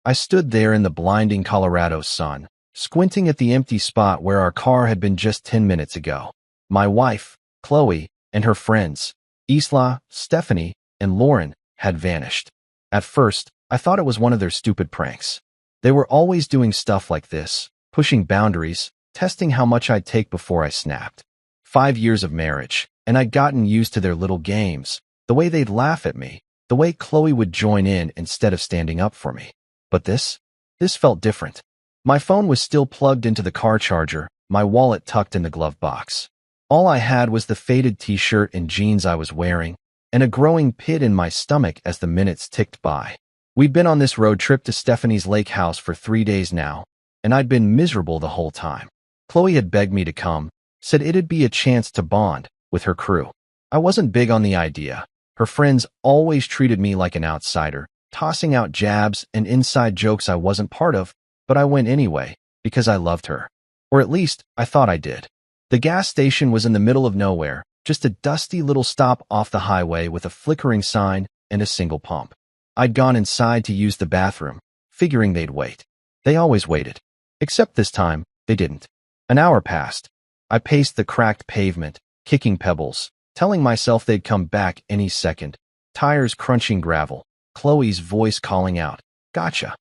I stood there in the blinding Colorado sun, squinting at the empty spot where our car had been just 10 minutes ago. My wife, Chloe, and her friends, Isla, Stephanie, and Lauren, had vanished. At first, I thought it was one of their stupid pranks. They were always doing stuff like this, pushing boundaries, testing how much I'd take before I snapped. 5 years of marriage, and I'd gotten used to their little games, the way they'd laugh at me, the way Chloe would join in instead of standing up for me. But this felt different. My phone was still plugged into the car charger, my wallet tucked in the glove box. All I had was the faded t-shirt and jeans I was wearing, and a growing pit in my stomach as the minutes ticked by. We'd been on this road trip to Stephanie's lake house for 3 days now, and I'd been miserable the whole time. Chloe had begged me to come, said it'd be a chance to bond with her crew. I wasn't big on the idea. Her friends always treated me like an outsider, tossing out jabs and inside jokes I wasn't part of, but I went anyway, because I loved her. Or at least, I thought I did. The gas station was in the middle of nowhere, just a dusty little stop off the highway with a flickering sign and a single pump. I'd gone inside to use the bathroom, figuring they'd wait. They always waited. Except this time, they didn't. An hour passed. I paced the cracked pavement, kicking pebbles, telling myself they'd come back any second, tires crunching gravel, Chloe's voice calling out, "Gotcha."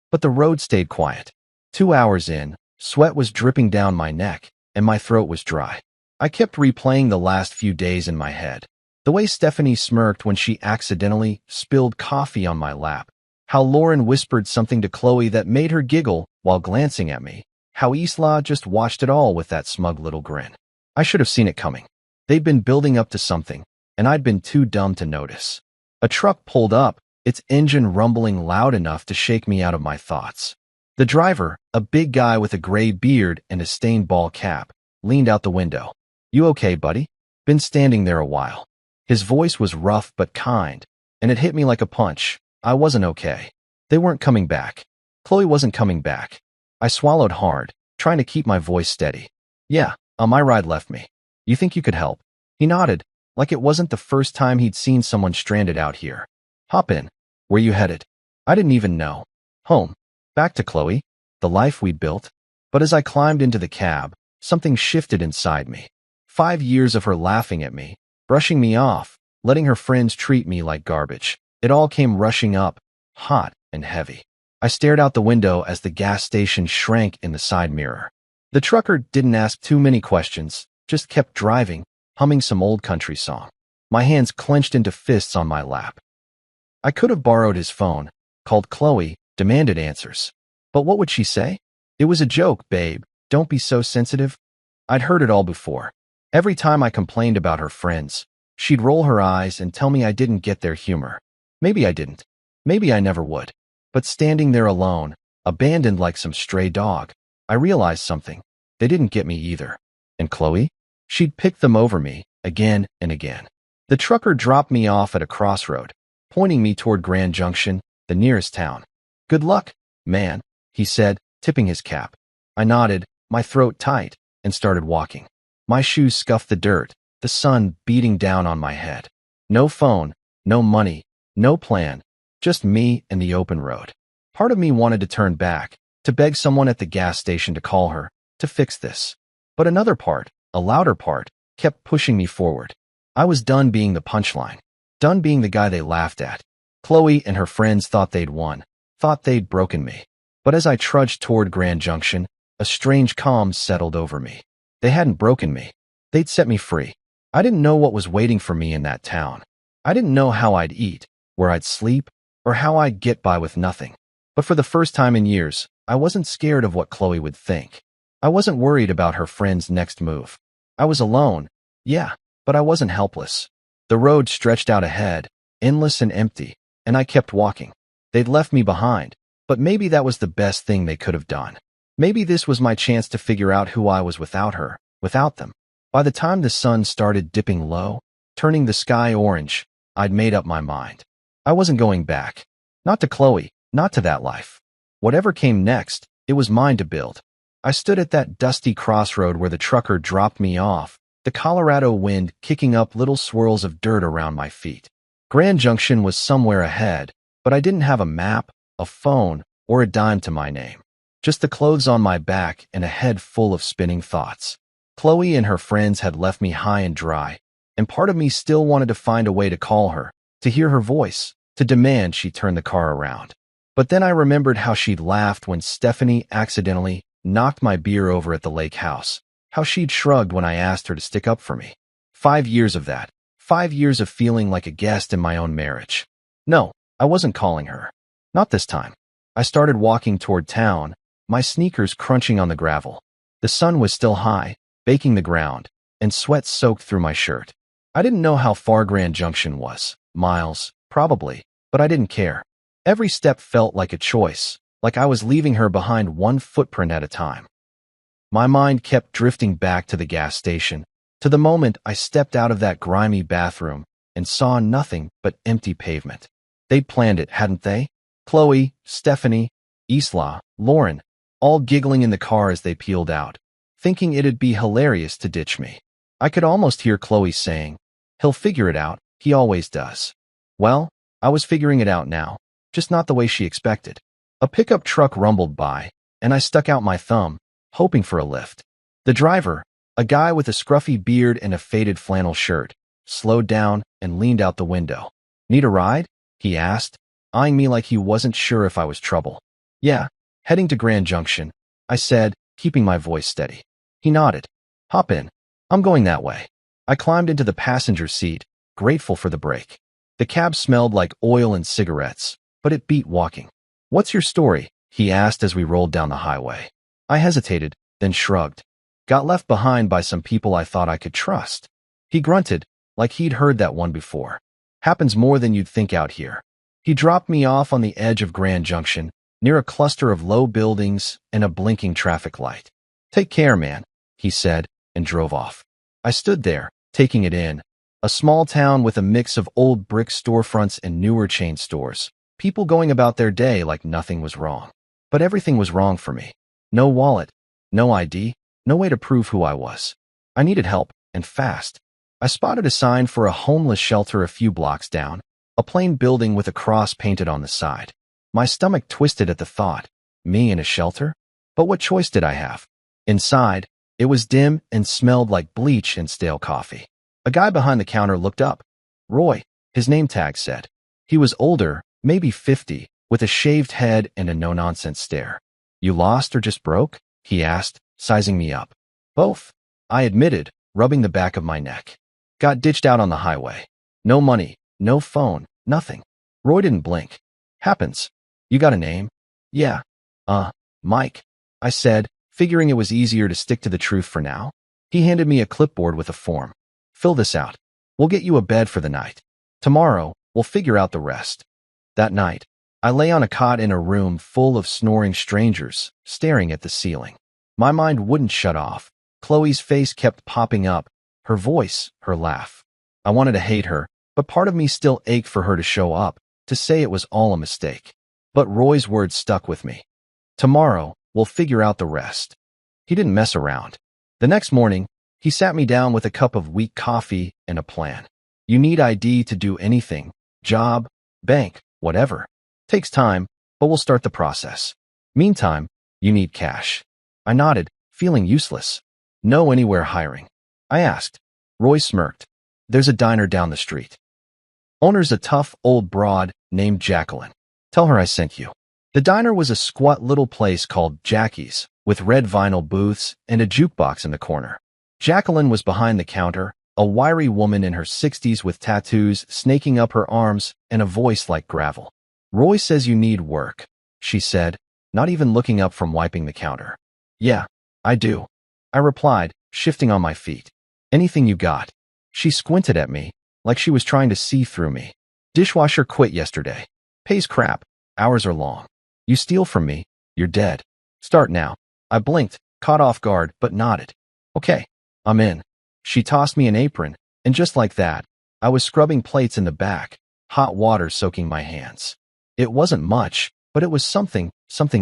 But the road stayed quiet. 2 hours in, sweat was dripping down my neck, and my throat was dry. I kept replaying the last few days in my head. The way Stephanie smirked when she accidentally spilled coffee on my lap. How Lauren whispered something to Chloe that made her giggle while glancing at me. How Isla just watched it all with that smug little grin. I should have seen it coming. They'd been building up to something, and I'd been too dumb to notice. A truck pulled up, its engine rumbling loud enough to shake me out of my thoughts. The driver, a big guy with a gray beard and a stained ball cap, leaned out the window. "You okay, buddy?" Been standing there a while. His voice was rough but kind, and it hit me like a punch. I wasn't okay. They weren't coming back. Chloe wasn't coming back. I swallowed hard, trying to keep my voice steady. "Yeah, my ride left me. You think you could help?" He nodded, like it wasn't the first time he'd seen someone stranded out here. "Hop in. Where you headed?" I didn't even know. Home. Back to Chloe. The life we'd built. But as I climbed into the cab, something shifted inside me. 5 years of her laughing at me, brushing me off, letting her friends treat me like garbage. It all came rushing up, hot and heavy. I stared out the window as the gas station shrank in the side mirror. The trucker didn't ask too many questions, just kept driving, humming some old country song. My hands clenched into fists on my lap. I could have borrowed his phone, called Chloe, demanded answers. But what would she say? "It was a joke, babe. Don't be so sensitive." I'd heard it all before. Every time I complained about her friends, she'd roll her eyes and tell me I didn't get their humor. Maybe I didn't. Maybe I never would. But standing there alone, abandoned like some stray dog, I realized something. They didn't get me either. And Chloe? She'd picked them over me, again and again. The trucker dropped me off at a crossroad, pointing me toward Grand Junction, the nearest town. "Good luck, man," he said, tipping his cap. I nodded, my throat tight, and started walking. My shoes scuffed the dirt, the sun beating down on my head. No phone, no money, no plan, just me and the open road. Part of me wanted to turn back, to beg someone at the gas station to call her, to fix this. But another part, a louder part, kept pushing me forward. I was done being the punchline, done being the guy they laughed at. Chloe and her friends thought they'd won, thought they'd broken me. But as I trudged toward Grand Junction, a strange calm settled over me. They hadn't broken me. They'd set me free. I didn't know what was waiting for me in that town. I didn't know how I'd eat, where I'd sleep, or how I'd get by with nothing. But for the first time in years, I wasn't scared of what Chloe would think. I wasn't worried about her friend's next move. I was alone, yeah, but I wasn't helpless. The road stretched out ahead, endless and empty, and I kept walking. They'd left me behind, but maybe that was the best thing they could have done. Maybe this was my chance to figure out who I was without her, without them. By the time the sun started dipping low, turning the sky orange, I'd made up my mind. I wasn't going back. Not to Chloe, not to that life. Whatever came next, it was mine to build. I stood at that dusty crossroad where the trucker dropped me off, the Colorado wind kicking up little swirls of dirt around my feet. Grand Junction was somewhere ahead, but I didn't have a map, a phone, or a dime to my name. Just the clothes on my back and a head full of spinning thoughts. Chloe and her friends had left me high and dry, and part of me still wanted to find a way to call her, to hear her voice, to demand she turn the car around. But then I remembered how she'd laughed when Stephanie accidentally knocked my beer over at the lake house, how she'd shrugged when I asked her to stick up for me. 5 years of that. 5 years of feeling like a guest in my own marriage. No, I wasn't calling her. Not this time. I started walking toward town, my sneakers crunching on the gravel. The sun was still high, baking the ground, and sweat soaked through my shirt. I didn't know how far Grand Junction was. Miles, probably, but I didn't care. Every step felt like a choice, like I was leaving her behind one footprint at a time. My mind kept drifting back to the gas station, to the moment I stepped out of that grimy bathroom and saw nothing but empty pavement. They'd planned it, hadn't they? Chloe, Stephanie, Isla, Lauren, all giggling in the car as they peeled out, thinking it'd be hilarious to ditch me. I could almost hear Chloe saying, "He'll figure it out, he always does." Well, I was figuring it out now, just not the way she expected. A pickup truck rumbled by, and I stuck out my thumb, hoping for a lift. The driver, a guy with a scruffy beard and a faded flannel shirt, slowed down and leaned out the window. "Need a ride?" he asked, eyeing me like he wasn't sure if I was trouble. "Yeah, heading to Grand Junction," I said, keeping my voice steady. He nodded. "Hop in. I'm going that way." I climbed into the passenger seat, grateful for the break. The cab smelled like oil and cigarettes, but it beat walking. "What's your story?" he asked as we rolled down the highway. I hesitated, then shrugged. "Got left behind by some people I thought I could trust." He grunted, like he'd heard that one before. "Happens more than you'd think out here." He dropped me off on the edge of Grand Junction, near a cluster of low buildings and a blinking traffic light. "Take care, man," he said, and drove off. I stood there, taking it in. A small town with a mix of old brick storefronts and newer chain stores. People going about their day like nothing was wrong. But everything was wrong for me. No wallet, no ID, no way to prove who I was. I needed help, and fast. I spotted a sign for a homeless shelter a few blocks down, a plain building with a cross painted on the side. My stomach twisted at the thought. Me in a shelter? But what choice did I have? Inside, it was dim and smelled like bleach and stale coffee. A guy behind the counter looked up. Roy, his name tag said. He was older, maybe 50, with a shaved head and a no-nonsense stare. "You lost or just broke?" he asked, sizing me up. "Both," I admitted, rubbing the back of my neck. "Got ditched out on the highway. No money, no phone, nothing." Roy didn't blink. "Happens. You got a name?" "Yeah. Mike," I said, figuring it was easier to stick to the truth for now. He handed me a clipboard with a form. "Fill this out. We'll get you a bed for the night. Tomorrow, we'll figure out the rest." That night, I lay on a cot in a room full of snoring strangers, staring at the ceiling. My mind wouldn't shut off. Chloe's face kept popping up, her voice, her laugh. I wanted to hate her, but part of me still ached for her to show up, to say it was all a mistake. But Roy's words stuck with me. "Tomorrow, we'll figure out the rest." He didn't mess around. The next morning, he sat me down with a cup of weak coffee and a plan. "You need ID to do anything. Job, bank, whatever. Takes time, but we'll start the process. Meantime, you need cash." I nodded, feeling useless. "Know anywhere hiring?" I asked. Roy smirked. "There's a diner down the street. Owner's a tough old broad named Jacqueline. Tell her I sent you." The diner was a squat little place called Jackie's, with red vinyl booths and a jukebox in the corner. Jacqueline was behind the counter, a wiry woman in her 60s with tattoos snaking up her arms and a voice like gravel. "Roy says you need work," she said, not even looking up from wiping the counter. "Yeah, I do," I replied, shifting on my feet. "Anything you got." She squinted at me, like she was trying to see through me. "Dishwasher quit yesterday. Pays crap. Hours are long. You steal from me, you're dead. Start now." I blinked, caught off guard, but nodded. "Okay, I'm in." She tossed me an apron, and just like that, I was scrubbing plates in the back, hot water soaking my hands. It wasn't much, but it was something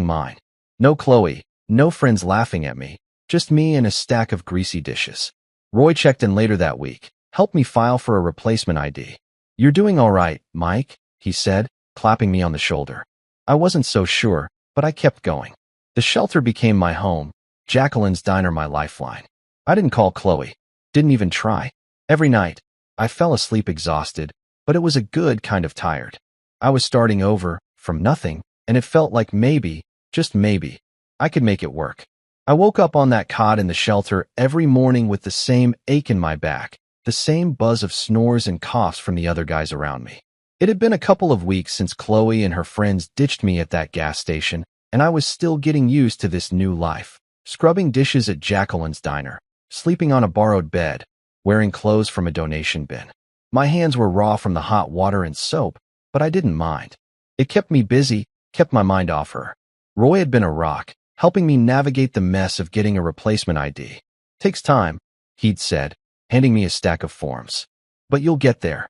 mine. No Chloe, no friends laughing at me, just me and a stack of greasy dishes. Roy checked in later that week, helped me file for a replacement ID. "You're doing all right, Mike," he said, clapping me on the shoulder. I wasn't so sure, but I kept going. The shelter became my home, Jacqueline's diner my lifeline. I didn't call Chloe. Didn't even try. Every night, I fell asleep exhausted, but it was a good kind of tired. I was starting over, from nothing, and it felt like maybe, just maybe, I could make it work. I woke up on that cot in the shelter every morning with the same ache in my back, the same buzz of snores and coughs from the other guys around me. It had been a couple of weeks since Chloe and her friends ditched me at that gas station, and I was still getting used to this new life. Scrubbing dishes at Jacqueline's diner, sleeping on a borrowed bed, wearing clothes from a donation bin. My hands were raw from the hot water and soap, but I didn't mind. It kept me busy, kept my mind off her. Roy had been a rock, helping me navigate the mess of getting a replacement ID. Takes time, he'd said, handing me a stack of forms. But you'll get there.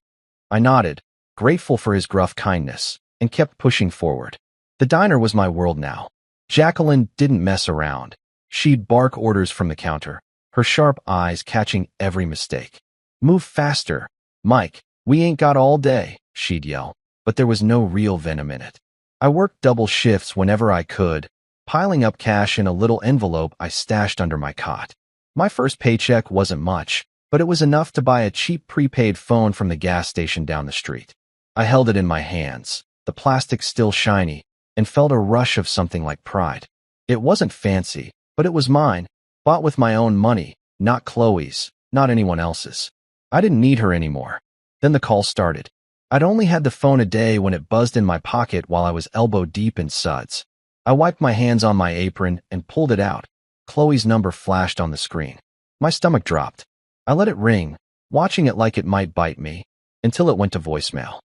I nodded, grateful for his gruff kindness, and kept pushing forward. The diner was my world now. Jacqueline didn't mess around. She'd bark orders from the counter, her sharp eyes catching every mistake. Move faster, Mike, we ain't got all day, she'd yell, but there was no real venom in it. I worked double shifts whenever I could, piling up cash in a little envelope I stashed under my cot. My first paycheck wasn't much, but it was enough to buy a cheap prepaid phone from the gas station down the street. I held it in my hands, the plastic still shiny, and felt a rush of something like pride. It wasn't fancy, but it was mine, bought with my own money, not Chloe's, not anyone else's. I didn't need her anymore. Then the call started. I'd only had the phone a day when it buzzed in my pocket while I was elbow deep in suds. I wiped my hands on my apron and pulled it out. Chloe's number flashed on the screen. My stomach dropped. I let it ring, watching it like it might bite me, until it went to voicemail.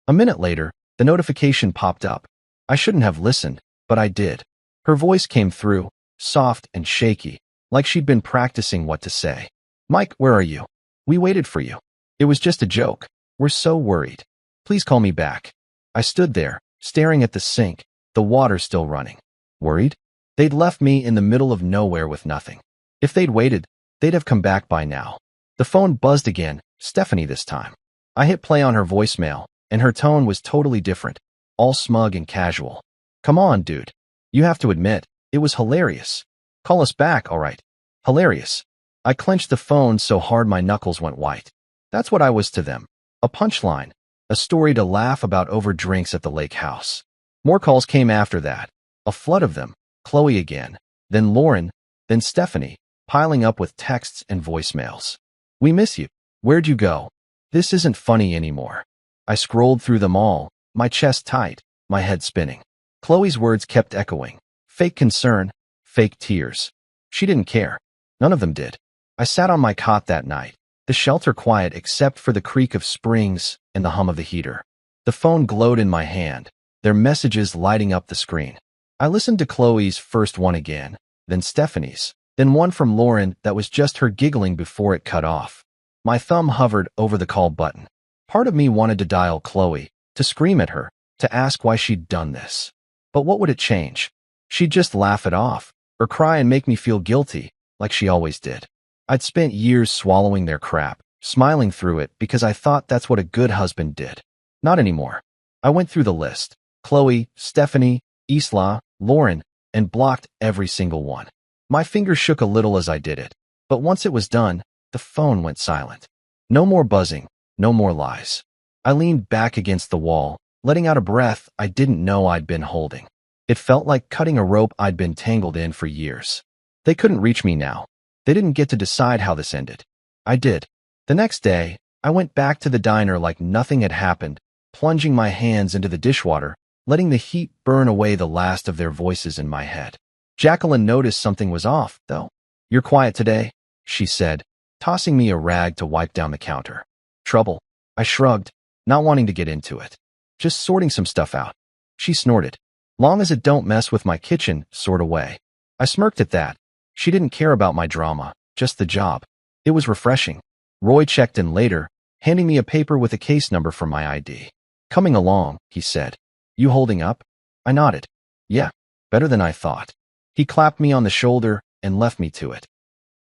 A minute later, the notification popped up. I shouldn't have listened, but I did. Her voice came through, soft and shaky, like she'd been practicing what to say. Mike, where are you? We waited for you. It was just a joke. We're so worried. Please call me back. I stood there, staring at the sink, the water still running. Worried? They'd left me in the middle of nowhere with nothing. If they'd waited, they'd have come back by now. The phone buzzed again, Stephanie this time. I hit play on her voicemail, and her tone was totally different, all smug and casual. Come on, dude. You have to admit, it was hilarious. Call us back, all right. Hilarious. I clenched the phone so hard my knuckles went white. That's what I was to them. A punchline. A story to laugh about over drinks at the lake house. More calls came after that. A flood of them. Chloe again. Then Lauren. Then Stephanie, piling up with texts and voicemails. We miss you. Where'd you go? This isn't funny anymore. I scrolled through them all, my chest tight, my head spinning. Chloe's words kept echoing. Fake concern, fake tears. She didn't care. None of them did. I sat on my cot that night, the shelter quiet except for the creak of springs and the hum of the heater. The phone glowed in my hand, their messages lighting up the screen. I listened to Chloe's first one again, then Stephanie's, then one from Lauren that was just her giggling before it cut off. My thumb hovered over the call button. Part of me wanted to dial Chloe, to scream at her, to ask why she'd done this. But what would it change? She'd just laugh it off, or cry and make me feel guilty, like she always did. I'd spent years swallowing their crap, smiling through it because I thought that's what a good husband did. Not anymore. I went through the list. Chloe, Stephanie, Isla, Lauren, and blocked every single one. My fingers shook a little as I did it, but once it was done, the phone went silent. No more buzzing, no more lies. I leaned back against the wall, letting out a breath I didn't know I'd been holding. It felt like cutting a rope I'd been tangled in for years. They couldn't reach me now. They didn't get to decide how this ended. I did. The next day, I went back to the diner like nothing had happened, plunging my hands into the dishwater, letting the heat burn away the last of their voices in my head. Jacqueline noticed something was off, though. You're quiet today, she said, tossing me a rag to wipe down the counter. Trouble. I shrugged, not wanting to get into it. Just sorting some stuff out. She snorted. Long as it don't mess with my kitchen, sort of way. I smirked at that. She didn't care about my drama, just the job. It was refreshing. Roy checked in later, handing me a paper with a case number for my ID. Coming along, he said. You holding up? I nodded. Yeah, better than I thought. He clapped me on the shoulder and left me to it.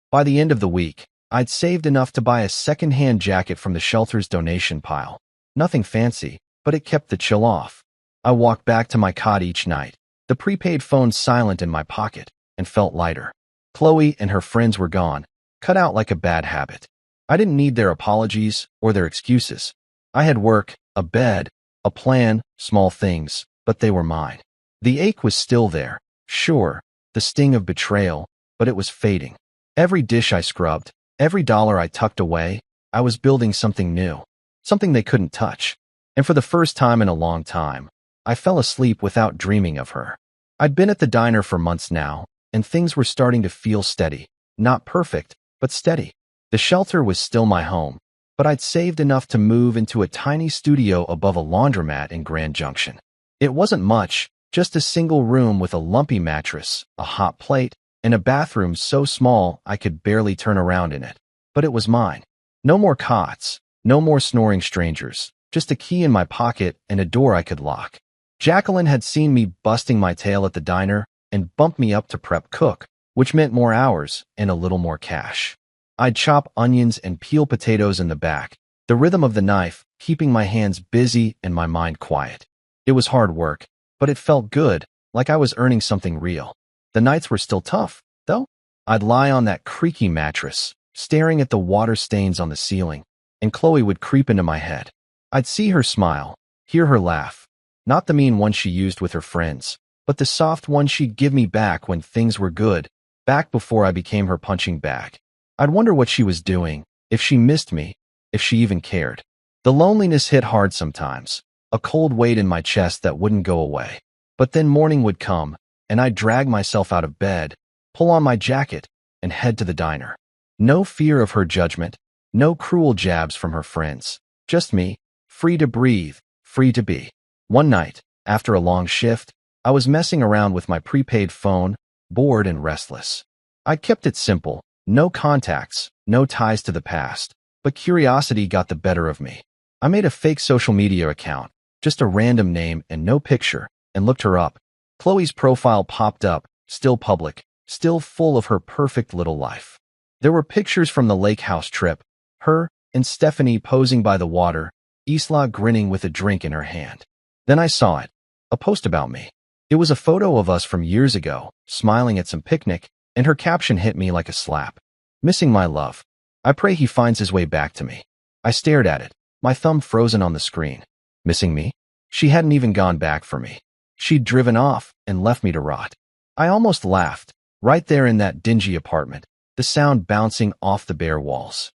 By the end of the week, I'd saved enough to buy a second-hand jacket from the shelter's donation pile. Nothing fancy, but it kept the chill off. I walked back to my cot each night, The prepaid phone silent in my pocket and felt lighter. Chloe and her friends were gone, cut out like a bad habit. I didn't need their apologies or their excuses. I had work, a bed, a plan, small things, but they were mine. The ache was still there, sure, the sting of betrayal, but it was fading. Every dish I scrubbed, every dollar I tucked away, I was building something new, something they couldn't touch. And for the first time in a long time, I fell asleep without dreaming of her. I'd been at the diner for months now, and things were starting to feel steady. Not perfect, but steady. The shelter was still my home, but I'd saved enough to move into a tiny studio above a laundromat in Grand Junction. It wasn't much, just a single room with a lumpy mattress, a hot plate, and a bathroom so small I could barely turn around in it. But it was mine. No more cots, no more snoring strangers, just a key in my pocket and a door I could lock. Jacqueline had seen me busting my tail at the diner and bumped me up to prep cook, which meant more hours and a little more cash. I'd chop onions and peel potatoes in the back, the rhythm of the knife keeping my hands busy and my mind quiet. It was hard work, but it felt good, like I was earning something real. The nights were still tough, though. I'd lie on that creaky mattress, staring at the water stains on the ceiling, and Chloe would creep into my head. I'd see her smile, hear her laugh. Not the mean one she used with her friends, but the soft one she'd give me back when things were good, back before I became her punching bag. I'd wonder what she was doing, if she missed me, if she even cared. The loneliness hit hard sometimes, a cold weight in my chest that wouldn't go away. But then morning would come, and I'd drag myself out of bed, pull on my jacket, and head to the diner. No fear of her judgment, no cruel jabs from her friends. Just me, free to breathe, free to be. One night, after a long shift, I was messing around with my prepaid phone, bored and restless. I kept it simple, no contacts, no ties to the past, but curiosity got the better of me. I made a fake social media account, just a random name and no picture, and looked her up. Chloe's profile popped up, still public, still full of her perfect little life. There were pictures from the lake house trip, her and Stephanie posing by the water, Isla grinning with a drink in her hand. Then I saw it, a post about me. It was a photo of us from years ago, smiling at some picnic, and her caption hit me like a slap. Missing my love. I pray he finds his way back to me. I stared at it, my thumb frozen on the screen. Missing me? She hadn't even gone back for me. She'd driven off and left me to rot. I almost laughed, right there in that dingy apartment, the sound bouncing off the bare walls.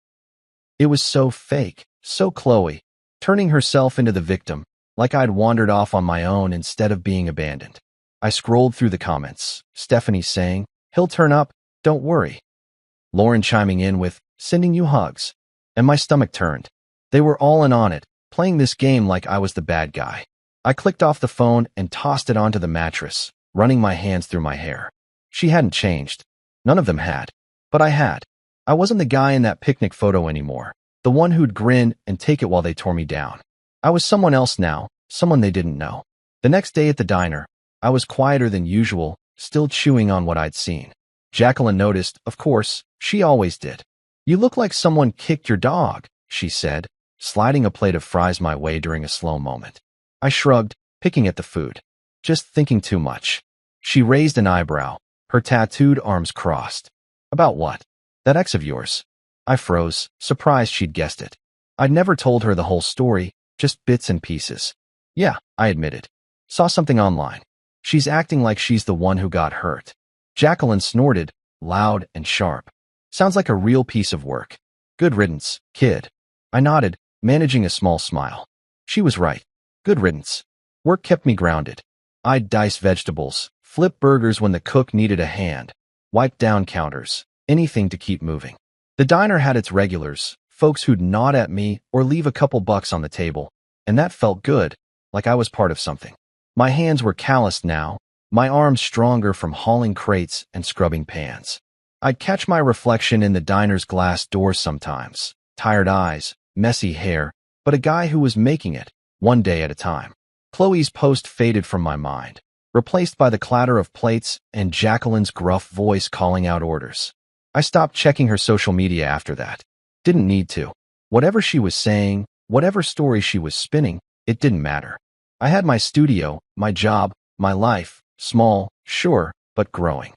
It was so fake, so Chloe, turning herself into the victim, like I'd wandered off on my own instead of being abandoned. I scrolled through the comments, Stephanie saying, "He'll turn up, don't worry." Lauren chiming in with, "Sending you hugs." And my stomach turned. They were all in on it, playing this game like I was the bad guy. I clicked off the phone and tossed it onto the mattress, running my hands through my hair. She hadn't changed. None of them had. But I had. I wasn't the guy in that picnic photo anymore, the one who'd grin and take it while they tore me down. I was someone else now, someone they didn't know. The next day at the diner, I was quieter than usual, still chewing on what I'd seen. Jacqueline noticed, of course, she always did. "You look like someone kicked your dog," she said, sliding a plate of fries my way during a slow moment. I shrugged, picking at the food. "Just thinking too much." She raised an eyebrow, her tattooed arms crossed. "About what? That ex of yours?" I froze, surprised she'd guessed it. I'd never told her the whole story, just bits and pieces. "Yeah," I admitted. "Saw something online. She's acting like she's the one who got hurt." Jacqueline snorted, loud and sharp. "Sounds like a real piece of work. Good riddance, kid." I nodded, managing a small smile. She was right. Good riddance. Work kept me grounded. I'd dice vegetables, flip burgers when the cook needed a hand, wipe down counters, anything to keep moving. The diner had its regulars, folks who'd nod at me or leave a couple bucks on the table, and that felt good, like I was part of something. My hands were calloused now, my arms stronger from hauling crates and scrubbing pans. I'd catch my reflection in the diner's glass doors sometimes, tired eyes, messy hair, but a guy who was making it, one day at a time. Chloe's post faded from my mind, replaced by the clatter of plates and Jacqueline's gruff voice calling out orders. I stopped checking her social media after that. Didn't need to. Whatever she was saying, whatever story she was spinning, it didn't matter. I had my studio, my job, my life, Small, sure, but growing.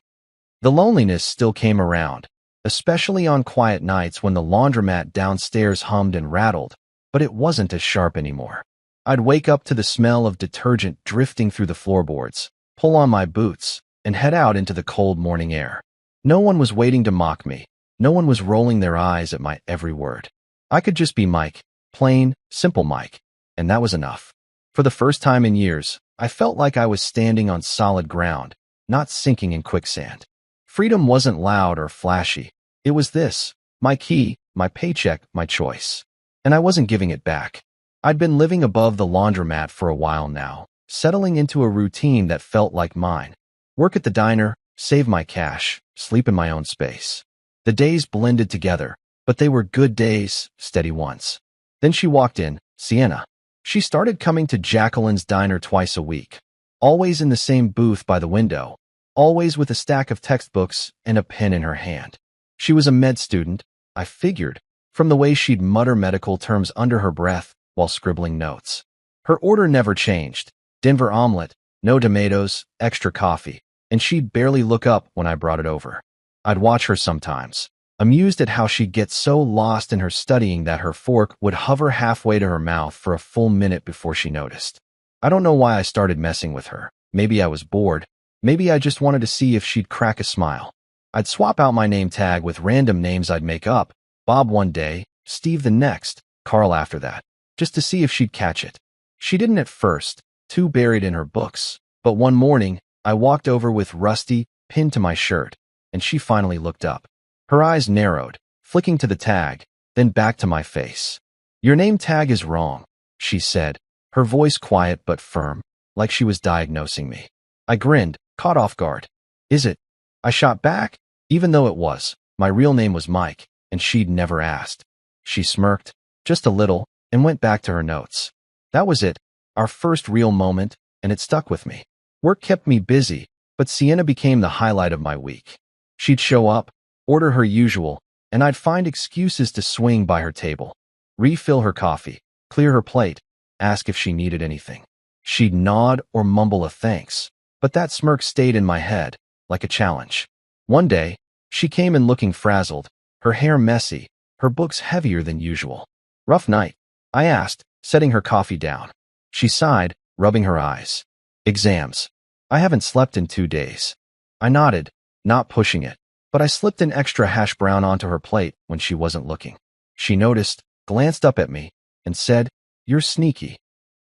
The loneliness still came around, especially on quiet nights when the laundromat downstairs hummed and rattled, but it wasn't as sharp anymore. I'd wake up to the smell of detergent drifting through the floorboards, pull on my boots, and head out into the cold morning air. No one was waiting to mock me. No one was rolling their eyes at my every word. I could just be Mike, plain, simple Mike, and that was enough. For the first time in years, I felt like I was standing on solid ground, not sinking in quicksand. Freedom wasn't loud or flashy. It was this, my key, my paycheck, my choice. And I wasn't giving it back. I'd been living above the laundromat for a while now, settling into a routine that felt like mine. Work at the diner, save my cash, sleep in my own space. The days blended together, but they were good days, steady ones. Then she walked in, Sienna. She started coming to Jacqueline's diner twice a week, always in the same booth by the window, always with a stack of textbooks and a pen in her hand. She was a med student, I figured, from the way she'd mutter medical terms under her breath while scribbling notes. Her order never changed: Denver omelet, no tomatoes, extra coffee, and she'd barely look up when I brought it over. I'd watch her sometimes, amused at how she'd get so lost in her studying that her fork would hover halfway to her mouth for a full minute before she noticed. I don't know why I started messing with her. Maybe I was bored. Maybe I just wanted to see if she'd crack a smile. I'd swap out my name tag with random names I'd make up, Bob one day, Steve the next, Carl after that, just to see if she'd catch it. She didn't at first, too buried in her books, but one morning, I walked over with Rusty pinned to my shirt, and she finally looked up. Her eyes narrowed, flicking to the tag, then back to my face. "Your name tag is wrong," she said, her voice quiet but firm, like she was diagnosing me. I grinned, caught off guard. "Is it?" I shot back, even though it was. My real name was Mike, and she'd never asked. She smirked, just a little, and went back to her notes. That was it, our first real moment, and it stuck with me. Work kept me busy, but Sienna became the highlight of my week. She'd show up, order her usual, and I'd find excuses to swing by her table, refill her coffee, clear her plate, ask if she needed anything. She'd nod or mumble a thanks, but that smirk stayed in my head, like a challenge. One day, she came in looking frazzled, her hair messy, her books heavier than usual. "Rough night?" I asked, setting her coffee down. She sighed, rubbing her eyes. "Exams. I haven't slept in 2 days." I nodded, not pushing it, but I slipped an extra hash brown onto her plate when she wasn't looking. She noticed, glanced up at me, and said, "You're sneaky."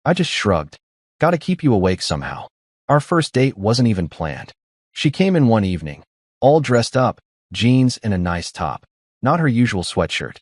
I just shrugged. "Gotta keep you awake somehow." Our first date wasn't even planned. She came in one evening, all dressed up, jeans and a nice top, not her usual sweatshirt,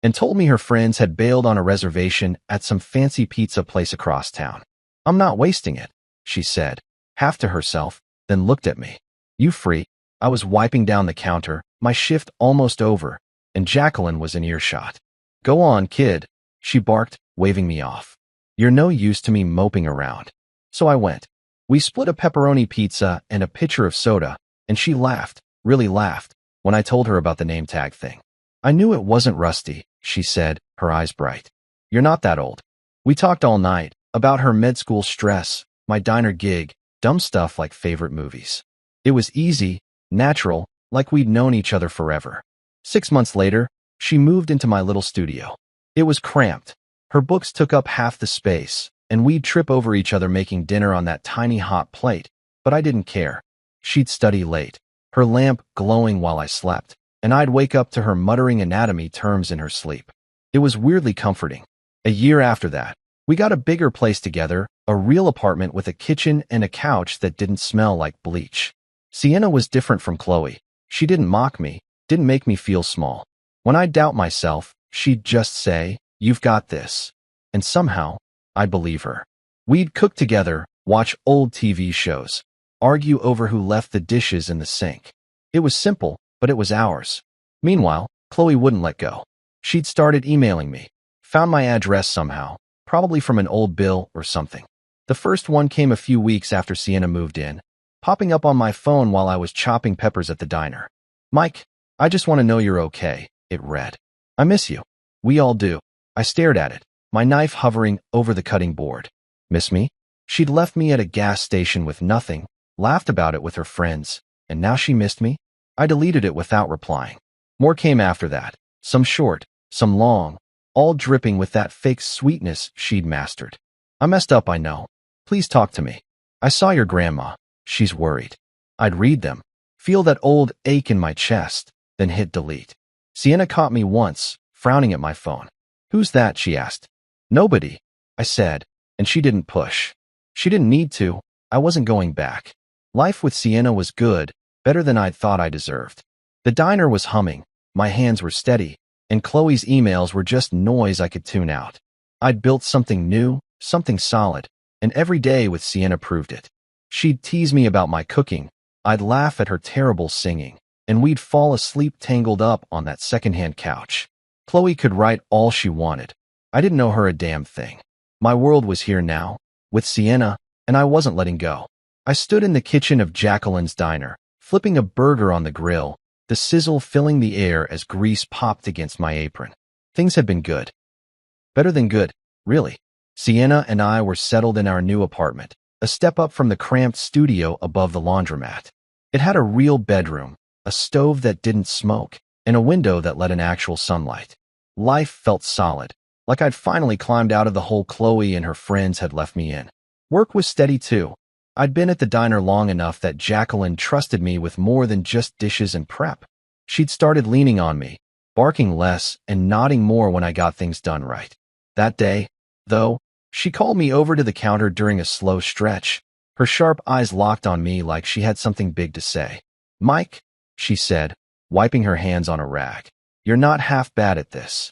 and told me her friends had bailed on a reservation at some fancy pizza place across town. "I'm not wasting it," she said, half to herself, then looked at me. "You free?" I was wiping down the counter, my shift almost over, and Jacqueline was in earshot. "Go on, kid," she barked, waving me off. "You're no use to me moping around." So I went. We split a pepperoni pizza and a pitcher of soda, and she laughed, really laughed, when I told her about the name tag thing. "I knew it wasn't Rusty," she said, her eyes bright. "You're not that old." We talked all night, about her med school stress, my diner gig, dumb stuff like favorite movies. It was easy, natural, like we'd known each other forever. 6 months later, she moved into my little studio. It was cramped. Her books took up half the space, and we'd trip over each other making dinner on that tiny hot plate, but I didn't care. She'd study late, her lamp glowing while I slept, and I'd wake up to her muttering anatomy terms in her sleep. It was weirdly comforting. A year after that, we got a bigger place together, a real apartment with a kitchen and a couch that didn't smell like bleach. Sienna was different from Chloe. She didn't mock me, didn't make me feel small. When I'd doubt myself, she'd just say, "You've got this." And somehow, I'd believe her. We'd cook together, watch old TV shows, argue over who left the dishes in the sink. It was simple, but it was ours. Meanwhile, Chloe wouldn't let go. She'd started emailing me, found my address somehow, probably from an old bill or something. The first one came a few weeks after Sienna moved in, popping up on my phone while I was chopping peppers at the diner. "Mike, I just want to know you're okay," it read. "I miss you." "We all do." I stared at it, my knife hovering over the cutting board. "Miss me?" She'd left me at a gas station with nothing, laughed about it with her friends, and now she missed me? I deleted it without replying. More came after that, some short, some long, all dripping with that fake sweetness she'd mastered. I messed up, I know. Please talk to me. I saw your grandma. She's worried. I'd read them, feel that old ache in my chest, then hit delete. Sienna caught me once, frowning at my phone. Who's that? She asked. Nobody, I said, and she didn't push. She didn't need to. I wasn't going back. Life with Sienna was good, better than I'd thought I deserved. The diner was humming, my hands were steady, and Chloe's emails were just noise I could tune out. I'd built something new, something solid, and every day with Sienna proved it. She'd tease me about my cooking, I'd laugh at her terrible singing, and we'd fall asleep tangled up on that secondhand couch. Chloe could write all she wanted. I didn't know her a damn thing. My world was here now, with Sienna, and I wasn't letting go. I stood in the kitchen of Jacqueline's diner, flipping a burger on the grill, the sizzle filling the air as grease popped against my apron. Things had been good. Better than good, really. Sienna and I were settled in our new apartment, a step up from the cramped studio above the laundromat. It had a real bedroom, a stove that didn't smoke, and a window that let in actual sunlight. Life felt solid, like I'd finally climbed out of the hole Chloe and her friends had left me in. Work was steady too. I'd been at the diner long enough that Jacqueline trusted me with more than just dishes and prep. She'd started leaning on me, barking less and nodding more when I got things done right. That day, though, she called me over to the counter during a slow stretch, her sharp eyes locked on me like she had something big to say. Mike, she said, wiping her hands on a rag, you're not half bad at this.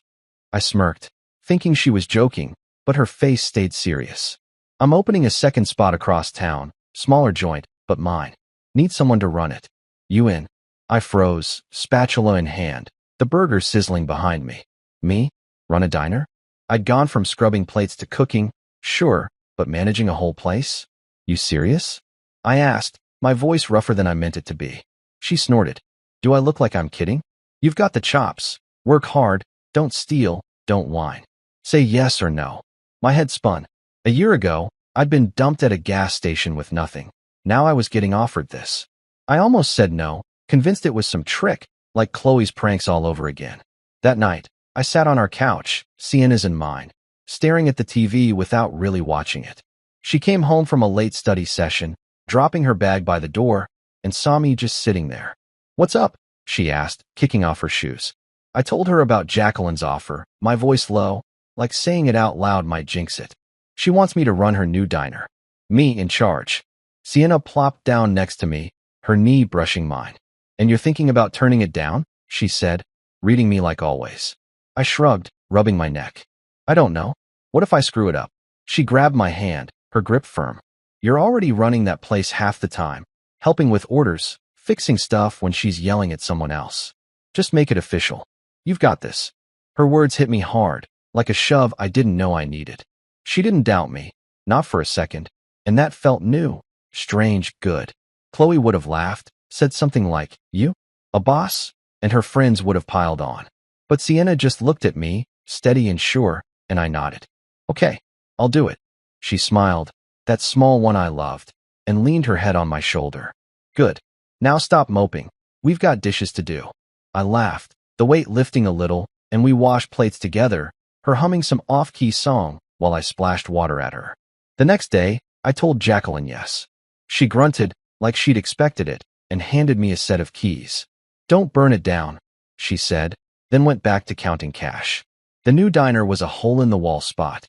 I smirked, thinking she was joking, but her face stayed serious. I'm opening a second spot across town, smaller joint, but mine. Need someone to run it. You in? I froze, spatula in hand, the burger sizzling behind me. Me? Run a diner? I'd gone from scrubbing plates to cooking, sure, but managing a whole place? You serious? I asked, my voice rougher than I meant it to be. She snorted. Do I look like I'm kidding? You've got the chops. Work hard, don't steal, don't whine. Say yes or no. My head spun. A year ago, I'd been dumped at a gas station with nothing. Now I was getting offered this. I almost said no, convinced it was some trick, like Chloe's pranks all over again. That night, I sat on our couch, Sienna's and mine, staring at the TV without really watching it. She came home from a late study session, dropping her bag by the door, and saw me just sitting there. What's up? She asked, kicking off her shoes. I told her about Jacqueline's offer, my voice low, like saying it out loud might jinx it. She wants me to run her new diner. Me in charge. Sienna plopped down next to me, her knee brushing mine. And you're thinking about turning it down? She said, reading me like always. I shrugged, rubbing my neck. I don't know. What if I screw it up? She grabbed my hand, her grip firm. You're already running that place half the time, helping with orders, fixing stuff when she's yelling at someone else. Just make it official. You've got this. Her words hit me hard, like a shove I didn't know I needed. She didn't doubt me, not for a second, and that felt new, strange, good. Chloe would have laughed, said something like, you? A boss? And her friends would have piled on. But Sienna just looked at me, steady and sure, and I nodded. Okay, I'll do it. She smiled, that small one I loved, and leaned her head on my shoulder. Good. Now stop moping. We've got dishes to do. I laughed, the weight lifting a little, and we washed plates together, her humming some off-key song while I splashed water at her. The next day, I told Jacqueline yes. She grunted, like she'd expected it, and handed me a set of keys. Don't burn it down, she said, then went back to counting cash. The new diner was a hole-in-the-wall spot.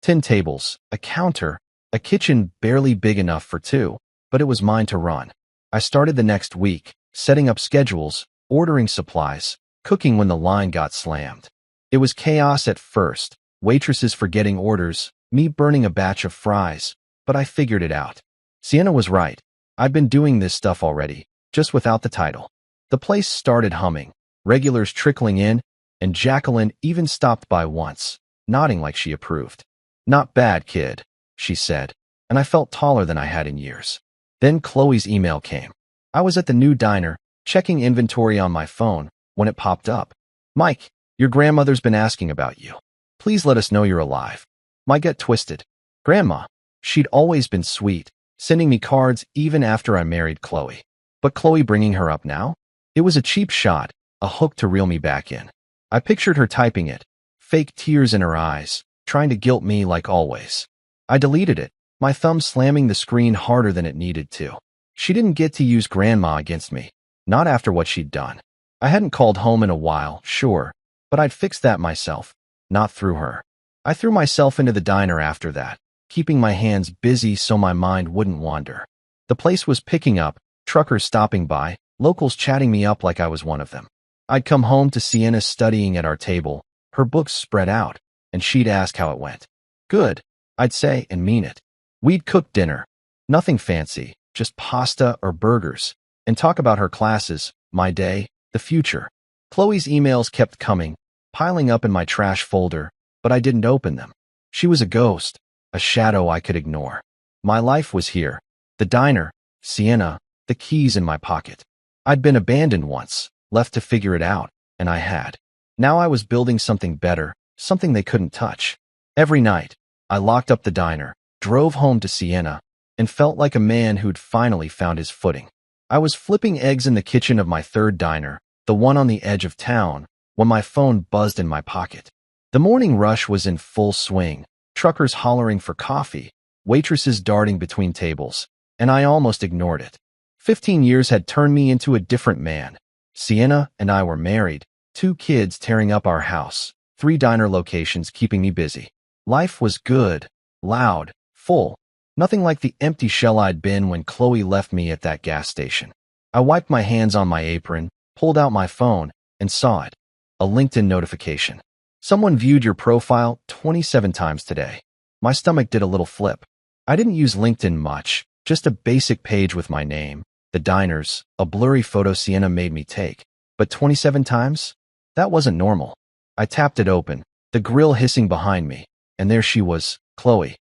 10 tables, a counter, a kitchen barely big enough for two, but it was mine to run. I started the next week, setting up schedules, ordering supplies, cooking when the line got slammed. It was chaos at first, waitresses forgetting orders, me burning a batch of fries, but I figured it out. Sienna was right. I'd been doing this stuff already, just without the title. The place started humming, regulars trickling in, and Jacqueline even stopped by once, nodding like she approved. Not bad, kid, she said, and I felt taller than I had in years. Then Chloe's email came. I was at the new diner, checking inventory on my phone, when it popped up. Mike, your grandmother's been asking about you. Please let us know you're alive. My gut twisted. Grandma. She'd always been sweet, sending me cards even after I married Chloe. But Chloe bringing her up now? It was a cheap shot, a hook to reel me back in. I pictured her typing it, fake tears in her eyes, trying to guilt me like always. I deleted it, my thumb slamming the screen harder than it needed to. She didn't get to use grandma against me, not after what she'd done. I hadn't called home in a while, sure, but I'd fixed that myself, not through her. I threw myself into the diner after that, keeping my hands busy so my mind wouldn't wander. The place was picking up, truckers stopping by, locals chatting me up like I was one of them. I'd come home to Sienna studying at our table, her books spread out, and she'd ask how it went. Good, I'd say and mean it. We'd cook dinner. Nothing fancy, just pasta or burgers, and talk about her classes, my day, the future. Chloe's emails kept coming, piling up in my trash folder, but I didn't open them. She was a ghost, a shadow I could ignore. My life was here. The diner, Sienna, the keys in my pocket. I'd been abandoned once, left to figure it out, and I had. Now I was building something better, something they couldn't touch. Every night, I locked up the diner, drove home to Sienna, and felt like a man who'd finally found his footing. I was flipping eggs in the kitchen of my third diner, the one on the edge of town, when my phone buzzed in my pocket. The morning rush was in full swing, truckers hollering for coffee, waitresses darting between tables, and I almost ignored it. 15 years had turned me into a different man. Sienna and I were married, 2 kids tearing up our house, 3 diner locations keeping me busy. Life was good, loud, full. Nothing like the empty shell I'd been when Chloe left me at that gas station. I wiped my hands on my apron, pulled out my phone, and saw it. A LinkedIn notification. Someone viewed your profile 27 times today. My stomach did a little flip. I didn't use LinkedIn much, just a basic page with my name, the diners, a blurry photo Sienna made me take. But 27 times? That wasn't normal. I tapped it open, the grill hissing behind me, and there she was, Chloe.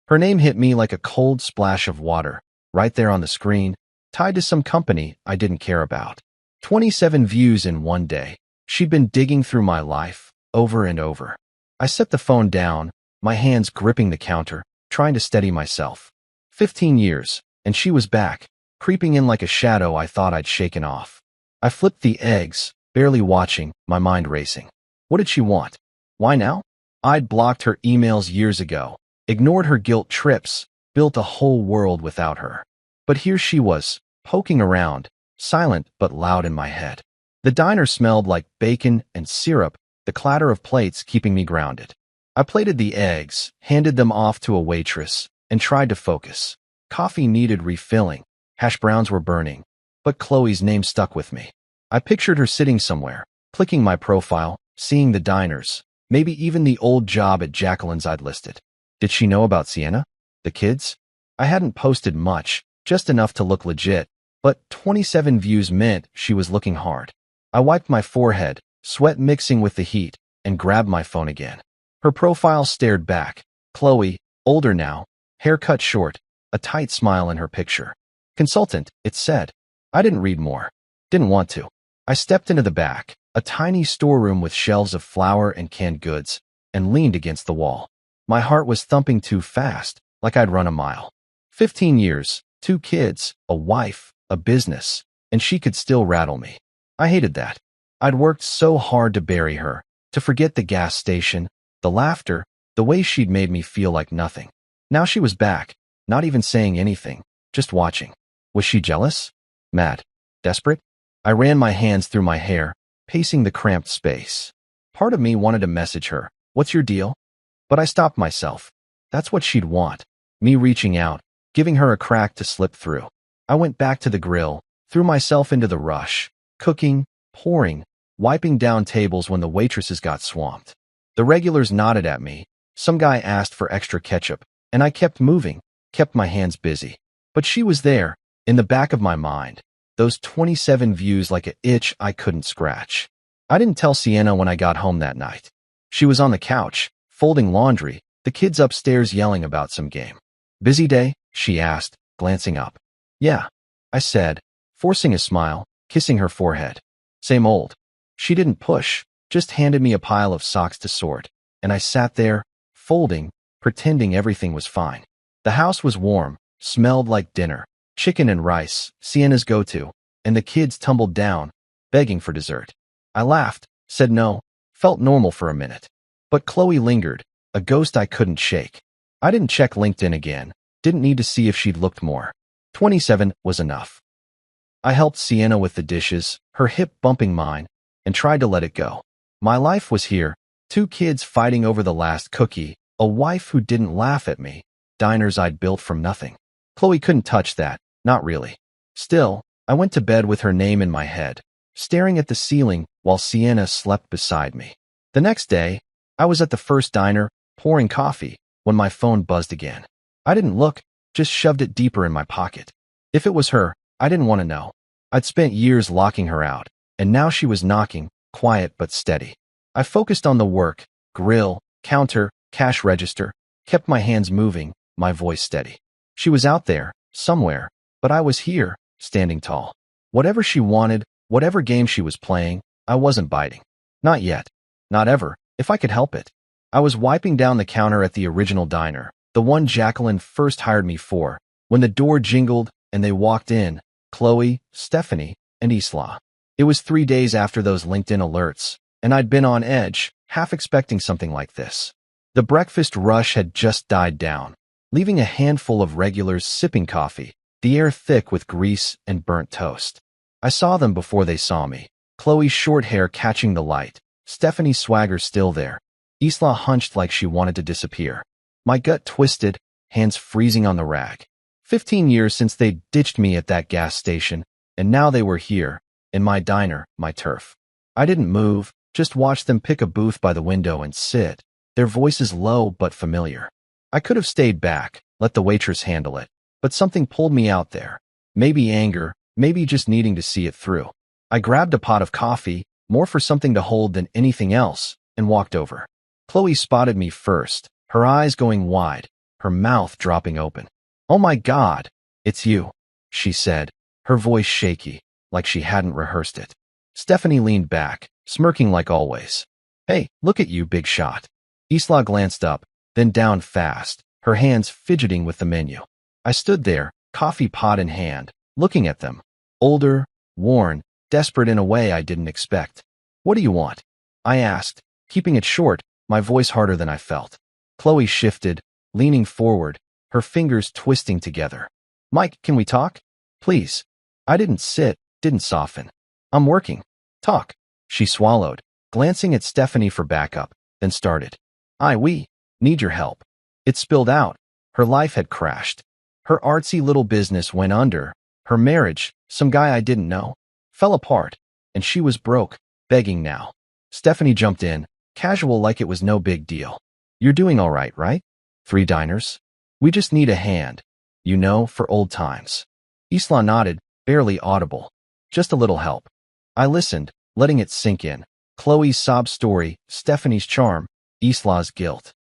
Her name hit me like a cold splash of water, right there on the screen, tied to some company I didn't care about. 27 views in one day. She'd been digging through my life, over and over. I set the phone down, my hands gripping the counter, trying to steady myself. 15 years, and she was back, creeping in like a shadow I thought I'd shaken off. I flipped the eggs, barely watching, my mind racing. What did she want? Why now? I'd blocked her emails years ago, ignored her guilt trips, built a whole world without her. But here she was, poking around, silent but loud in my head. The diner smelled like bacon and syrup, the clatter of plates keeping me grounded. I plated the eggs, handed them off to a waitress, and tried to focus. Coffee needed refilling, hash browns were burning, but Chloe's name stuck with me. I pictured her sitting somewhere, clicking my profile, seeing the diners, maybe even the old job at Jacqueline's I'd listed. Did she know about Sienna? The kids? I hadn't posted much, just enough to look legit, but 27 views meant she was looking hard. I wiped my forehead, sweat mixing with the heat, and grabbed my phone again. Her profile stared back. Chloe, older now, hair cut short, a tight smile in her picture. Consultant, it said. I didn't read more. Didn't want to. I stepped into the back, a tiny storeroom with shelves of flour and canned goods, and leaned against the wall. My heart was thumping too fast, like I'd run a mile. 15 years, 2 kids, a wife, a business, and she could still rattle me. I hated that. I'd worked so hard to bury her, to forget the gas station, the laughter, the way she'd made me feel like nothing. Now she was back, not even saying anything, just watching. Was she jealous? Mad? Desperate? I ran my hands through my hair, pacing the cramped space. Part of me wanted to message her, "What's your deal?" But I stopped myself. That's what she'd want. Me reaching out, giving her a crack to slip through. I went back to the grill, threw myself into the rush, cooking, pouring, wiping down tables when the waitresses got swamped. The regulars nodded at me. Some guy asked for extra ketchup, and I kept moving, kept my hands busy. But she was there, in the back of my mind, those 27 views like an itch I couldn't scratch. I didn't tell Sienna when I got home that night. She was on the couch, folding laundry, the kids upstairs yelling about some game. Busy day? She asked, glancing up. Yeah, I said, forcing a smile, kissing her forehead. Same old. She didn't push, just handed me a pile of socks to sort, and I sat there, folding, pretending everything was fine. The house was warm, Smelled like dinner. Chicken and rice, Sienna's go-to, and the kids tumbled down, begging for dessert. I laughed, said no, felt normal for a minute. But Chloe lingered, a ghost I couldn't shake. I didn't check LinkedIn again, didn't need to see if she'd looked more. 27 was enough. I helped Sienna with the dishes, her hip bumping mine, and tried to let it go. My life was here, 2 kids fighting over the last cookie, a wife who didn't laugh at me, diners I'd built from nothing. Chloe couldn't touch that, not really. Still, I went to bed with her name in my head, staring at the ceiling while Sienna slept beside me. The next day, I was at the first diner, pouring coffee, when my phone buzzed again. I didn't look, just shoved it deeper in my pocket. If it was her, I didn't want to know. I'd spent years locking her out, and now she was knocking, quiet but steady. I focused on the work, grill, counter, cash register, kept my hands moving, my voice steady. She was out there, somewhere, but I was here, standing tall. Whatever she wanted, whatever game she was playing, I wasn't biting. Not yet. Not ever, if I could help it. I was wiping down the counter at the original diner, the one Jacqueline first hired me for, when the door jingled and they walked in, Chloe, Stephanie, and Isla. It was 3 days after those LinkedIn alerts, and I'd been on edge, half expecting something like this. The breakfast rush had just died down, leaving a handful of regulars sipping coffee, the air thick with grease and burnt toast. I saw them before they saw me, Chloe's short hair catching the light, Stephanie's swagger still there, Isla hunched like she wanted to disappear. My gut twisted, hands freezing on the rag. 15 years since they ditched me at that gas station, and now they were here, in my diner, my turf. I didn't move, just watched them pick a booth by the window and sit, their voices low but familiar. I could have stayed back, let the waitress handle it, but something pulled me out there. Maybe anger, maybe just needing to see it through. I grabbed a pot of coffee, more for something to hold than anything else, and walked over. Chloe spotted me first, her eyes going wide, her mouth dropping open. "Oh my God, it's you," she said, her voice shaky, like she hadn't rehearsed it. Stephanie leaned back, smirking like always. "Hey, look at you, big shot." Isla glanced up, then down fast, her hands fidgeting with the menu. I stood there, coffee pot in hand, looking at them. Older, worn, desperate in a way I didn't expect. "What do you want?" I asked, keeping it short, my voice harder than I felt. Chloe shifted, leaning forward, her fingers twisting together. "Mike, can we talk? Please." I didn't sit, didn't soften. "I'm working. Talk." She swallowed, glancing at Stephanie for backup, then started. We need your help." It spilled out. Her life had crashed. Her artsy little business went under. Her marriage, some guy I didn't know, fell apart, and she was broke, begging now. Stephanie jumped in, casual like it was no big deal. "You're doing all right? 3 diners? We just need a hand. For old times." Isla nodded, barely audible. "Just a little help." I listened, letting it sink in. Chloe's sob story, Stephanie's charm, Isla's guilt.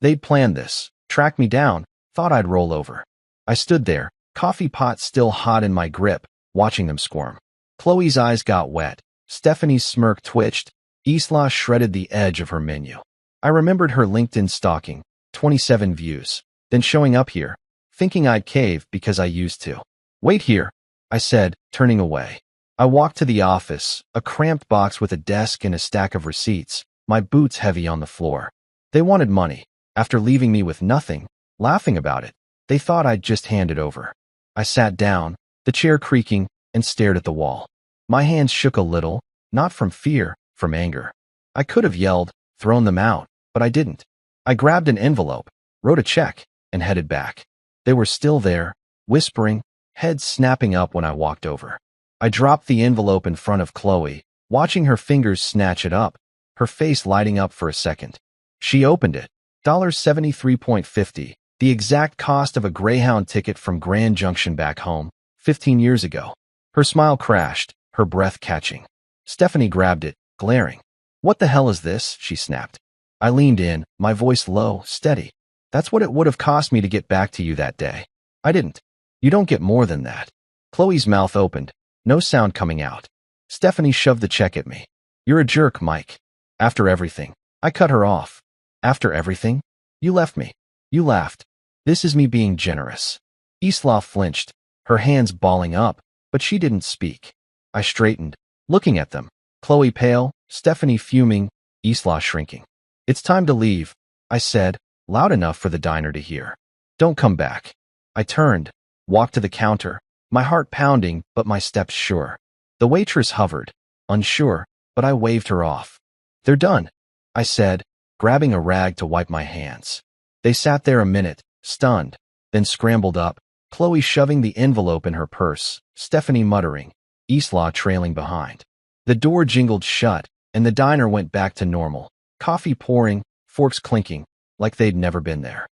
They'd planned this, tracked me down, thought I'd roll over. I stood there, coffee pot still hot in my grip, watching them squirm. Chloe's eyes got wet, Stephanie's smirk twitched, Isla shredded the edge of her menu. I remembered her LinkedIn stalking, 27 views, then showing up here, thinking I'd cave because I used to. "Wait here," I said, turning away. I walked to the office, a cramped box with a desk and a stack of receipts, my boots heavy on the floor. They wanted money. After leaving me with nothing, laughing about it, they thought I'd just hand it over. I sat down, the chair creaking, and stared at the wall. My hands shook a little, not from fear, from anger. I could have yelled, thrown them out, but I didn't. I grabbed an envelope, wrote a check, and headed back. They were still there, whispering, heads snapping up when I walked over. I dropped the envelope in front of Chloe, watching her fingers snatch it up, her face lighting up for a second. She opened it. $73.50, the exact cost of a Greyhound ticket from Grand Junction back home, 15 years ago. Her smile crashed, her breath catching. Stephanie grabbed it, glaring. "What the hell is this?" she snapped. I leaned in, my voice low, steady. "That's what it would have cost me to get back to you that day. I didn't. You don't get more than that." Chloe's mouth opened, no sound coming out. Stephanie shoved the check at me. "You're a jerk, Mike. After everything." I cut her off. "After everything? You left me. You laughed. This is me being generous." Isla flinched, her hands balling up, but she didn't speak. I straightened, looking at them. Chloe pale, Stephanie fuming, Isla shrinking. "It's time to leave," I said, loud enough for the diner to hear. "Don't come back." I turned, walked to the counter, my heart pounding but my steps sure. The waitress hovered, unsure, but I waved her off. "They're done," I said, grabbing a rag to wipe my hands. They sat there a minute, stunned, then scrambled up, Chloe shoving the envelope in her purse, Stephanie muttering, Isla trailing behind. The door jingled shut, and the diner went back to normal, coffee pouring, forks clinking, like they'd never been there.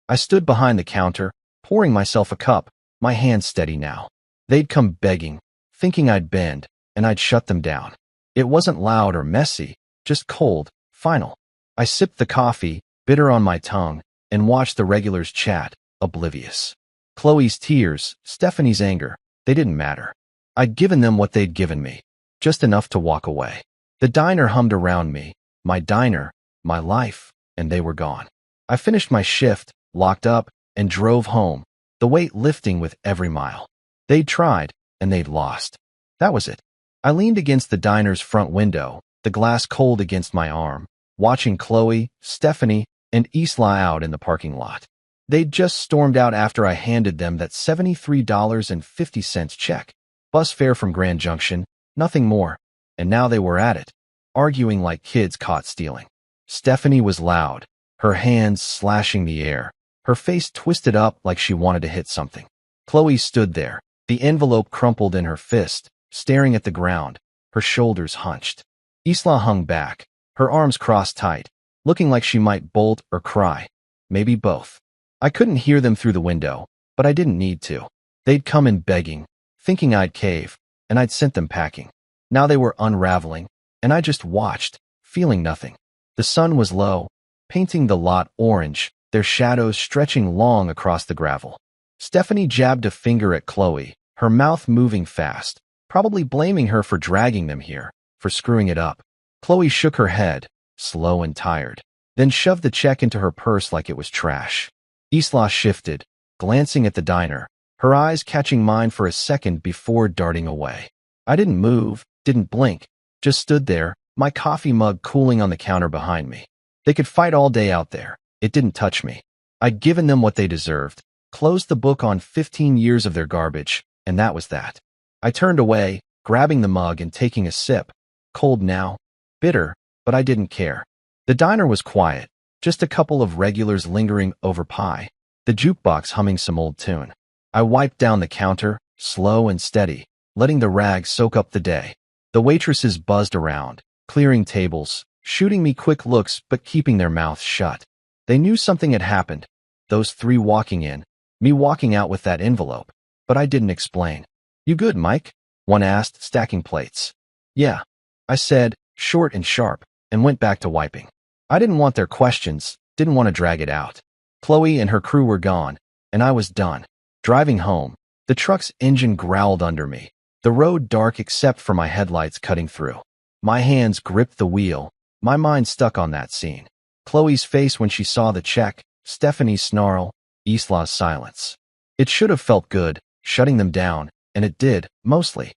I stood behind the counter, pouring myself a cup, my hands steady now. They'd come begging, thinking I'd bend, and I'd shut them down. It wasn't loud or messy, just cold, final. I sipped the coffee, bitter on my tongue, and watched the regulars chat, oblivious. Chloe's tears, Stephanie's anger, they didn't matter. I'd given them what they'd given me, just enough to walk away. The diner hummed around me, my diner, my life, and they were gone. I finished my shift, locked up, and drove home, the weight lifting with every mile. They'd tried, and they'd lost. That was it. I leaned against the diner's front window, the glass cold against my arm, watching Chloe, Stephanie, and Isla out in the parking lot. They'd just stormed out after I handed them that $73.50 check. Bus fare from Grand Junction, nothing more. And now they were at it, arguing like kids caught stealing. Stephanie was loud, her hands slashing the air, her face twisted up like she wanted to hit something. Chloe stood there, the envelope crumpled in her fist, staring at the ground, her shoulders hunched. Isla hung back, her arms crossed tight, looking like she might bolt or cry. Maybe both. I couldn't hear them through the window, but I didn't need to. They'd come in begging, thinking I'd cave, and I'd sent them packing. Now they were unraveling, and I just watched, feeling nothing. The sun was low, painting the lot orange, their shadows stretching long across the gravel. Stephanie jabbed a finger at Chloe, her mouth moving fast, probably blaming her for dragging them here, for screwing it up. Chloe shook her head, slow and tired, then shoved the check into her purse like it was trash. Isla shifted, glancing at the diner, her eyes catching mine for a second before darting away. I didn't move, didn't blink, just stood there, my coffee mug cooling on the counter behind me. They could fight all day out there. It didn't touch me. I'd given them what they deserved, closed the book on 15 years of their garbage, and that was that. I turned away, grabbing the mug and taking a sip. Cold now, bitter, but I didn't care. The diner was quiet, just a couple of regulars lingering over pie, the jukebox humming some old tune. I wiped down the counter, slow and steady, letting the rag soak up the day. The waitresses buzzed around, clearing tables, shooting me quick looks but keeping their mouths shut. They knew something had happened. Those three walking in, me walking out with that envelope, but I didn't explain. "You good, Mike?" one asked, stacking plates. "Yeah," I said, short and sharp, and went back to wiping. I didn't want their questions, didn't want to drag it out. Chloe and her crew were gone, and I was done. Driving home, the truck's engine growled under me, the road dark except for my headlights cutting through. My hands gripped the wheel, my mind stuck on that scene. Chloe's face when she saw the check, Stephanie's snarl, Isla's silence. It should have felt good, shutting them down, and it did, mostly.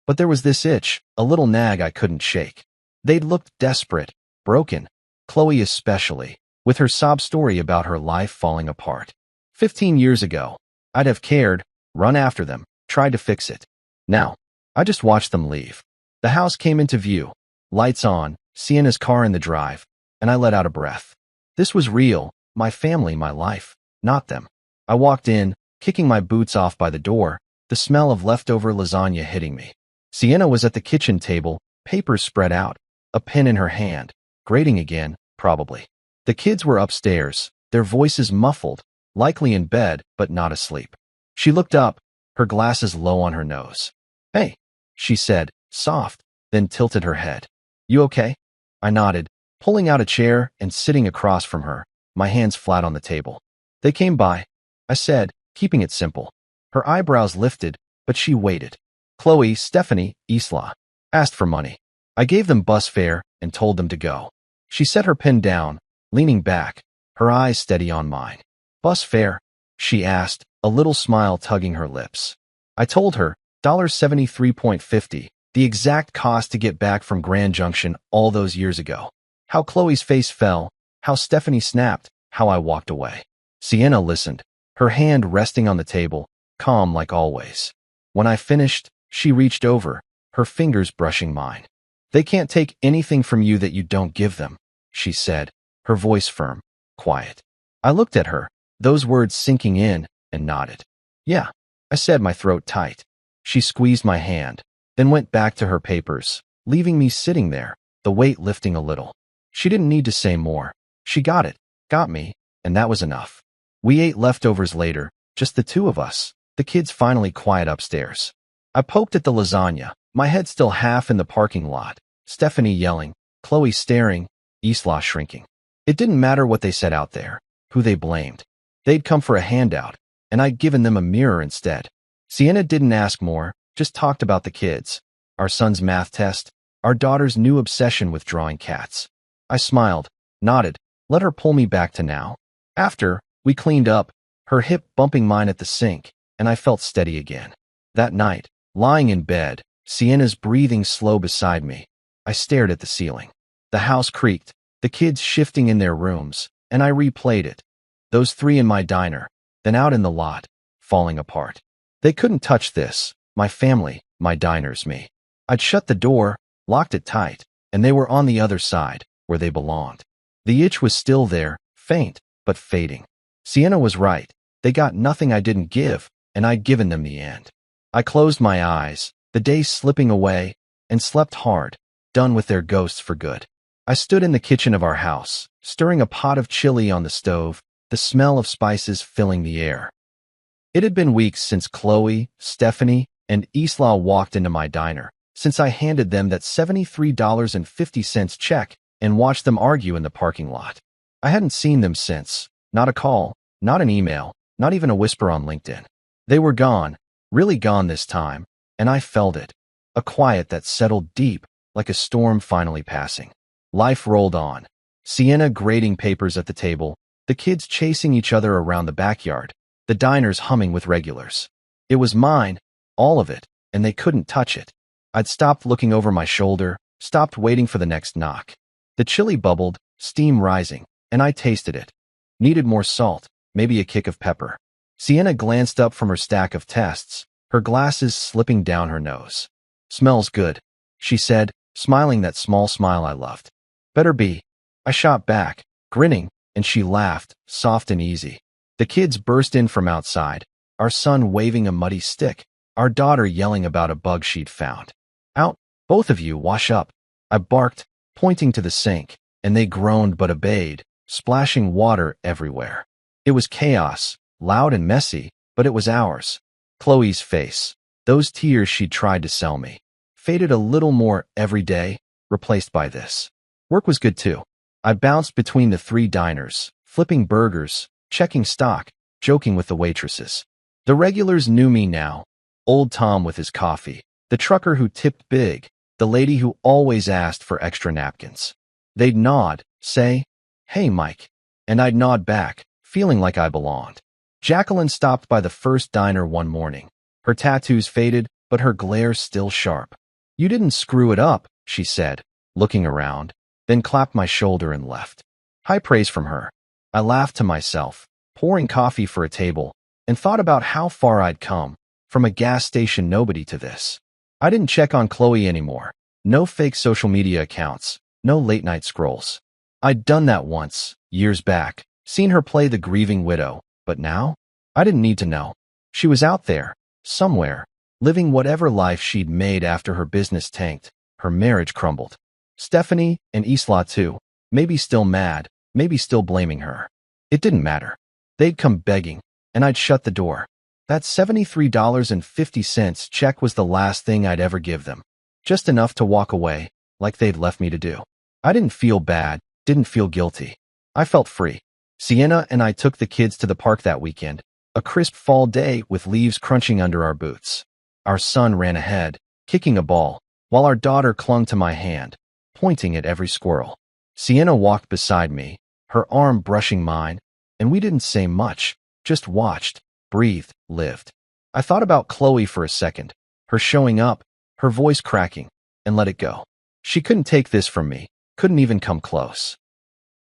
But there was this itch, a little nag I couldn't shake. They'd looked desperate, broken, Chloe especially, with her sob story about her life falling apart. 15 years ago, I'd have cared, run after them, tried to fix it. Now, I just watched them leave. The house came into view, lights on, Sienna's car in the drive, and I let out a breath. This was real, my family, my life, not them. I walked in, kicking my boots off by the door, the smell of leftover lasagna hitting me. Sienna was at the kitchen table, papers spread out, a pen in her hand, grading again, probably. The kids were upstairs, their voices muffled, likely in bed but not asleep. She looked up, her glasses low on her nose. "Hey," she said, soft, then tilted her head. "You okay?" I nodded, pulling out a chair and sitting across from her, my hands flat on the table. "They came by," I said, keeping it simple. Her eyebrows lifted, but she waited. Chloe, Stephanie, Isla asked for money. I gave them bus fare and told them to go. She set her pen down, leaning back, her eyes steady on mine. "Bus fare?" she asked, a little smile tugging her lips. I told her, $73.50, the exact cost to get back from Grand Junction all those years ago. How Chloe's face fell, how Stephanie snapped, how I walked away. Sienna listened, her hand resting on the table, calm like always. When I finished, she reached over, her fingers brushing mine. They can't take anything from you that you don't give them, she said, her voice firm, quiet. I looked at her, those words sinking in, and nodded. Yeah, I said, my throat tight. She squeezed my hand, then went back to her papers, leaving me sitting there, the weight lifting a little. She didn't need to say more. She got it, got me, and that was enough. We ate leftovers later, just the two of us, the kids finally quiet upstairs. I poked at the lasagna, my head still half in the parking lot, Stephanie yelling, Chloe staring, Isla shrinking. It didn't matter what they said out there, who they blamed. They'd come for a handout, and I'd given them a mirror instead. Sienna didn't ask more, just talked about the kids, our son's math test, our daughter's new obsession with drawing cats. I smiled, nodded, let her pull me back to now. After, we cleaned up, her hip bumping mine at the sink, and I felt steady again. That night, lying in bed, Sienna's breathing slow beside me, I stared at the ceiling. The house creaked, the kids shifting in their rooms, and I replayed it. Those three in my diner, then out in the lot, falling apart. They couldn't touch this, my family, my diners, me. I'd shut the door, locked it tight, and they were on the other side, where they belonged. The itch was still there, faint, but fading. Sienna was right. They got nothing I didn't give, and I'd given them the end. I closed my eyes, the days slipping away, and slept hard, done with their ghosts for good. I stood in the kitchen of our house, stirring a pot of chili on the stove, the smell of spices filling the air. It had been weeks since Chloe, Stephanie, and Isla walked into my diner, since I handed them that $73.50 check and watched them argue in the parking lot. I hadn't seen them since, not a call, not an email, not even a whisper on LinkedIn. They were gone, really gone this time, and I felt it, a quiet that settled deep, like a storm finally passing. Life rolled on. Sienna grading papers at the table, the kids chasing each other around the backyard, the diners humming with regulars. It was mine, all of it, and they couldn't touch it. I'd stopped looking over my shoulder, stopped waiting for the next knock. The chili bubbled, steam rising, and I tasted it. Needed more salt, maybe a kick of pepper. Sienna glanced up from her stack of tests, her glasses slipping down her nose. Smells good, she said, smiling that small smile I loved. Better be. I shot back, grinning, and she laughed, soft and easy. The kids burst in from outside, our son waving a muddy stick, our daughter yelling about a bug she'd found. Out, both of you, wash up. I barked, pointing to the sink, and they groaned but obeyed, splashing water everywhere. It was chaos, loud and messy, but it was ours. Chloe's face, those tears she'd tried to sell me, faded a little more every day, replaced by this. Work was good too. I bounced between the three diners, flipping burgers, checking stock, joking with the waitresses. The regulars knew me now. Old Tom with his coffee, the trucker who tipped big, the lady who always asked for extra napkins. They'd nod, say, "Hey, Mike," and I'd nod back, feeling like I belonged. Jacqueline stopped by the first diner one morning. Her tattoos faded, but her glare still sharp. "You didn't screw it up," she said, looking around, then clapped my shoulder and left. High praise from her. I laughed to myself, pouring coffee for a table, and thought about how far I'd come, from a gas station nobody to this. I didn't check on Chloe anymore. No fake social media accounts, no late-night scrolls. I'd done that once, years back, seen her play the grieving widow, but now? I didn't need to know. She was out there, somewhere, living whatever life she'd made after her business tanked, her marriage crumbled. Stephanie, and Isla too, maybe still mad, maybe still blaming her. It didn't matter. They'd come begging, and I'd shut the door. That $73.50 check was the last thing I'd ever give them. Just enough to walk away, like they'd left me to do. I didn't feel bad, didn't feel guilty. I felt free. Sienna and I took the kids to the park that weekend, a crisp fall day with leaves crunching under our boots. Our son ran ahead, kicking a ball, while our daughter clung to my hand, pointing at every squirrel. Sienna walked beside me, her arm brushing mine, and we didn't say much, just watched, breathed, lived. I thought about Chloe for a second, her showing up, her voice cracking, and let it go. She couldn't take this from me, couldn't even come close.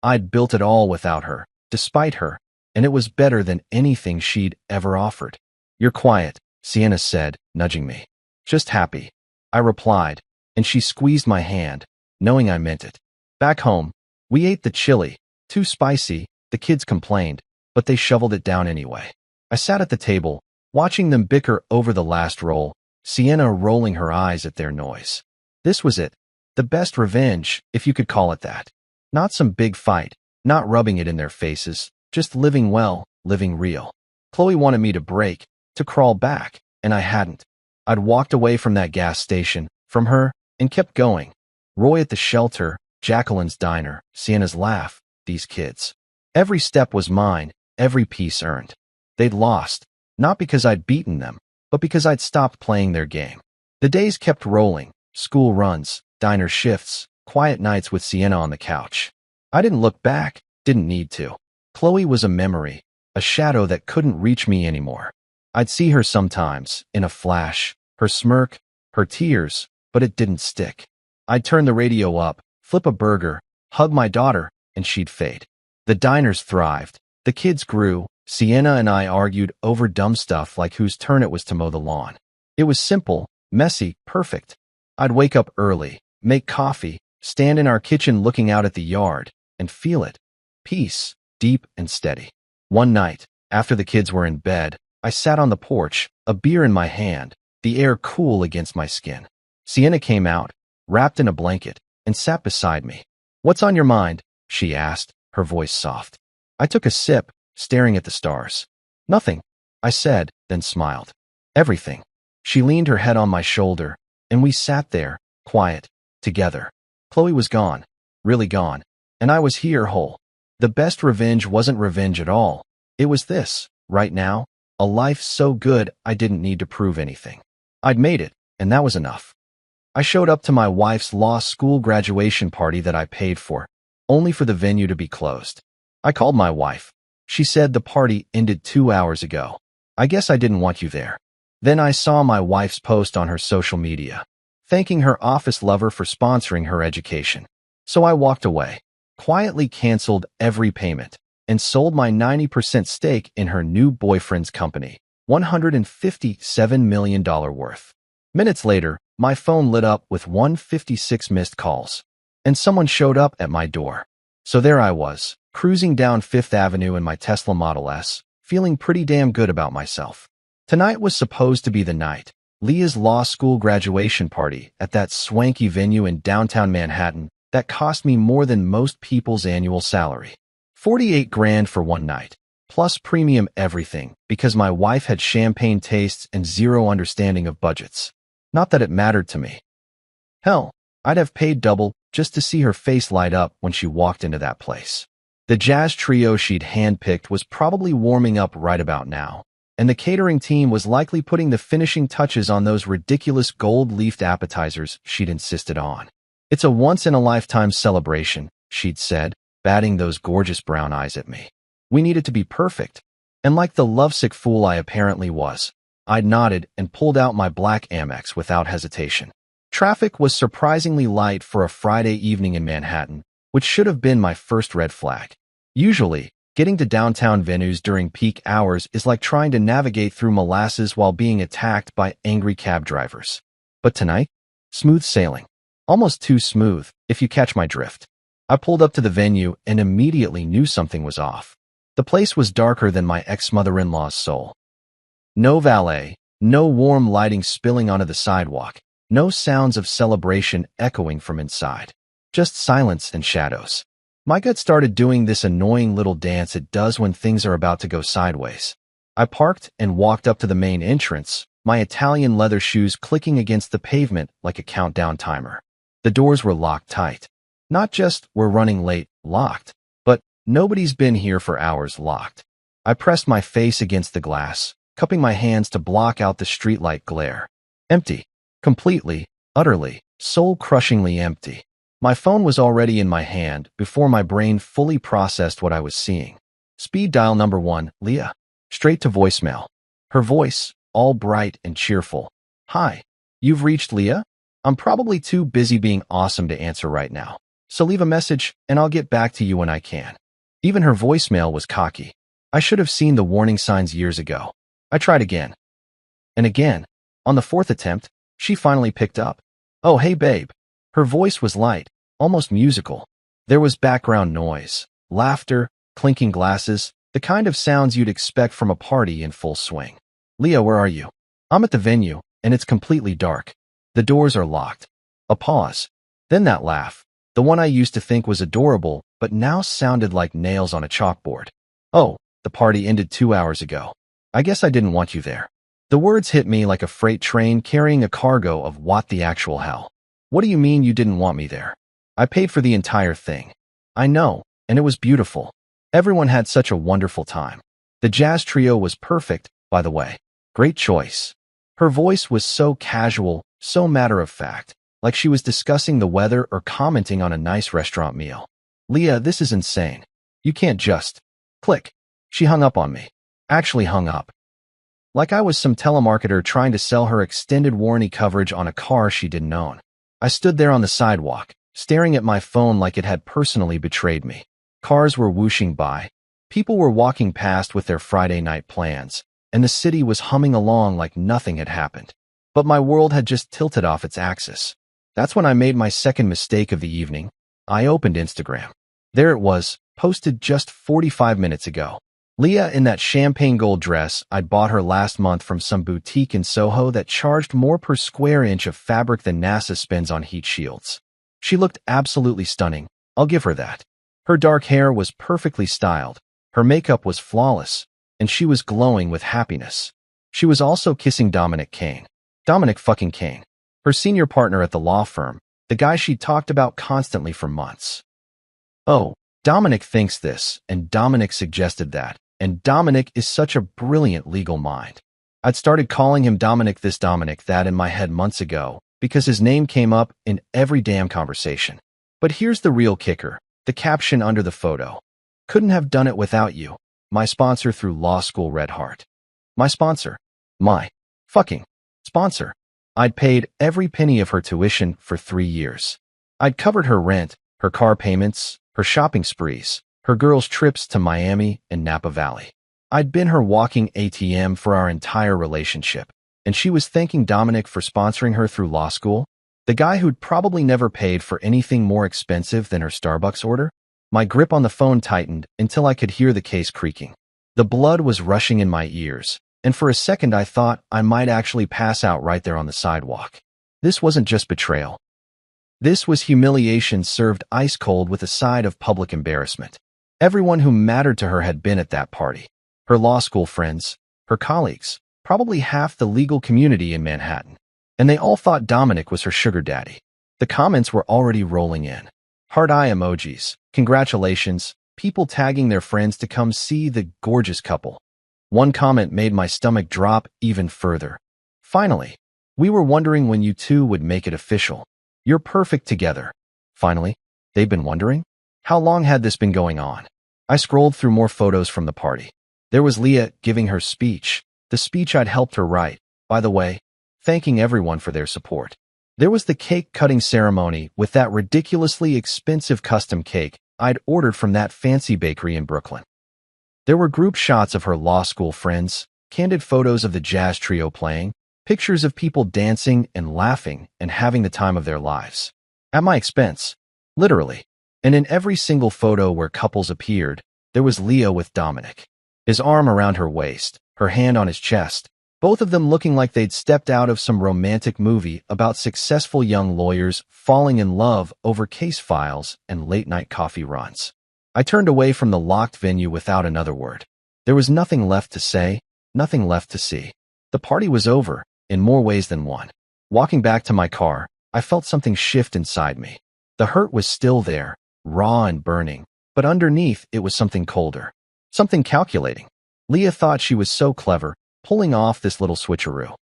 I'd built it all without her, despite her, and it was better than anything she'd ever offered. You're quiet, Sienna said, nudging me. Just happy, I replied, and she squeezed my hand, knowing I meant it. Back home, we ate the chili, too spicy, the kids complained, but they shoveled it down anyway. I sat at the table, watching them bicker over the last roll, Sienna rolling her eyes at their noise. This was it, the best revenge, if you could call it that. Not some big fight, not rubbing it in their faces, just living well, living real. Chloe wanted me to break, to crawl back, and I hadn't. I'd walked away from that gas station, from her, and kept going. Roy at the shelter, Jacqueline's diner, Sienna's laugh, these kids. Every step was mine, every piece earned. They'd lost, not because I'd beaten them, but because I'd stopped playing their game. The days kept rolling, school runs, diner shifts, quiet nights with Sienna on the couch. I didn't look back, didn't need to. Chloe was a memory, a shadow that couldn't reach me anymore. I'd see her sometimes, in a flash, her smirk, her tears, but it didn't stick. I'd turn the radio up, flip a burger, hug my daughter, and she'd fade. The diners thrived, the kids grew, Sienna and I argued over dumb stuff like whose turn it was to mow the lawn. It was simple, messy, perfect. I'd wake up early, make coffee, stand in our kitchen looking out at the yard, and feel it. Peace, deep and steady. One night, after the kids were in bed, I sat on the porch, a beer in my hand, the air cool against my skin. Sienna came out, wrapped in a blanket, and sat beside me. "What's on your mind?" she asked, her voice soft. I took a sip, staring at the stars. "Nothing," I said, then smiled. "Everything." She leaned her head on my shoulder, and we sat there, quiet, together. Chloe was gone, really gone, and I was here whole. The best revenge wasn't revenge at all. It was this, right now, a life so good I didn't need to prove anything. I'd made it, and that was enough. I showed up to my wife's law school graduation party that I paid for, only for the venue to be closed. I called my wife. She said the party ended 2 hours ago. I guess I didn't want you there. Then I saw my wife's post on her social media, thanking her office lover for sponsoring her education. So I walked away, quietly canceled every payment, and sold my 90% stake in her new boyfriend's company, $157 million worth. Minutes later, my phone lit up with 156 missed calls, and someone showed up at my door. So there I was, cruising down Fifth Avenue in my Tesla Model S, feeling pretty damn good about myself. Tonight was supposed to be the night, Leah's law school graduation party at that swanky venue in downtown Manhattan that cost me more than most people's annual salary. 48 grand for one night, plus premium everything, because my wife had champagne tastes and zero understanding of budgets. Not that it mattered to me. Hell, I'd have paid double just to see her face light up when she walked into that place. The jazz trio she'd handpicked was probably warming up right about now, and the catering team was likely putting the finishing touches on those ridiculous gold-leafed appetizers she'd insisted on. "It's a once-in-a-lifetime celebration," she'd said, batting those gorgeous brown eyes at me. We needed to be perfect, and like the lovesick fool I apparently was, I nodded and pulled out my black Amex without hesitation. Traffic was surprisingly light for a Friday evening in Manhattan, which should have been my first red flag. Usually, getting to downtown venues during peak hours is like trying to navigate through molasses while being attacked by angry cab drivers. But tonight, smooth sailing. Almost too smooth, if you catch my drift. I pulled up to the venue and immediately knew something was off. The place was darker than my ex-mother-in-law's soul. No valet, no warm lighting spilling onto the sidewalk, no sounds of celebration echoing from inside. Just silence and shadows. My gut started doing this annoying little dance it does when things are about to go sideways. I parked and walked up to the main entrance, my Italian leather shoes clicking against the pavement like a countdown timer. The doors were locked tight. Not just "we're running late" locked, but "nobody's been here for hours" locked. I pressed my face against the glass, cupping my hands to block out the streetlight glare. Empty. Completely, utterly, soul-crushingly empty. My phone was already in my hand before my brain fully processed what I was seeing. Speed dial number 1, Leah. straight to voicemail. Her voice, all bright and cheerful. Hi, you've reached Leah? I'm probably too busy being awesome to answer right now, so leave a message and I'll get back to you when I can. Even her voicemail was cocky. I should have seen the warning signs years ago. I tried again. And again. On the fourth attempt, she finally picked up. Oh, hey babe. Her voice was light, almost musical. There was background noise, laughter, clinking glasses, the kind of sounds you'd expect from a party in full swing. Leah, where are you? I'm at the venue, and it's completely dark. The doors are locked. A pause. Then that laugh, the one I used to think was adorable, but now sounded like nails on a chalkboard. Oh, the party ended 2 hours ago. I guess I didn't want you there. The words hit me like a freight train carrying a cargo of what the actual hell. What do you mean you didn't want me there? I paid for the entire thing. I know, and it was beautiful. Everyone had such a wonderful time. The jazz trio was perfect, by the way. Great choice. Her voice was so casual, so matter-of-fact, like she was discussing the weather or commenting on a nice restaurant meal. Leah, this is insane. You can't just... Click. She hung up on me. Actually hung up. Like I was some telemarketer trying to sell her extended warranty coverage on a car she didn't own. I stood there on the sidewalk, staring at my phone like it had personally betrayed me. Cars were whooshing by. People were walking past with their Friday night plans, and the city was humming along like nothing had happened. But my world had just tilted off its axis. That's when I made my second mistake of the evening. I opened Instagram. There it was, posted just 45 minutes ago. Leah in that champagne gold dress I'd bought her last month from some boutique in Soho that charged more per square inch of fabric than NASA spends on heat shields. She looked absolutely stunning, I'll give her that. Her dark hair was perfectly styled, her makeup was flawless, and she was glowing with happiness. She was also kissing Dominic Kane. Dominic fucking Kane. Her senior partner at the law firm, the guy she'd talked about constantly for months. Oh, Dominic thinks this, and Dominic suggested that. And Dominic is such a brilliant legal mind. I'd started calling him Dominic this, Dominic that in my head months ago, because his name came up in every damn conversation. But here's the real kicker, the caption under the photo. Couldn't have done it without you, my sponsor through law school, Red Heart. My sponsor. My fucking sponsor. I'd paid every penny of her tuition for 3 years. I'd covered her rent, her car payments, her shopping sprees, her girls' trips to Miami and Napa Valley. I'd been her walking ATM for our entire relationship, and she was thanking Dominic for sponsoring her through law school, the guy who'd probably never paid for anything more expensive than her Starbucks order. My grip on the phone tightened until I could hear the case creaking. The blood was rushing in my ears, and for a second I thought I might actually pass out right there on the sidewalk. This wasn't just betrayal. This was humiliation served ice cold with a side of public embarrassment. Everyone who mattered to her had been at that party. Her law school friends, her colleagues, probably half the legal community in Manhattan. And they all thought Dominic was her sugar daddy. The comments were already rolling in. Heart eye emojis, congratulations, people tagging their friends to come see the gorgeous couple. One comment made my stomach drop even further. Finally, we were wondering when you two would make it official. You're perfect together. Finally, they've been wondering? How long had this been going on? I scrolled through more photos from the party. There was Leah giving her speech, the speech I'd helped her write, by the way, thanking everyone for their support. There was the cake-cutting ceremony with that ridiculously expensive custom cake I'd ordered from that fancy bakery in Brooklyn. There were group shots of her law school friends, candid photos of the jazz trio playing, pictures of people dancing and laughing and having the time of their lives. At my expense, literally. And in every single photo where couples appeared, there was Leah with Dominic. His arm around her waist, her hand on his chest, both of them looking like they'd stepped out of some romantic movie about successful young lawyers falling in love over case files and late-night coffee runs. I turned away from the locked venue without another word. There was nothing left to say, nothing left to see. The party was over, in more ways than one. Walking back to my car, I felt something shift inside me. The hurt was still there, raw and burning, but underneath it was something colder, something calculating. Leah thought she was so clever, pulling off this little switcheroo.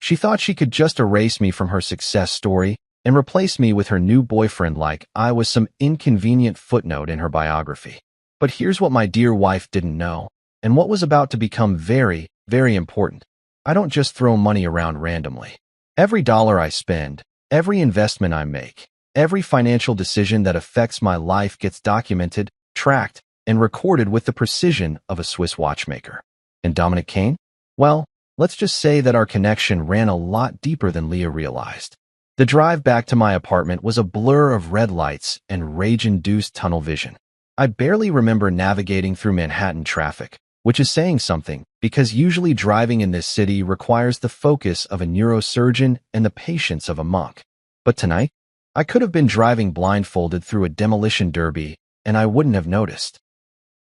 She thought she could just erase me from her success story and replace me with her new boyfriend like I was some inconvenient footnote in her biography. But here's what my dear wife didn't know. and what was about to become very, very important. I don't just throw money around randomly. Every dollar I spend, every investment I make, every financial decision that affects my life gets documented, tracked, and recorded with the precision of a Swiss watchmaker. And Dominic Kane? Well, let's just say that our connection ran a lot deeper than Leah realized. The drive back to my apartment was a blur of red lights and rage-induced tunnel vision. I barely remember navigating through Manhattan traffic, which is saying something, because usually driving in this city requires the focus of a neurosurgeon and the patience of a monk. But tonight, I could have been driving blindfolded through a demolition derby, and I wouldn't have noticed.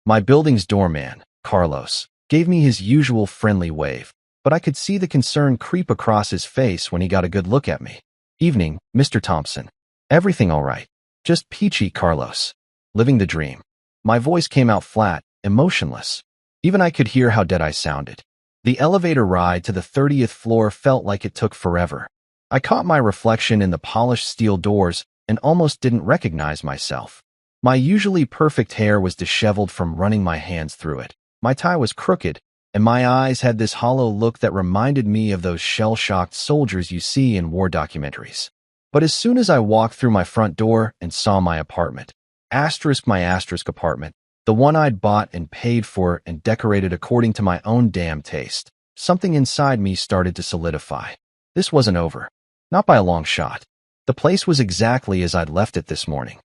My building's doorman, Carlos, gave me his usual friendly wave, but I could see the concern creep across his face when he got a good look at me. "Evening, Mr. Thompson. Everything all right? Just peachy, Carlos. Living the dream." My voice came out flat, emotionless. Even I could hear how dead I sounded. The elevator ride to the 30th floor felt like it took forever. I caught my reflection in the polished steel doors and almost didn't recognize myself. My usually perfect hair was disheveled from running my hands through it. My tie was crooked, and my eyes had this hollow look that reminded me of those shell-shocked soldiers you see in war documentaries. But as soon as I walked through my front door and saw my apartment, my asterisk apartment, the one I'd bought and paid for and decorated according to my own damn taste, something inside me started to solidify. This wasn't over. Not by a long shot. The place was exactly as I'd left it this morning.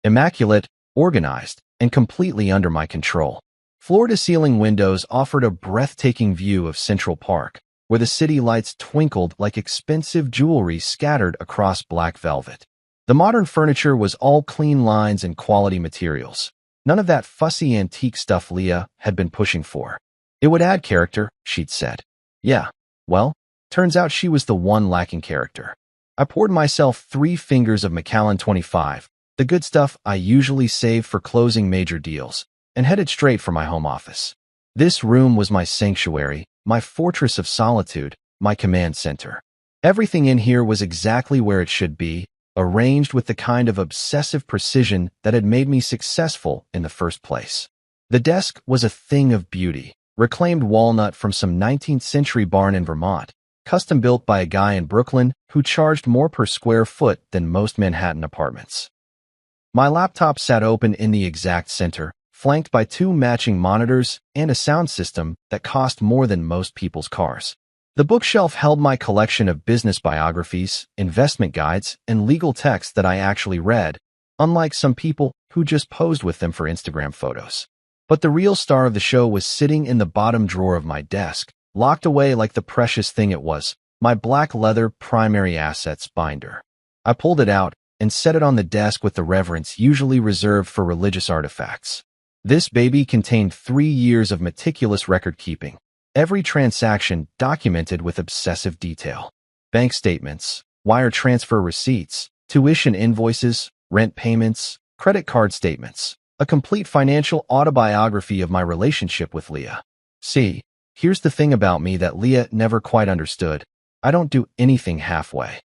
Immaculate, organized, and completely under my control. Floor-to-ceiling windows offered a breathtaking view of Central Park, where the city lights twinkled like expensive jewelry scattered across black velvet. The modern furniture was all clean lines and quality materials. None of that fussy antique stuff Leah had been pushing for. It would add character, she'd said. Yeah, well, turns out she was the one lacking character. I poured myself 3 fingers of Macallan 25, the good stuff I usually save for closing major deals, and headed straight for my home office. This room was my sanctuary, my fortress of solitude, my command center. Everything in here was exactly where it should be, arranged with the kind of obsessive precision that had made me successful in the first place. The desk was a thing of beauty, reclaimed walnut from some 19th century barn in Vermont, custom built by a guy in Brooklyn who charged more per square foot than most Manhattan apartments. My laptop sat open in the exact center, flanked by 2 matching monitors and a sound system that cost more than most people's cars. The bookshelf held my collection of business biographies, investment guides, and legal texts that I actually read, unlike some people who just posed with them for Instagram photos. But the real star of the show was sitting in the bottom drawer of my desk, locked away like the precious thing it was, my black leather primary assets binder. I pulled it out and set it on the desk with the reverence usually reserved for religious artifacts. This baby contained 3 years of meticulous record-keeping, every transaction documented with obsessive detail. Bank statements, wire transfer receipts, tuition invoices, rent payments, credit card statements, a complete financial autobiography of my relationship with Leah. See, here's the thing about me that Leah never quite understood. I don't do anything halfway.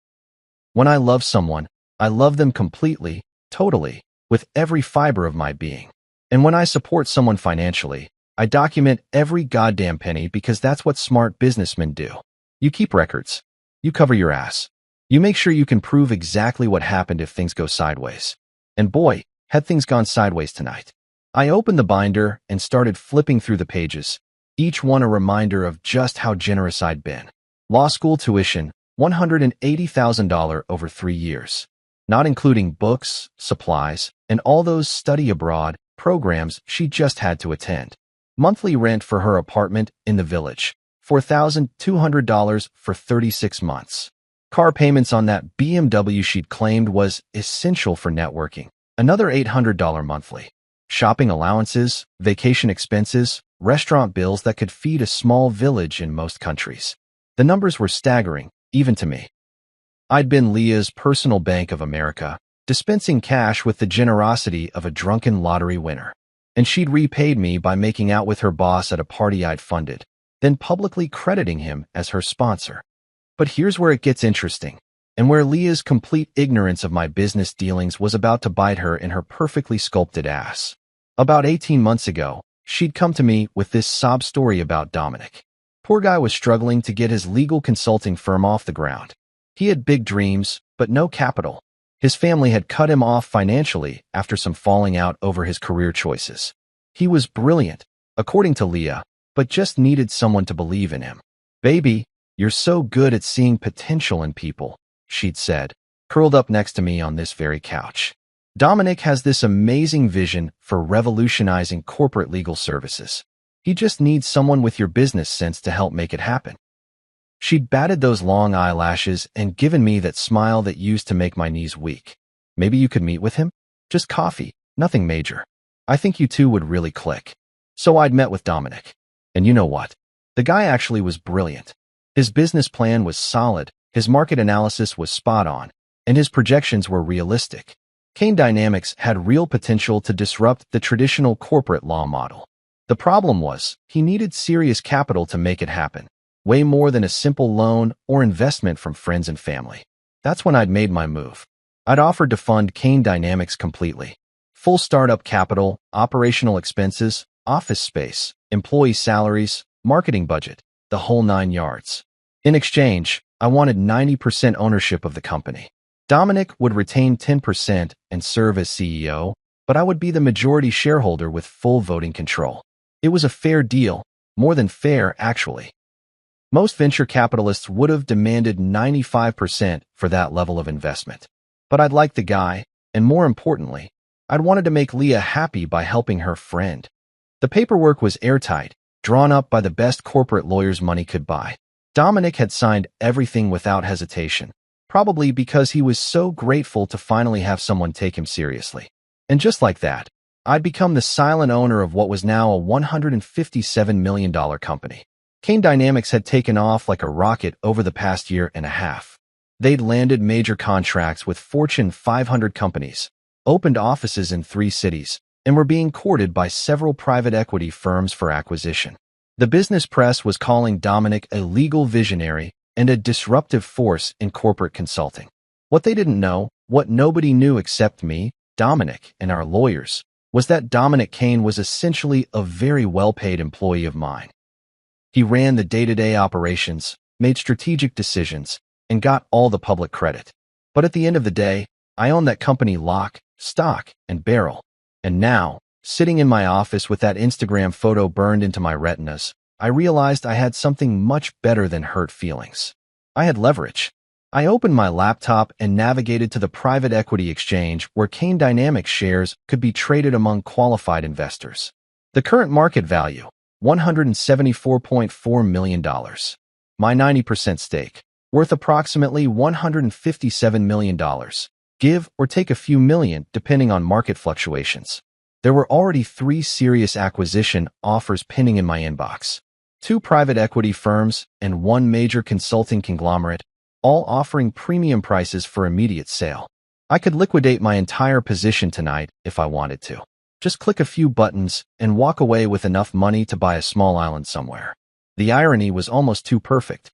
When I love someone, I love them completely, totally, with every fiber of my being. And when I support someone financially, I document every goddamn penny because that's what smart businessmen do. You keep records. You cover your ass. You make sure you can prove exactly what happened if things go sideways. And boy, had things gone sideways tonight. I opened the binder and started flipping through the pages, each one a reminder of just how generous I'd been. Law school tuition, $180,000 over 3 years, not including books, supplies, and all those study abroad programs she just had to attend. Monthly rent for her apartment in the village, $4,200 for 36 months. Car payments on that BMW she'd claimed was essential for networking, another $800 monthly. Shopping allowances, vacation expenses, restaurant bills that could feed a small village in most countries. The numbers were staggering, even to me. I'd been Leah's personal Bank of America, dispensing cash with the generosity of a drunken lottery winner. And she'd repaid me by making out with her boss at a party I'd funded, then publicly crediting him as her sponsor. But here's where it gets interesting, and where Leah's complete ignorance of my business dealings was about to bite her in her perfectly sculpted ass. About 18 months ago, she'd come to me with this sob story about Dominic. Poor guy was struggling to get his legal consulting firm off the ground. He had big dreams, but no capital. His family had cut him off financially after some falling out over his career choices. He was brilliant, according to Leah, but just needed someone to believe in him. "Baby, you're so good at seeing potential in people," she'd said, curled up next to me on this very couch. "Dominic has this amazing vision for revolutionizing corporate legal services. He just needs someone with your business sense to help make it happen." She'd batted those long eyelashes and given me that smile that used to make my knees weak. "Maybe you could meet with him? Just coffee, nothing major. I think you two would really click." So I'd met with Dominic. And you know what? The guy actually was brilliant. His business plan was solid, his market analysis was spot on, and his projections were realistic. Kane Dynamics had real potential to disrupt the traditional corporate law model. The problem was, he needed serious capital to make it happen. Way more than a simple loan or investment from friends and family. That's when I'd made my move. I'd offered to fund Kane Dynamics completely. Full startup capital, operational expenses, office space, employee salaries, marketing budget, the whole 9 yards. In exchange, I wanted 90% ownership of the company. Dominic would retain 10% and serve as CEO, but I would be the majority shareholder with full voting control. It was a fair deal, more than fair, actually. Most venture capitalists would have demanded 95% for that level of investment. But I'd liked the guy, and more importantly, I'd wanted to make Leah happy by helping her friend. The paperwork was airtight, drawn up by the best corporate lawyers money could buy. Dominic had signed everything without hesitation, probably because he was so grateful to finally have someone take him seriously. And just like that, I'd become the silent owner of what was now a $157 million company. Kane Dynamics had taken off like a rocket over the past year and a half. They'd landed major contracts with Fortune 500 companies, opened offices in 3 cities, and were being courted by several private equity firms for acquisition. The business press was calling Dominic a legal visionary and a disruptive force in corporate consulting. What they didn't know, what nobody knew except me, Dominic, and our lawyers, was that Dominic Kane was essentially a very well-paid employee of mine. He ran the day-to-day operations, made strategic decisions, and got all the public credit. But at the end of the day, I owned that company lock, stock, and barrel. And now, sitting in my office with that Instagram photo burned into my retinas, I realized I had something much better than hurt feelings. I had leverage. I opened my laptop and navigated to the private equity exchange where Kane Dynamics shares could be traded among qualified investors. The current market value, $174.4 million. My 90% stake, worth approximately $157 million. Give or take a few million depending on market fluctuations. There were already 3 serious acquisition offers pending in my inbox. 2 private equity firms and 1 major consulting conglomerate, all offering premium prices for immediate sale. I could liquidate my entire position tonight if I wanted to. Just click a few buttons and walk away with enough money to buy a small island somewhere. The irony was almost too perfect.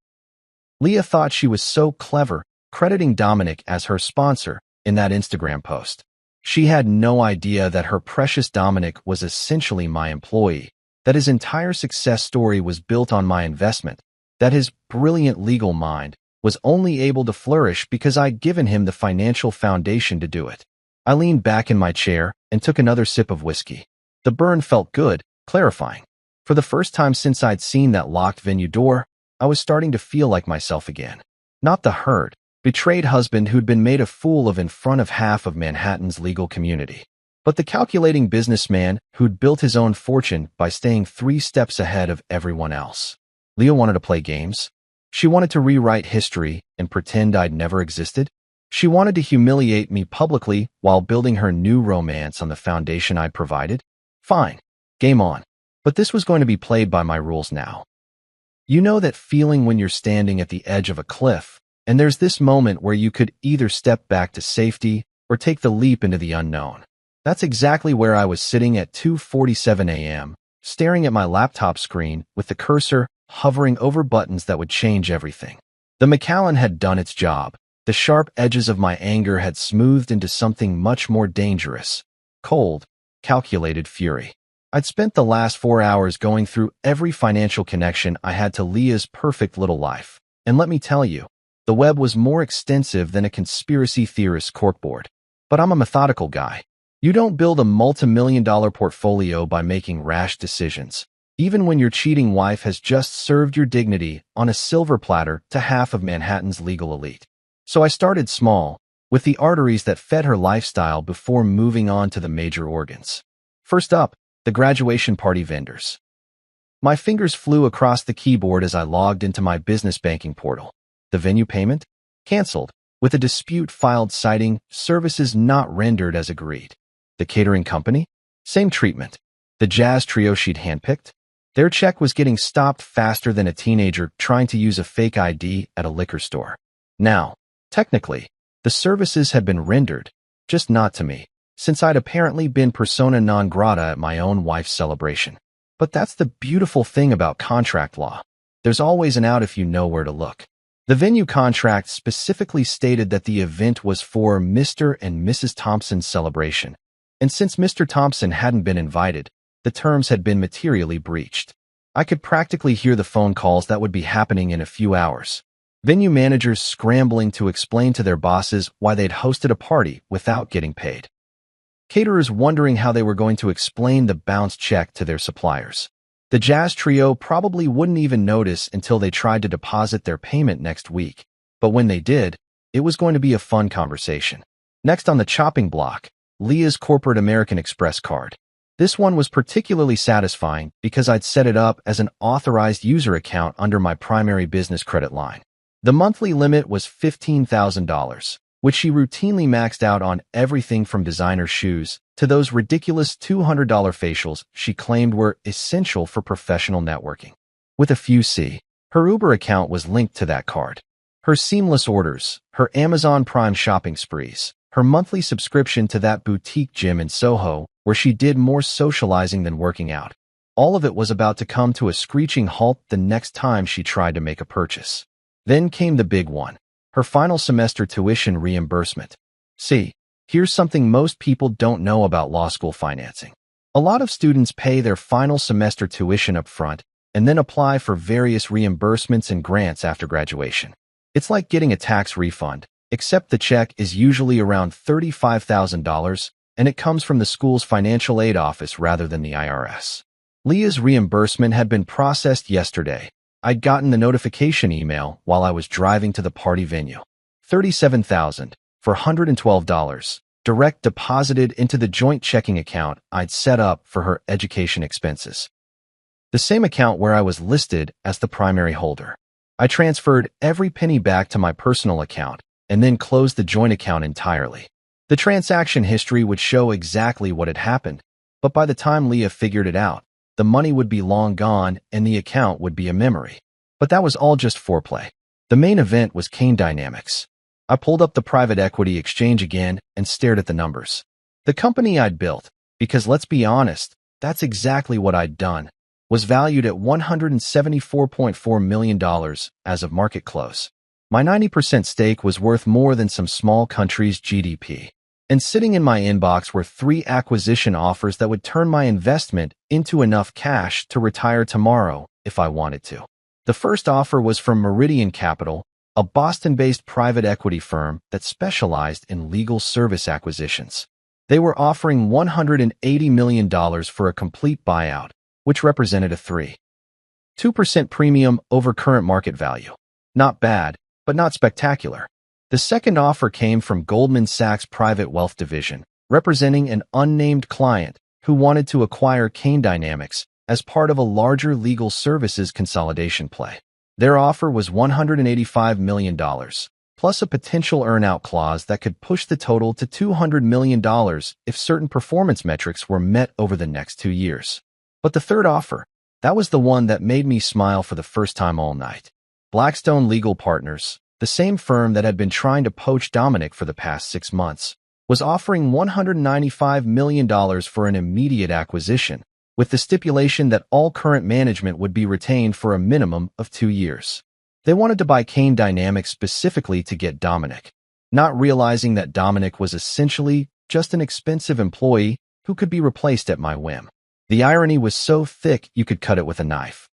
Leah thought she was so clever, crediting Dominic as her sponsor in that Instagram post. She had no idea that her precious Dominic was essentially my employee, that his entire success story was built on my investment, that his brilliant legal mind was only able to flourish because I'd given him the financial foundation to do it. I leaned back in my chair and took another sip of whiskey. The burn felt good, clarifying. For the first time since I'd seen that locked venue door, I was starting to feel like myself again. Not the hurt, betrayed husband who'd been made a fool of in front of half of Manhattan's legal community, but the calculating businessman who'd built his own fortune by staying 3 steps ahead of everyone else. Leah wanted to play games. She wanted to rewrite history and pretend I'd never existed. She wanted to humiliate me publicly while building her new romance on the foundation I'd provided. Fine. Game on. But this was going to be played by my rules now. You know that feeling when you're standing at the edge of a cliff, and there's this moment where you could either step back to safety or take the leap into the unknown. That's exactly where I was sitting at 2:47 a.m., staring at my laptop screen with the cursor hovering over buttons that would change everything. The Macallan had done its job. The sharp edges of my anger had smoothed into something much more dangerous. Cold, calculated fury. I'd spent the last 4 hours going through every financial connection I had to Leah's perfect little life. And let me tell you, the web was more extensive than a conspiracy theorist's corkboard. But I'm a methodical guy. You don't build a multi-million-dollar portfolio by making rash decisions, even when your cheating wife has just served your dignity on a silver platter to half of Manhattan's legal elite. So I started small, with the arteries that fed her lifestyle before moving on to the major organs. First up, the graduation party vendors. My fingers flew across the keyboard as I logged into my business banking portal. The venue payment? Canceled, with a dispute filed citing services not rendered as agreed. The catering company? Same treatment. The jazz trio she'd handpicked? Their check was getting stopped faster than a teenager trying to use a fake ID at a liquor store. Now, technically, the services had been rendered, just not to me, since I'd apparently been persona non grata at my own wife's celebration. But that's the beautiful thing about contract law. There's always an out if you know where to look. The venue contract specifically stated that the event was for Mr. and Mrs. Thompson's celebration. And since Mr. Thompson hadn't been invited, the terms had been materially breached. I could practically hear the phone calls that would be happening in a few hours. Venue managers scrambling to explain to their bosses why they'd hosted a party without getting paid. Caterers wondering how they were going to explain the bounced check to their suppliers. The jazz trio probably wouldn't even notice until they tried to deposit their payment next week. But when they did, it was going to be a fun conversation. Next on the chopping block, Leah's corporate American Express card. This one was particularly satisfying because I'd set it up as an authorized user account under my primary business credit line. The monthly limit was $15,000, which she routinely maxed out on everything from designer shoes to those ridiculous $200 facials she claimed were essential for professional networking. With a few C, her Uber account was linked to that card. Her seamless orders, her Amazon Prime shopping sprees, her monthly subscription to that boutique gym in Soho, where she did more socializing than working out. All of it was about to come to a screeching halt the next time she tried to make a purchase. Then came the big one, her final semester tuition reimbursement. See, here's something most people don't know about law school financing. A lot of students pay their final semester tuition up front and then apply for various reimbursements and grants after graduation. It's like getting a tax refund, except the check is usually around $35,000, and it comes from the school's financial aid office rather than the IRS. Leah's reimbursement had been processed yesterday. I'd gotten the notification email while I was driving to the party venue. $37,000 for $112, direct deposited into the joint checking account I'd set up for her education expenses. The same account where I was listed as the primary holder. I transferred every penny back to my personal account and then closed the joint account entirely. The transaction history would show exactly what had happened, but by the time Leah figured it out, the money would be long gone and the account would be a memory. But that was all just foreplay. The main event was Kane Dynamics. I pulled up the private equity exchange again and stared at the numbers. The company I'd built, because let's be honest, that's exactly what I'd done, was valued at $174.4 million as of market close. My 90% stake was worth more than some small country's GDP. And sitting in my inbox were 3 acquisition offers that would turn my investment into enough cash to retire tomorrow if I wanted to. The first offer was from Meridian Capital, a Boston-based private equity firm that specialized in legal service acquisitions. They were offering $180 million for a complete buyout, which represented a 3.2% premium over current market value. Not bad, but not spectacular. The second offer came from Goldman Sachs' private wealth division, representing an unnamed client who wanted to acquire Kane Dynamics as part of a larger legal services consolidation play. Their offer was $185 million, plus a potential earn-out clause that could push the total to $200 million if certain performance metrics were met over the next 2 years. But the third offer, that was the one that made me smile for the first time all night. Blackstone Legal Partners, the same firm that had been trying to poach Dominic for the past 6 months, was offering $195 million for an immediate acquisition, with the stipulation that all current management would be retained for a minimum of 2 years. They wanted to buy Kane Dynamics specifically to get Dominic, not realizing that Dominic was essentially just an expensive employee who could be replaced at my whim. The irony was so thick you could cut it with a knife.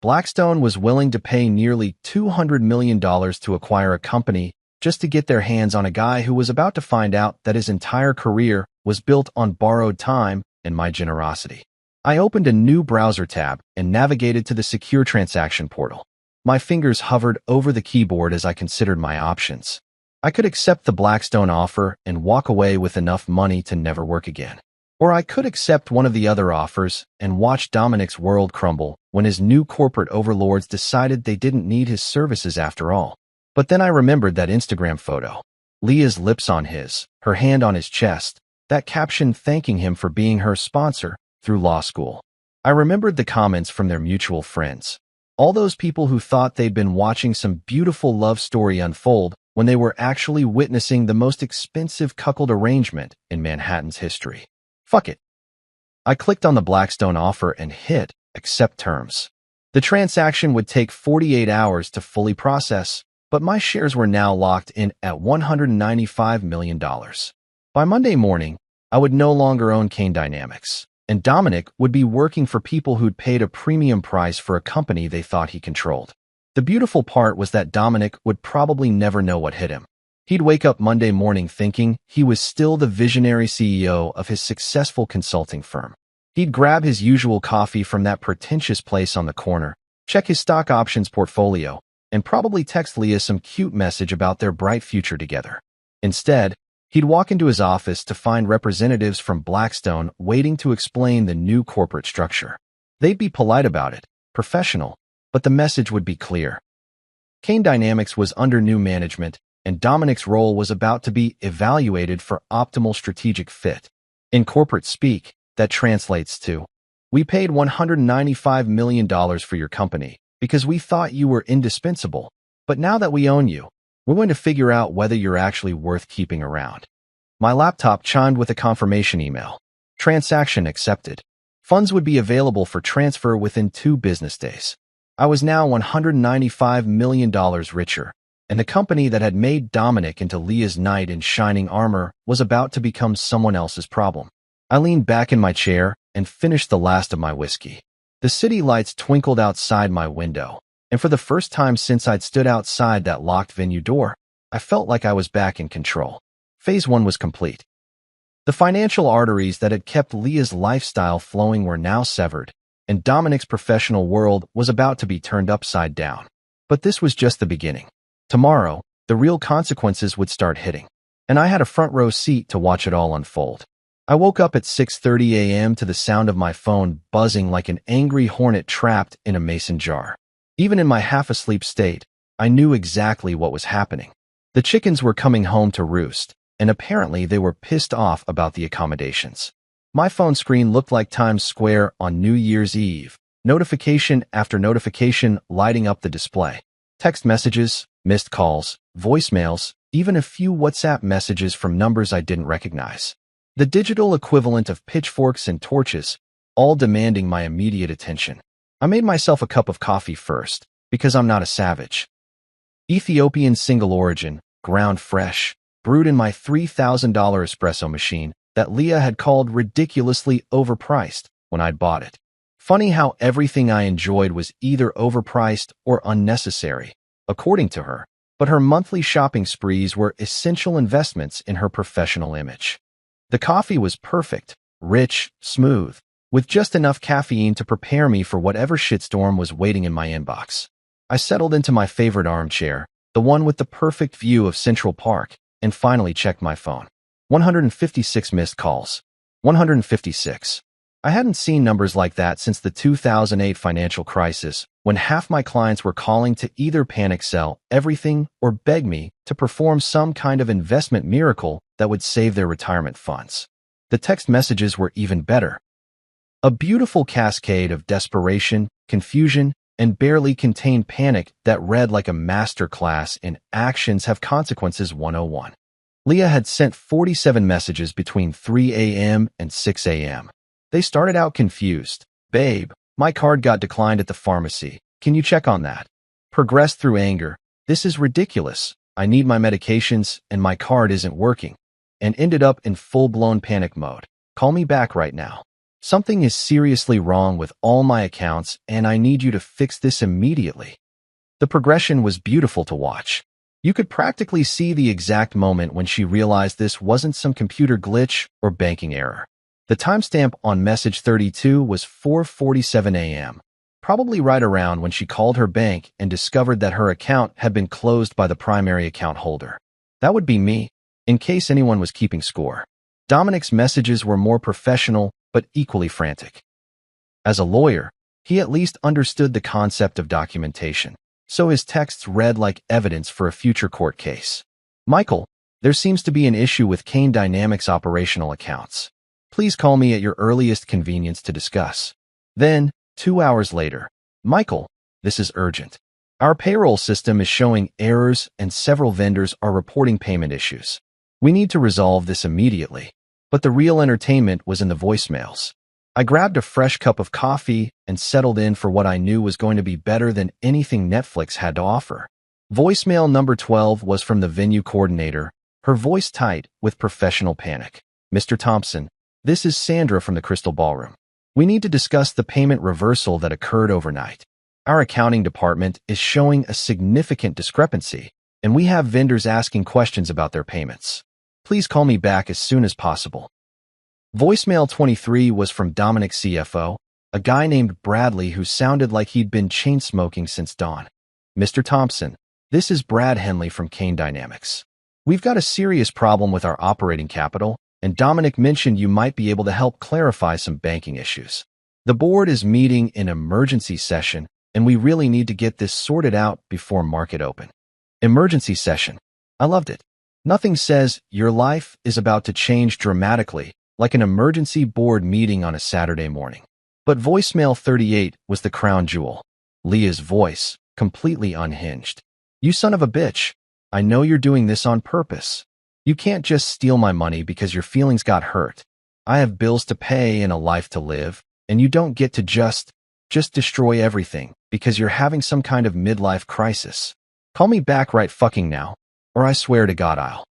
Blackstone was willing to pay nearly $200 million to acquire a company just to get their hands on a guy who was about to find out that his entire career was built on borrowed time and my generosity. I opened a new browser tab and navigated to the secure transaction portal. My fingers hovered over the keyboard as I considered my options. I could accept the Blackstone offer and walk away with enough money to never work again. Or I could accept one of the other offers and watch Dominic's world crumble when his new corporate overlords decided they didn't need his services after all. But then I remembered that Instagram photo. Leah's lips on his, her hand on his chest, that caption thanking him for being her sponsor through law school. I remembered the comments from their mutual friends. All those people who thought they'd been watching some beautiful love story unfold when they were actually witnessing the most expensive cuckold arrangement in Manhattan's history. Fuck it. I clicked on the Blackstone offer and hit accept terms. The transaction would take 48 hours to fully process, but my shares were now locked in at $195 million. By Monday morning, I would no longer own Kane Dynamics, and Dominic would be working for people who'd paid a premium price for a company they thought he controlled. The beautiful part was that Dominic would probably never know what hit him. He'd wake up Monday morning thinking he was still the visionary CEO of his successful consulting firm. He'd grab his usual coffee from that pretentious place on the corner, check his stock options portfolio, and probably text Leah some cute message about their bright future together. Instead, he'd walk into his office to find representatives from Blackstone waiting to explain the new corporate structure. They'd be polite about it, professional, but the message would be clear. Kane Dynamics was under new management, and Dominic's role was about to be evaluated for optimal strategic fit. In corporate speak, that translates to, "We paid $195 million for your company because we thought you were indispensable, but now that we own you, we're going to figure out whether you're actually worth keeping around." My laptop chimed with a confirmation email. Transaction accepted. Funds would be available for transfer within 2 business days. I was now $195 million richer, and the company that had made Dominic into Leah's knight in shining armor was about to become someone else's problem. I leaned back in my chair and finished the last of my whiskey. The city lights twinkled outside my window, and for the first time since I'd stood outside that locked venue door, I felt like I was back in control. Phase 1 was complete. The financial arteries that had kept Leah's lifestyle flowing were now severed, and Dominic's professional world was about to be turned upside down. But this was just the beginning. Tomorrow, the real consequences would start hitting, and I had a front row seat to watch it all unfold. I woke up at 6:30 a.m. to the sound of my phone buzzing like an angry hornet trapped in a mason jar. Even in my half-asleep state, I knew exactly what was happening. The chickens were coming home to roost, and apparently they were pissed off about the accommodations. My phone screen looked like Times Square on New Year's Eve, notification after notification lighting up the display. Text messages, missed calls, voicemails, even a few WhatsApp messages from numbers I didn't recognize. The digital equivalent of pitchforks and torches, all demanding my immediate attention. I made myself a cup of coffee first, because I'm not a savage. Ethiopian single origin, ground fresh, brewed in my $3,000 espresso machine that Leah had called ridiculously overpriced when I'd bought it. Funny how everything I enjoyed was either overpriced or unnecessary, according to her, but her monthly shopping sprees were essential investments in her professional image. The coffee was perfect, rich, smooth, with just enough caffeine to prepare me for whatever shitstorm was waiting in my inbox. I settled into my favorite armchair, the one with the perfect view of Central Park, and finally checked my phone. 156 missed calls. 156. I hadn't seen numbers like that since the 2008 financial crisis, when half my clients were calling to either panic sell everything or beg me to perform some kind of investment miracle that would save their retirement funds. The text messages were even better. A beautiful cascade of desperation, confusion, and barely contained panic that read like a master class in Actions Have Consequences 101. Leah had sent 47 messages between 3 a.m. and 6 a.m. They started out confused. "Babe, my card got declined at the pharmacy. Can you check on that?" Progressed through anger. "This is ridiculous. I need my medications and my card isn't working." And ended up in full-blown panic mode. "Call me back right now." Something is seriously wrong with all my accounts and I need you to fix this immediately. The progression was beautiful to watch. You could practically see the exact moment when she realized this wasn't some computer glitch or banking error. The timestamp on message 32 was 4:47 a.m., probably right around when she called her bank and discovered that her account had been closed by the primary account holder. That would be me, in case anyone was keeping score. Dominic's messages were more professional but equally frantic. As a lawyer, he at least understood the concept of documentation, so his texts read like evidence for a future court case. Michael, there seems to be an issue with Kane Dynamics operational accounts. Please call me at your earliest convenience to discuss. Then, 2 hours later, Michael, this is urgent. Our payroll system is showing errors and several vendors are reporting payment issues. We need to resolve this immediately. But the real entertainment was in the voicemails. I grabbed a fresh cup of coffee and settled in for what I knew was going to be better than anything Netflix had to offer. Voicemail number 12 was from the venue coordinator, her voice tight with professional panic. Mr. Thompson, this is Sandra from the Crystal Ballroom. We need to discuss the payment reversal that occurred overnight. Our accounting department is showing a significant discrepancy, and we have vendors asking questions about their payments. Please call me back as soon as possible. Voicemail 23 was from Dominic's CFO, a guy named Bradley who sounded like he'd been chain-smoking since dawn. Mr. Thompson, this is Brad Henley from Kane Dynamics. We've got a serious problem with our operating capital, and Dominic mentioned you might be able to help clarify some banking issues. The board is meeting in emergency session, and we really need to get this sorted out before market open. Emergency session. I loved it. Nothing says your life is about to change dramatically like an emergency board meeting on a Saturday morning. But voicemail 38 was the crown jewel. Leah's voice, completely unhinged. You son of a bitch. I know you're doing this on purpose. You can't just steal my money because your feelings got hurt. I have bills to pay and a life to live, and you don't get to just destroy everything because you're having some kind of midlife crisis. Call me back right fucking now, or I swear to God I'll.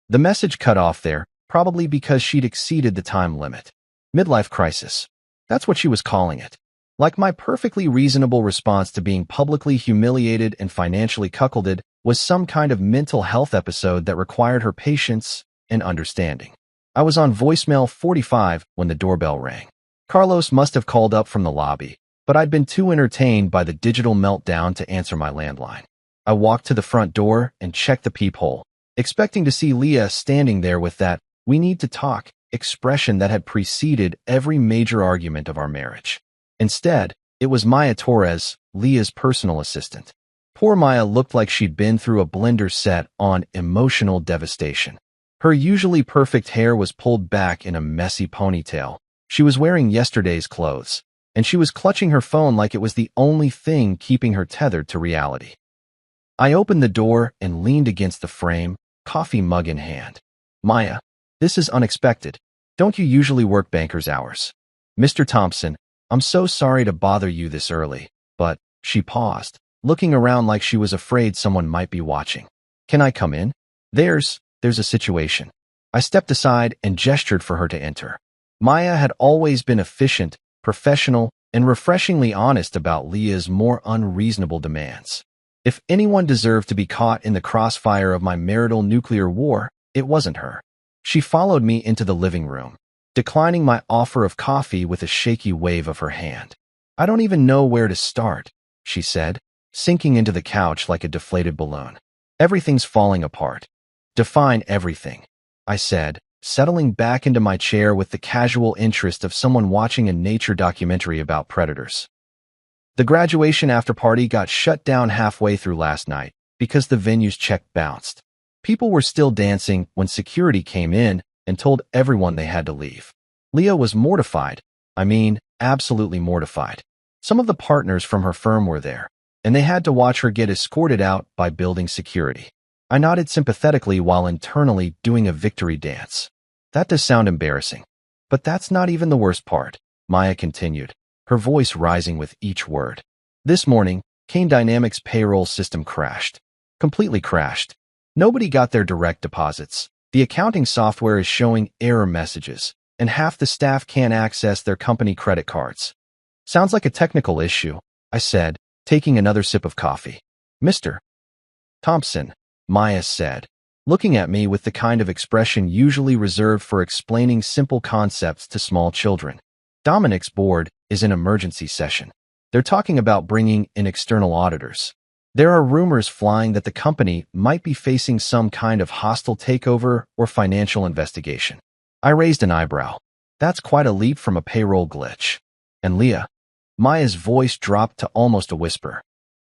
The message cut off there, probably because she'd exceeded the time limit. Midlife crisis. That's what she was calling it. Like my perfectly reasonable response to being publicly humiliated and financially cuckolded was some kind of mental health episode that required her patience and understanding. I was on voicemail 45 when the doorbell rang. Carlos must have called up from the lobby, but I'd been too entertained by the digital meltdown to answer my landline. I walked to the front door and checked the peephole, expecting to see Leah standing there with that "we need to talk" expression that had preceded every major argument of our marriage. Instead, it was Maya Torres, Leah's personal assistant. Poor Maya looked like she'd been through a blender set on emotional devastation. Her usually perfect hair was pulled back in a messy ponytail. She was wearing yesterday's clothes, and she was clutching her phone like it was the only thing keeping her tethered to reality. I opened the door and leaned against the frame, coffee mug in hand. Maya, this is unexpected. Don't you usually work banker's hours? Mr. Thompson, I'm so sorry to bother you this early, but, she paused, looking around like she was afraid someone might be watching. Can I come in? There's a situation. I stepped aside and gestured for her to enter. Maya had always been efficient, professional, and refreshingly honest about Leah's more unreasonable demands. If anyone deserved to be caught in the crossfire of my marital nuclear war, it wasn't her. She followed me into the living room, declining my offer of coffee with a shaky wave of her hand. I don't even know where to start, she said, sinking into the couch like a deflated balloon. Everything's falling apart. Define everything, I said, settling back into my chair with the casual interest of someone watching a nature documentary about predators. The graduation after-party got shut down halfway through last night because the venue's check bounced. People were still dancing when security came in and told everyone they had to leave. Leah was mortified. I mean, absolutely mortified. Some of the partners from her firm were there, and they had to watch her get escorted out by building security. I nodded sympathetically while internally doing a victory dance. That does sound embarrassing. But that's not even the worst part, Maya continued, her voice rising with each word. This morning, Kane Dynamics' payroll system crashed. Completely crashed. Nobody got their direct deposits. The accounting software is showing error messages, and half the staff can't access their company credit cards. Sounds like a technical issue, I said, taking another sip of coffee. Mr. Thompson, Maya said, looking at me with the kind of expression usually reserved for explaining simple concepts to small children. Dominic's board is in emergency session. They're talking about bringing in external auditors. There are rumors flying that the company might be facing some kind of hostile takeover or financial investigation. I raised an eyebrow. That's quite a leap from a payroll glitch. And Leah? Maya's voice dropped to almost a whisper.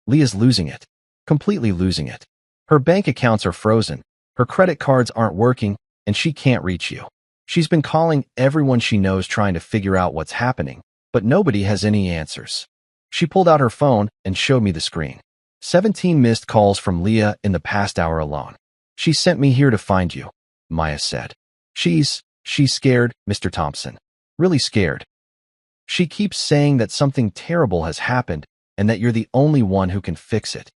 Leah's losing it. Completely losing it. Her bank accounts are frozen, her credit cards aren't working, and she can't reach you. She's been calling everyone she knows trying to figure out what's happening, but nobody has any answers. She pulled out her phone and showed me the screen. 17 missed calls from Leah in the past hour alone. She sent me here to find you, Maya said. She's scared, Mr. Thompson. Really scared. She keeps saying that something terrible has happened and that you're the only one who can fix it.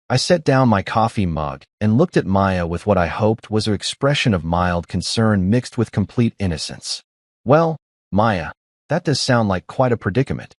I set down my coffee mug and looked at Maya with what I hoped was an expression of mild concern mixed with complete innocence. Well, Maya, that does sound like quite a predicament.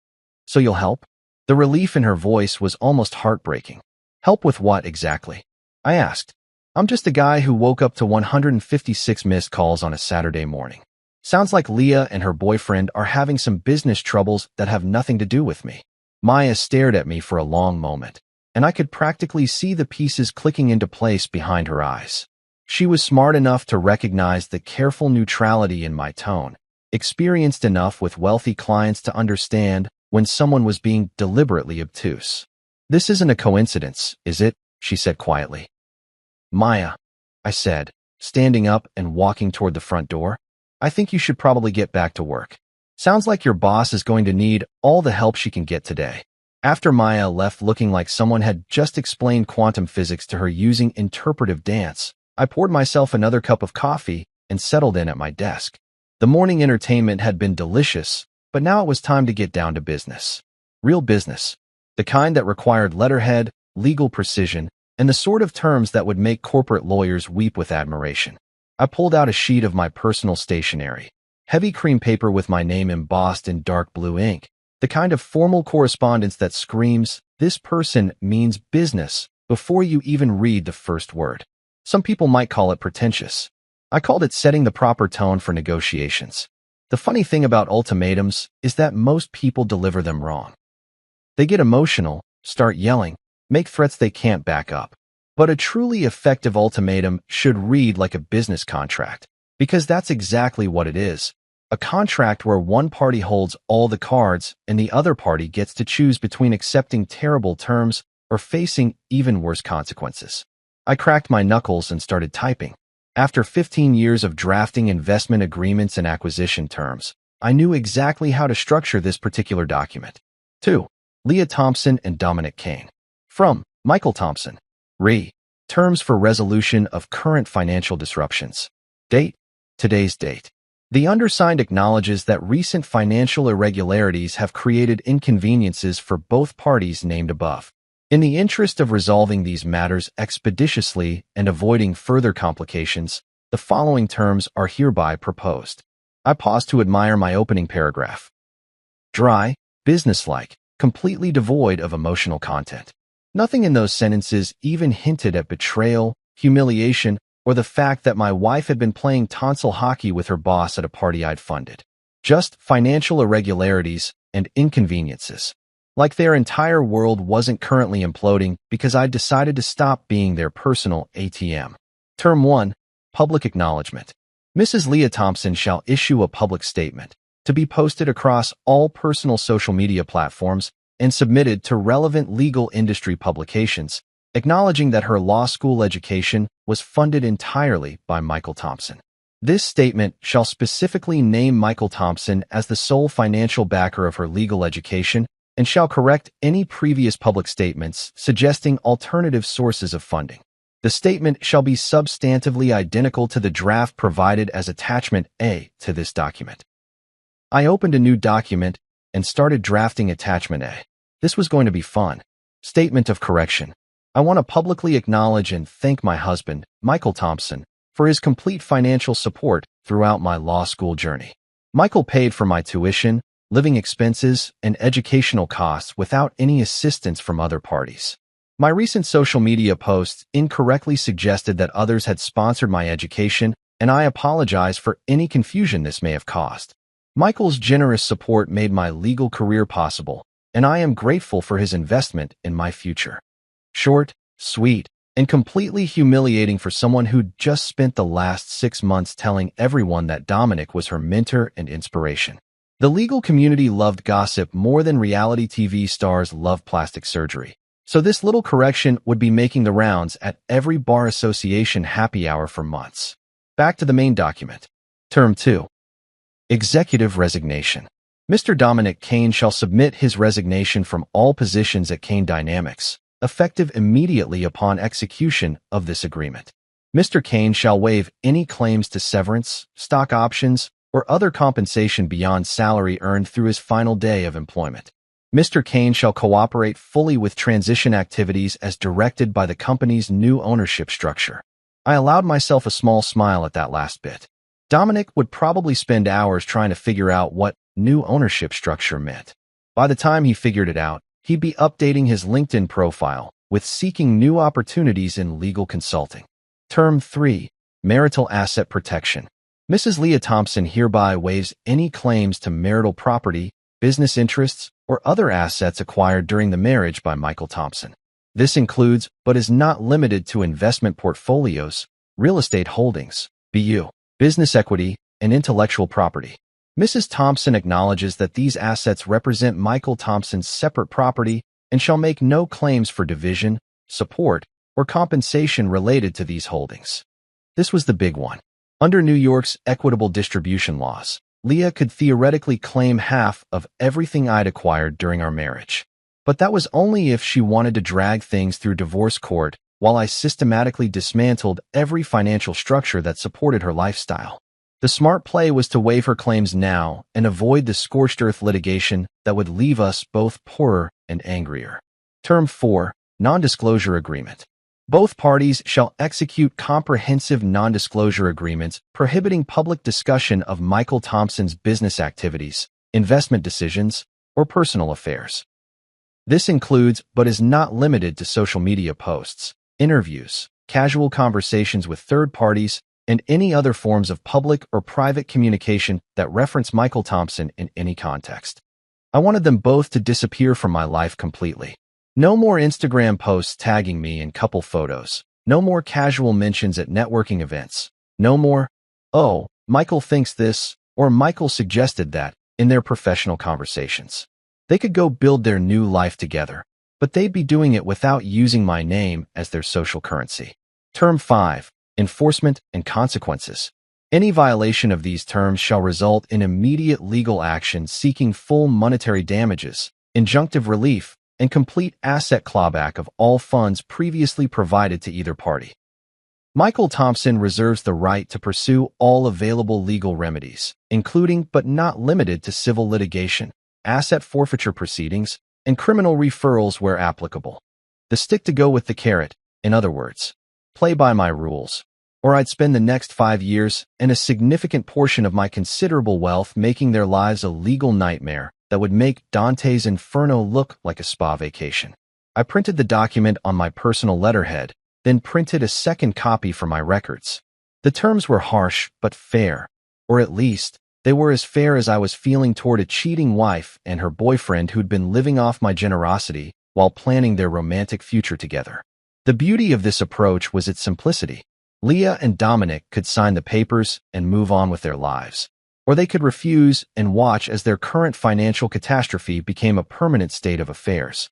So you'll help? The relief in her voice was almost heartbreaking. Help with what exactly? I asked. I'm just a guy who woke up to 156 missed calls on a Saturday morning. Sounds like Leah and her boyfriend are having some business troubles that have nothing to do with me. Maya stared at me for a long moment, and I could practically see the pieces clicking into place behind her eyes. She was smart enough to recognize the careful neutrality in my tone, experienced enough with wealthy clients to understand when someone was being deliberately obtuse. This isn't a coincidence, is it? She said quietly. Maya, I said, standing up and walking toward the front door. I think you should probably get back to work. Sounds like your boss is going to need all the help she can get today. After Maya left looking like someone had just explained quantum physics to her using interpretive dance, I poured myself another cup of coffee and settled in at my desk. The morning entertainment had been delicious, but now it was time to get down to business. Real business. The kind that required letterhead, legal precision, and the sort of terms that would make corporate lawyers weep with admiration. I pulled out a sheet of my personal stationery, heavy cream paper with my name embossed in dark blue ink, the kind of formal correspondence that screams, "This person means business," before you even read the first word. Some people might call it pretentious. I called it setting the proper tone for negotiations. The funny thing about ultimatums is that most people deliver them wrong. They get emotional, start yelling, make threats they can't back up. But a truly effective ultimatum should read like a business contract, because that's exactly what it is. A contract where one party holds all the cards and the other party gets to choose between accepting terrible terms or facing even worse consequences. I cracked my knuckles and started typing. After 15 years of drafting investment agreements and acquisition terms, I knew exactly how to structure this particular document. 2. Leah Thompson and Dominic Kane. From Michael Thompson. Re. Terms for resolution of current financial disruptions. Date. Today's date. The undersigned acknowledges that recent financial irregularities have created inconveniences for both parties named above. In the interest of resolving these matters expeditiously and avoiding further complications, the following terms are hereby proposed. I pause to admire my opening paragraph. Dry, businesslike, completely devoid of emotional content. Nothing in those sentences even hinted at betrayal, humiliation, or the fact that my wife had been playing tonsil hockey with her boss at a party I'd funded. Just financial irregularities and inconveniences. Like their entire world wasn't currently imploding because I'd decided to stop being their personal ATM. Term 1. Public acknowledgement. Mrs. Leah Thompson shall issue a public statement to be posted across all personal social media platforms and submitted to relevant legal industry publications, acknowledging that her law school education was funded entirely by Michael Thompson. This statement shall specifically name Michael Thompson as the sole financial backer of her legal education and shall correct any previous public statements suggesting alternative sources of funding. The statement shall be substantively identical to the draft provided as Attachment A to this document. I opened a new document and started drafting Attachment A. This was going to be fun. Statement of correction. I want to publicly acknowledge and thank my husband, Michael Thompson, for his complete financial support throughout my law school journey. Michael paid for my tuition, living expenses, and educational costs without any assistance from other parties. My recent social media posts incorrectly suggested that others had sponsored my education, and I apologize for any confusion this may have caused. Michael's generous support made my legal career possible, and I am grateful for his investment in my future. Short, sweet, and completely humiliating for someone who'd just spent the last 6 months telling everyone that Dominic was her mentor and inspiration. The legal community loved gossip more than reality TV stars love plastic surgery, so this little correction would be making the rounds at every bar association happy hour for months. Back to the main document. Term 2. Executive resignation. Mr. Dominic Kane shall submit his resignation from all positions at Kane Dynamics, effective immediately upon execution of this agreement. Mr. Kane shall waive any claims to severance, stock options, or other compensation beyond salary earned through his final day of employment. Mr. Kane shall cooperate fully with transition activities as directed by the company's new ownership structure. I allowed myself a small smile at that last bit. Dominic would probably spend hours trying to figure out what new ownership structure meant. By the time he figured it out, he'd be updating his LinkedIn profile with seeking new opportunities in legal consulting. Term 3. Marital asset protection. Mrs. Leah Thompson hereby waives any claims to marital property, business interests, or other assets acquired during the marriage by Michael Thompson. This includes, but is not limited to, investment portfolios, real estate holdings, BU, business equity, and intellectual property. Mrs. Thompson acknowledges that these assets represent Michael Thompson's separate property and shall make no claims for division, support, or compensation related to these holdings. This was the big one. Under New York's equitable distribution laws, Leah could theoretically claim half of everything I'd acquired during our marriage. But that was only if she wanted to drag things through divorce court while I systematically dismantled every financial structure that supported her lifestyle. The smart play was to waive her claims now and avoid the scorched earth litigation that would leave us both poorer and angrier. Term 4. Non-disclosure agreement. Both parties shall execute comprehensive non-disclosure agreements prohibiting public discussion of Michael Thompson's business activities, investment decisions, or personal affairs. This includes, but is not limited to, social media posts, interviews, casual conversations with third parties, and any other forms of public or private communication that reference Michael Thompson in any context. I wanted them both to disappear from my life completely. No more Instagram posts tagging me in couple photos. No more casual mentions at networking events. No more, "Oh, Michael thinks this," or "Michael suggested that," in their professional conversations. They could go build their new life together, but they'd be doing it without using my name as their social currency. Term 5. Enforcement and consequences. Any violation of these terms shall result in immediate legal action seeking full monetary damages, injunctive relief, and complete asset clawback of all funds previously provided to either party. Michael Thompson reserves the right to pursue all available legal remedies, including but not limited to civil litigation, asset forfeiture proceedings, and criminal referrals where applicable. The stick to go with the carrot, in other words. Play by my rules, or I'd spend the next 5 years and a significant portion of my considerable wealth making their lives a legal nightmare that would make Dante's Inferno look like a spa vacation. I printed the document on my personal letterhead, then printed a second copy for my records. The terms were harsh but fair, or at least, they were as fair as I was feeling toward a cheating wife and her boyfriend who'd been living off my generosity while planning their romantic future together. The beauty of this approach was its simplicity. Leah and Dominic could sign the papers and move on with their lives, or they could refuse and watch as their current financial catastrophe became a permanent state of affairs.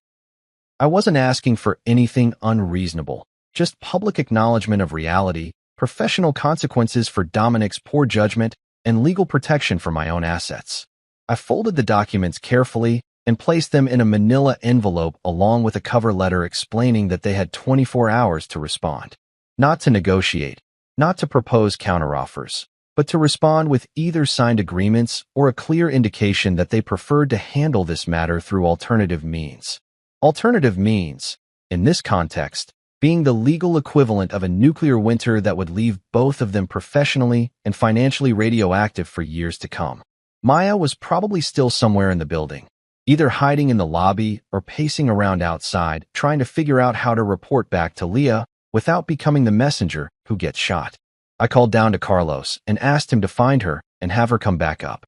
I wasn't asking for anything unreasonable, just public acknowledgement of reality, professional consequences for Dominic's poor judgment, and legal protection for my own assets. I folded the documents carefully and placed them in a manila envelope along with a cover letter explaining that they had 24 hours to respond. Not to negotiate, not to propose counteroffers, but to respond with either signed agreements or a clear indication that they preferred to handle this matter through alternative means. Alternative means, in this context, being the legal equivalent of a nuclear winter that would leave both of them professionally and financially radioactive for years to come. Maya was probably still somewhere in the building, either hiding in the lobby or pacing around outside, trying to figure out how to report back to Leah without becoming the messenger who gets shot. I called down to Carlos and asked him to find her and have her come back up.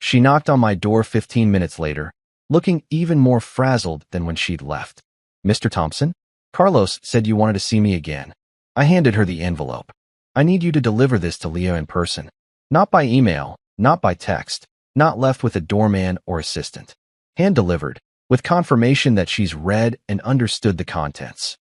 She knocked on my door 15 minutes later, looking even more frazzled than when she'd left. "Mr. Thompson? Carlos said you wanted to see me again." I handed her the envelope. "I need you to deliver this to Leah in person. Not by email, not by text, not left with a doorman or assistant. Hand-delivered, with confirmation that she's read and understood the contents."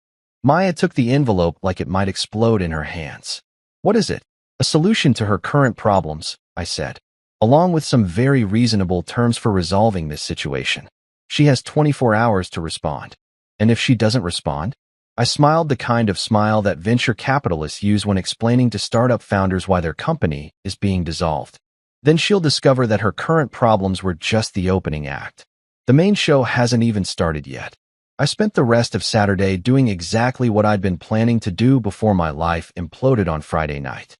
Maya took the envelope like it might explode in her hands. "What is it?" "A solution to her current problems," I said, "along with some very reasonable terms for resolving this situation. She has 24 hours to respond. And if she doesn't respond?" I smiled the kind of smile that venture capitalists use when explaining to startup founders why their company is being dissolved. "Then she'll discover that her current problems were just the opening act. The main show hasn't even started yet." I spent the rest of Saturday doing exactly what I'd been planning to do before my life imploded on Friday night.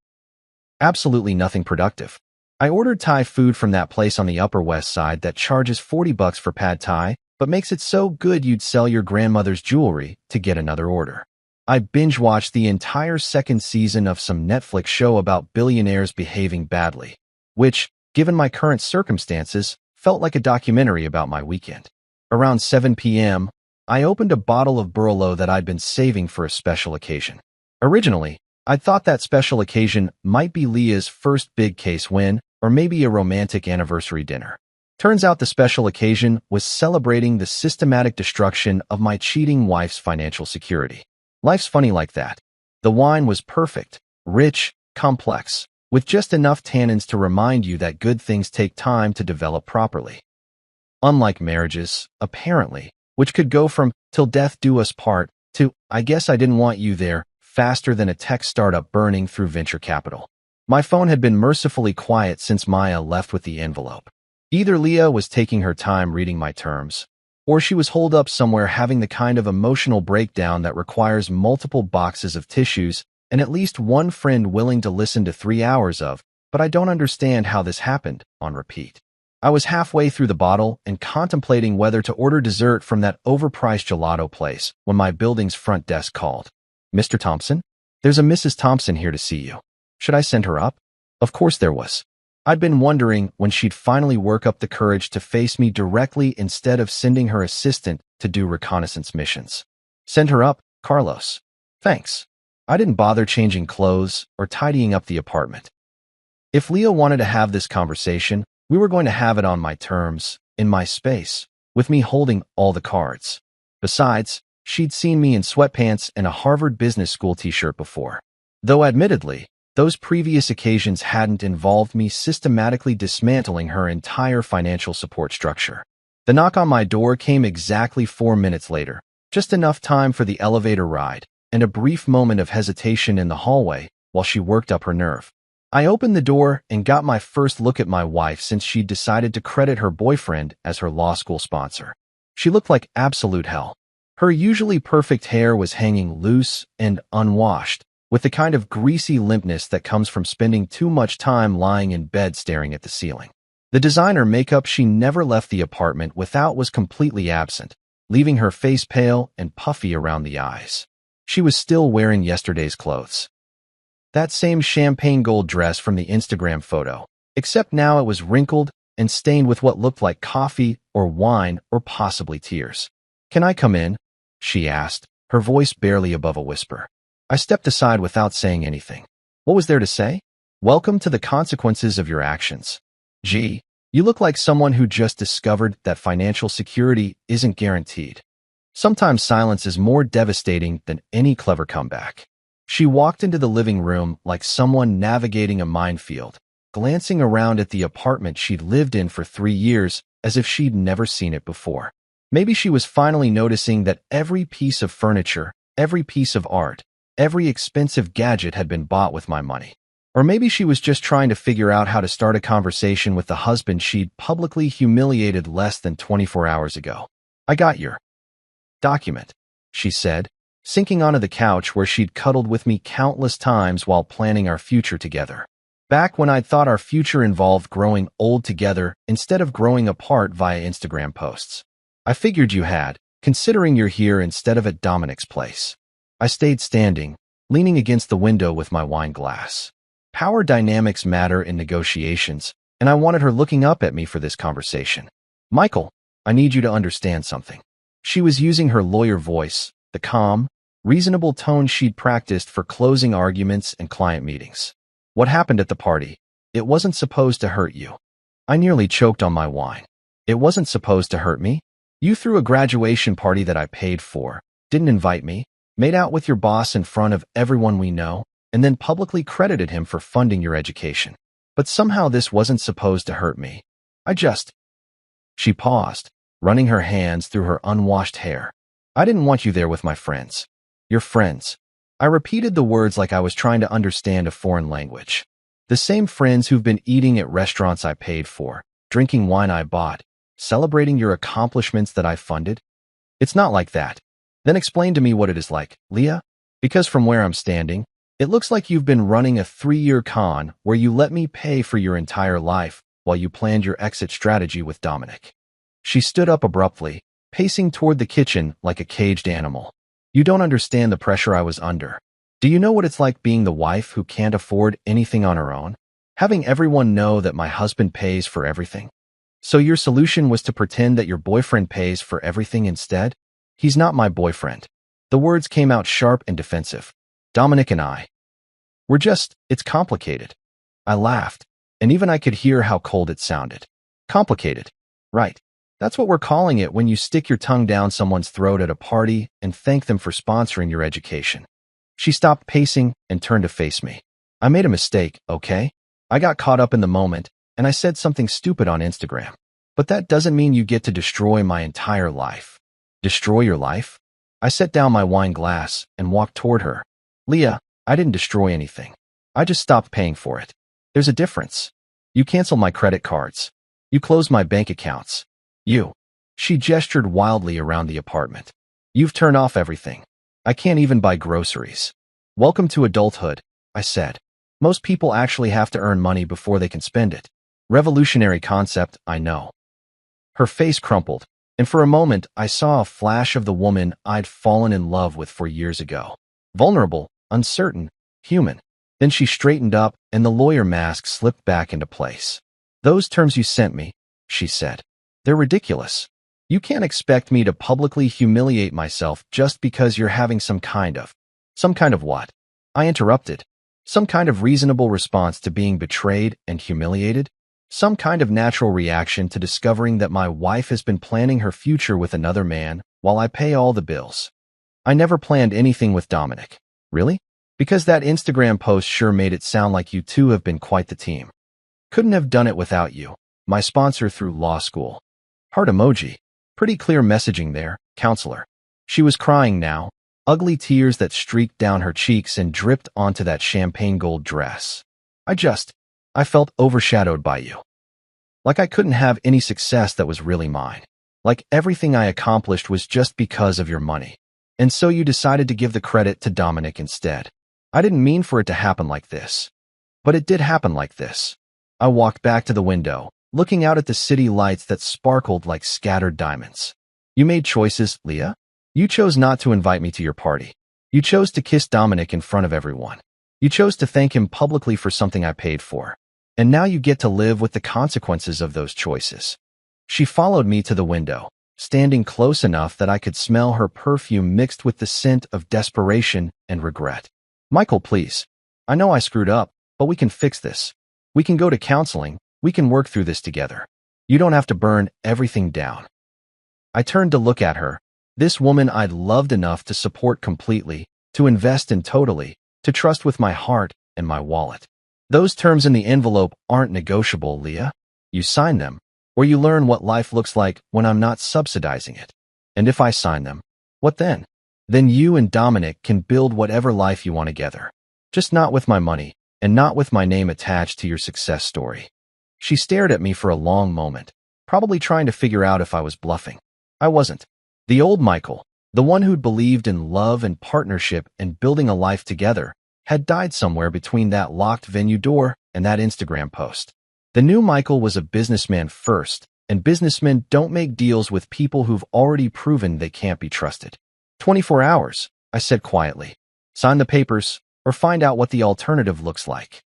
Absolutely nothing productive. I ordered Thai food from that place on the Upper West Side that charges $40 for pad Thai, but makes it so good you'd sell your grandmother's jewelry to get another order. I binge-watched the entire second season of some Netflix show about billionaires behaving badly, which, given my current circumstances, felt like a documentary about my weekend. Around 7 p.m., I opened a bottle of Burlo that I'd been saving for a special occasion. Originally, I thought that special occasion might be Leah's first big case win, or maybe a romantic anniversary dinner. Turns out the special occasion was celebrating the systematic destruction of my cheating wife's financial security. Life's funny like that. The wine was perfect, rich, complex, with just enough tannins to remind you that good things take time to develop properly. Unlike marriages, apparently, which could go from "till death do us part" to "I guess I didn't want you there" faster than a tech startup burning through venture capital. My phone had been mercifully quiet since Maya left with the envelope. Either Leah was taking her time reading my terms, or she was holed up somewhere having the kind of emotional breakdown that requires multiple boxes of tissues and at least one friend willing to listen to 3 hours of, "But I don't understand how this happened," on repeat. I was halfway through the bottle and contemplating whether to order dessert from that overpriced gelato place when my building's front desk called. "Mr. Thompson? There's a Mrs. Thompson here to see you. Should I send her up?" Of course there was. I'd been wondering when she'd finally work up the courage to face me directly instead of sending her assistant to do reconnaissance missions. "Send her up, Carlos." "Thanks." I didn't bother changing clothes or tidying up the apartment. If Leah wanted to have this conversation, we were going to have it on my terms, in my space, with me holding all the cards. Besides, she'd seen me in sweatpants and a Harvard Business School t-shirt before. Though admittedly, those previous occasions hadn't involved me systematically dismantling her entire financial support structure. The knock on my door came exactly 4 minutes later, just enough time for the elevator ride and a brief moment of hesitation in the hallway while she worked up her nerve. I opened the door and got my first look at my wife since she'd decided to credit her boyfriend as her law school sponsor. She looked like absolute hell. Her usually perfect hair was hanging loose and unwashed, with the kind of greasy limpness that comes from spending too much time lying in bed staring at the ceiling. The designer makeup she never left the apartment without was completely absent, leaving her face pale and puffy around the eyes. She was still wearing yesterday's clothes. That same champagne gold dress from the Instagram photo, except now it was wrinkled and stained with what looked like coffee or wine or possibly tears. "Can I come in?" she asked, her voice barely above a whisper. I stepped aside without saying anything. What was there to say? "Welcome to the consequences of your actions. Gee, you look like someone who just discovered that financial security isn't guaranteed. Sometimes silence is more devastating than any clever comeback." She walked into the living room like someone navigating a minefield, glancing around at the apartment she'd lived in for 3 years as if she'd never seen it before. Maybe she was finally noticing that every piece of furniture, every piece of art, every expensive gadget had been bought with my money. Or maybe she was just trying to figure out how to start a conversation with the husband she'd publicly humiliated less than 24 hours ago. "I got your document," she said, sinking onto the couch where she'd cuddled with me countless times while planning our future together. Back when I'd thought our future involved growing old together instead of growing apart via Instagram posts. I figured you had, considering you're here instead of at Dominic's place. I stayed standing, leaning against the window with my wine glass. Power dynamics matter in negotiations, and I wanted her looking up at me for this conversation. Michael, I need you to understand something. She was using her lawyer voice, the calm, reasonable tone she'd practiced for closing arguments and client meetings. What happened at the party? It wasn't supposed to hurt you. I nearly choked on my wine. It wasn't supposed to hurt me. You threw a graduation party that I paid for, didn't invite me, made out with your boss in front of everyone we know, and then publicly credited him for funding your education. But somehow this wasn't supposed to hurt me. She paused, running her hands through her unwashed hair. I didn't want you there with my friends. Your friends. I repeated the words like I was trying to understand a foreign language. The same friends who've been eating at restaurants I paid for, drinking wine I bought, celebrating your accomplishments that I funded. It's not like that. Then explain to me what it is like, Leah. Because from where I'm standing, it looks like you've been running a 3-year con where you let me pay for your entire life while you planned your exit strategy with Dominic. She stood up abruptly, pacing toward the kitchen like a caged animal. You don't understand the pressure I was under. Do you know what it's like being the wife who can't afford anything on her own? Having everyone know that my husband pays for everything? So your solution was to pretend that your boyfriend pays for everything instead? He's not my boyfriend. The words came out sharp and defensive. Dominic and I. It's complicated. I laughed, and even I could hear how cold it sounded. Complicated. Right. That's what we're calling it when you stick your tongue down someone's throat at a party and thank them for sponsoring your education. She stopped pacing and turned to face me. I made a mistake, okay? I got caught up in the moment, and I said something stupid on Instagram. But that doesn't mean you get to destroy my entire life. Destroy your life? I set down my wine glass and walked toward her. Leah, I didn't destroy anything. I just stopped paying for it. There's a difference. You canceled my credit cards. You closed my bank accounts. She gestured wildly around the apartment. You've turned off everything. I can't even buy groceries. Welcome to adulthood, I said. Most people actually have to earn money before they can spend it. Revolutionary concept, I know. Her face crumpled, and for a moment I saw a flash of the woman I'd fallen in love with 4 years ago. Vulnerable, uncertain, human. Then she straightened up and the lawyer mask slipped back into place. Those terms you sent me, she said. They're ridiculous. You can't expect me to publicly humiliate myself just because you're having some kind of what? I interrupted. Some kind of reasonable response to being betrayed and humiliated? Some kind of natural reaction to discovering that my wife has been planning her future with another man while I pay all the bills. I never planned anything with Dominic. Really? Because that Instagram post sure made it sound like you two have been quite the team. Couldn't have done it without you, my sponsor through law school. Heart emoji. Pretty clear messaging there, counselor. She was crying now, ugly tears that streaked down her cheeks and dripped onto that champagne gold dress. I felt overshadowed by you. Like I couldn't have any success that was really mine. Like everything I accomplished was just because of your money. And so you decided to give the credit to Dominic instead. I didn't mean for it to happen like this. But it did happen like this. I walked back to the window, looking out at the city lights that sparkled like scattered diamonds. You made choices, Leah. You chose not to invite me to your party. You chose to kiss Dominic in front of everyone. You chose to thank him publicly for something I paid for. And now you get to live with the consequences of those choices. She followed me to the window, standing close enough that I could smell her perfume mixed with the scent of desperation and regret. Michael, please. I know I screwed up, but we can fix this. We can go to counseling. We can work through this together. You don't have to burn everything down. I turned to look at her, this woman I'd loved enough to support completely, to invest in totally, to trust with my heart and my wallet. Those terms in the envelope aren't negotiable, Leah. You sign them, or you learn what life looks like when I'm not subsidizing it. And if I sign them, what then? Then you and Dominic can build whatever life you want together. Just not with my money, and not with my name attached to your success story. She stared at me for a long moment, probably trying to figure out if I was bluffing. I wasn't. The old Michael, the one who'd believed in love and partnership and building a life together, had died somewhere between that locked venue door and that Instagram post. The new Michael was a businessman first, and businessmen don't make deals with people who've already proven they can't be trusted. 24 hours, I said quietly. Sign the papers, or find out what the alternative looks like.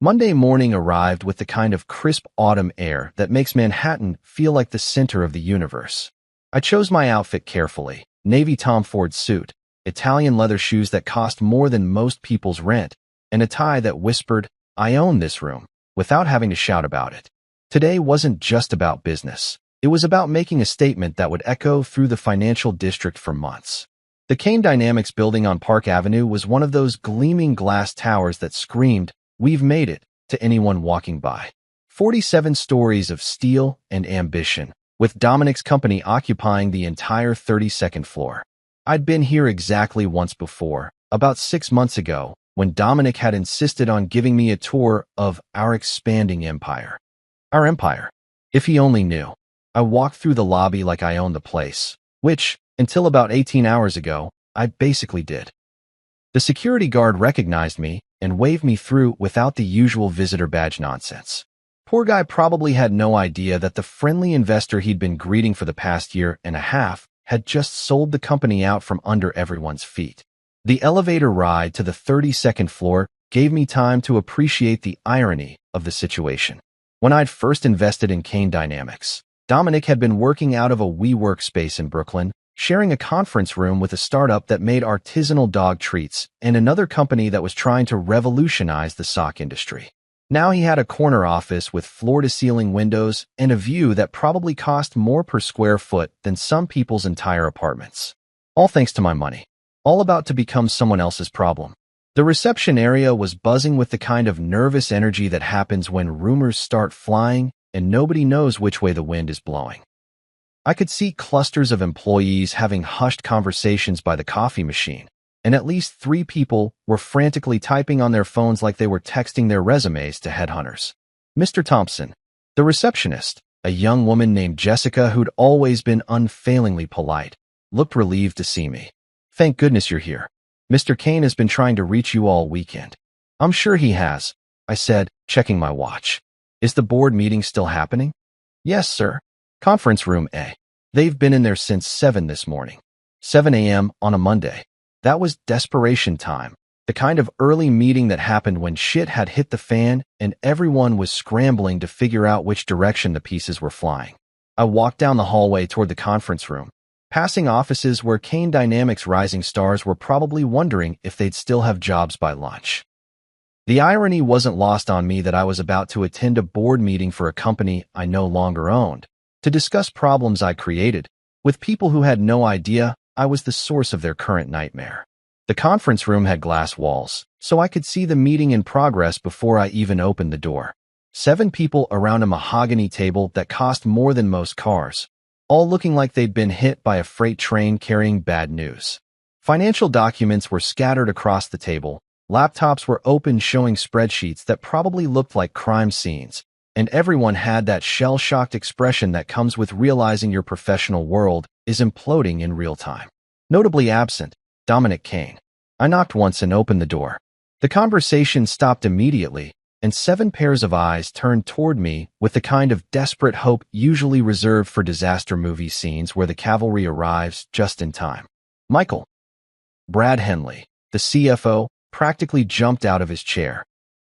Monday morning arrived with the kind of crisp autumn air that makes Manhattan feel like the center of the universe. I chose my outfit carefully: navy Tom Ford suit, Italian leather shoes that cost more than most people's rent, and a tie that whispered, "I own this room," without having to shout about it. Today wasn't just about business. It was about making a statement that would echo through the financial district for months. The Kane Dynamics building on Park Avenue was one of those gleaming glass towers that screamed, "We've made it," to anyone walking by. 47 stories of steel and ambition, with Dominic's company occupying the entire 32nd floor. I'd been here exactly once before, about 6 months ago, when Dominic had insisted on giving me a tour of our expanding empire. Our empire. If he only knew. I walked through the lobby like I owned the place, which, until about 18 hours ago, I basically did. The security guard recognized me and waved me through without the usual visitor badge nonsense. Poor guy probably had no idea that the friendly investor he'd been greeting for the past year and a half had just sold the company out from under everyone's feet. The elevator ride to the 32nd floor gave me time to appreciate the irony of the situation. When I'd first invested in Kane Dynamics, Dominic had been working out of a WeWork space in Brooklyn, sharing a conference room with a startup that made artisanal dog treats and another company that was trying to revolutionize the sock industry. Now he had a corner office with floor-to-ceiling windows and a view that probably cost more per square foot than some people's entire apartments. All thanks to my money. All about to become someone else's problem. The reception area was buzzing with the kind of nervous energy that happens when rumors start flying and nobody knows which way the wind is blowing. I could see clusters of employees having hushed conversations by the coffee machine, and at least 3 people were frantically typing on their phones like they were texting their resumes to headhunters. Mr. Thompson, the receptionist, a young woman named Jessica who'd always been unfailingly polite, looked relieved to see me. "Thank goodness you're here. Mr. Kane has been trying to reach you all weekend." "I'm sure he has," I said, checking my watch. "Is the board meeting still happening?" "Yes, sir. Conference room A. They've been in there since 7 this morning. 7 a.m. on a Monday. That was desperation time. The kind of early meeting that happened when shit had hit the fan and everyone was scrambling to figure out which direction the pieces were flying. I walked down the hallway toward the conference room, passing offices where Kane Dynamics rising stars were probably wondering if they'd still have jobs by lunch. The irony wasn't lost on me that I was about to attend a board meeting for a company I no longer owned, to discuss problems I created, with people who had no idea I was the source of their current nightmare. The conference room had glass walls, so I could see the meeting in progress before I even opened the door. 7 people around a mahogany table that cost more than most cars, all looking like they'd been hit by a freight train carrying bad news. Financial documents were scattered across the table, laptops were open showing spreadsheets that probably looked like crime scenes, and everyone had that shell-shocked expression that comes with realizing your professional world is imploding in real time. Notably absent, Dominic Kane. I knocked once and opened the door. The conversation stopped immediately, and 7 pairs of eyes turned toward me with the kind of desperate hope usually reserved for disaster movie scenes where the cavalry arrives just in time. "Michael." Brad Henley, the CFO, practically jumped out of his chair.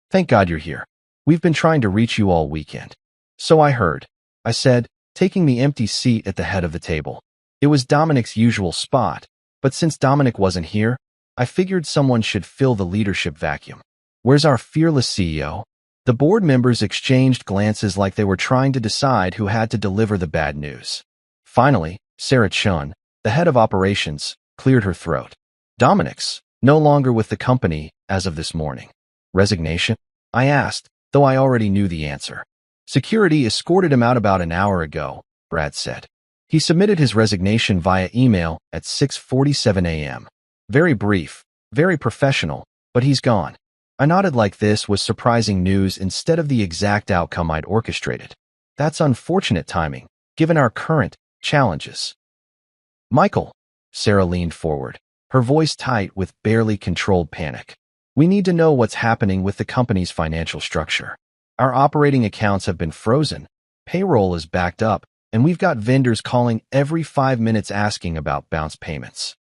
"Thank God you're here. We've been trying to reach you all weekend." "So I heard," I said, taking the empty seat at the head of the table. It was Dominic's usual spot, but since Dominic wasn't here, I figured someone should fill the leadership vacuum. "Where's our fearless CEO?" The board members exchanged glances like they were trying to decide who had to deliver the bad news. Finally, Sarah Chun, the head of operations, cleared her throat. "Dominic's no longer with the company as of this morning." "Resignation?" I asked, though I already knew the answer. "Security escorted him out about an hour ago," Brad said. "He submitted his resignation via email at 6:47 a.m. Very brief, very professional, but he's gone." I nodded like this was surprising news instead of the exact outcome I'd orchestrated. That's unfortunate timing, given our current challenges. "Michael," Sarah leaned forward, her voice tight with barely controlled panic. We need to know what's happening with the company's financial structure. Our operating accounts have been frozen, payroll is backed up, and we've got vendors calling every 5 minutes asking about bounce payments.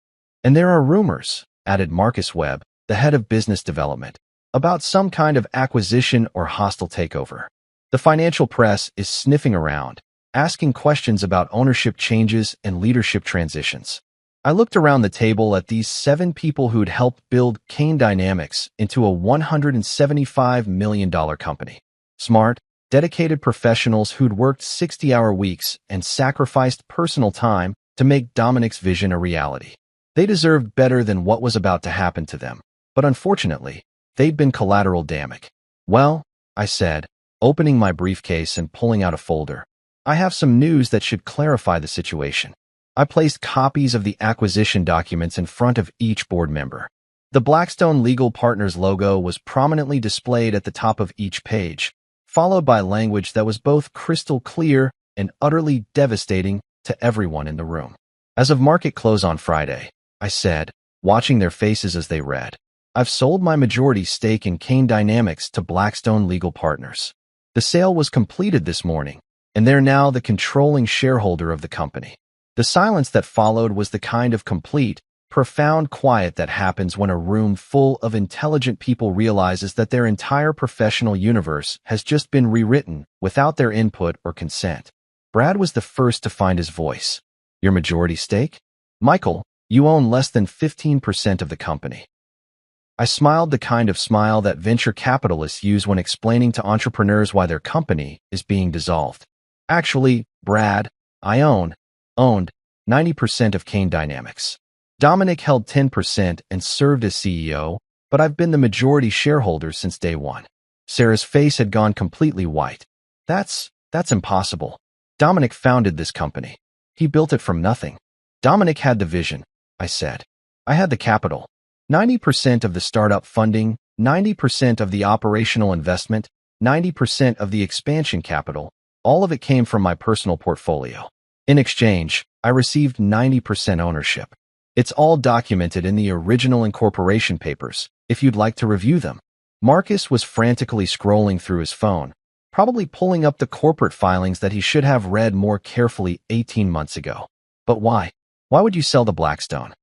And there are rumors, added Marcus Webb, the head of business development, about some kind of acquisition or hostile takeover. The financial press is sniffing around, asking questions about ownership changes and leadership transitions. I looked around the table at these 7 people who'd helped build Kane Dynamics into a $175 million company. Smart, dedicated professionals who'd worked 60-hour weeks and sacrificed personal time to make Dominic's vision a reality. They deserved better than what was about to happen to them, but unfortunately, they'd been collateral damage. Well, I said, opening my briefcase and pulling out a folder, I have some news that should clarify the situation. I placed copies of the acquisition documents in front of each board member. The Blackstone Legal Partners logo was prominently displayed at the top of each page, followed by language that was both crystal clear and utterly devastating to everyone in the room. As of market close on Friday, I said, watching their faces as they read, I've sold my majority stake in Kane Dynamics to Blackstone Legal Partners. The sale was completed this morning, and they're now the controlling shareholder of the company. The silence that followed was the kind of complete, profound quiet that happens when a room full of intelligent people realizes that their entire professional universe has just been rewritten without their input or consent. Brad was the first to find his voice. Your majority stake? Michael, you own less than 15% of the company. I smiled the kind of smile that venture capitalists use when explaining to entrepreneurs why their company is being dissolved. Actually, Brad, I owned 90% of Kane Dynamics. Dominic held 10% and served as CEO, but I've been the majority shareholder since day one. Sarah's face had gone completely white. That's impossible. Dominic founded this company. He built it from nothing. Dominic had the vision, I said. I had the capital. 90% of the startup funding, 90% of the operational investment, 90% of the expansion capital, all of it came from my personal portfolio. In exchange, I received 90% ownership. It's all documented in the original incorporation papers, if you'd like to review them. Marcus was frantically scrolling through his phone, probably pulling up the corporate filings that he should have read more carefully 18 months ago. But why? Why would you sell to Blackstone?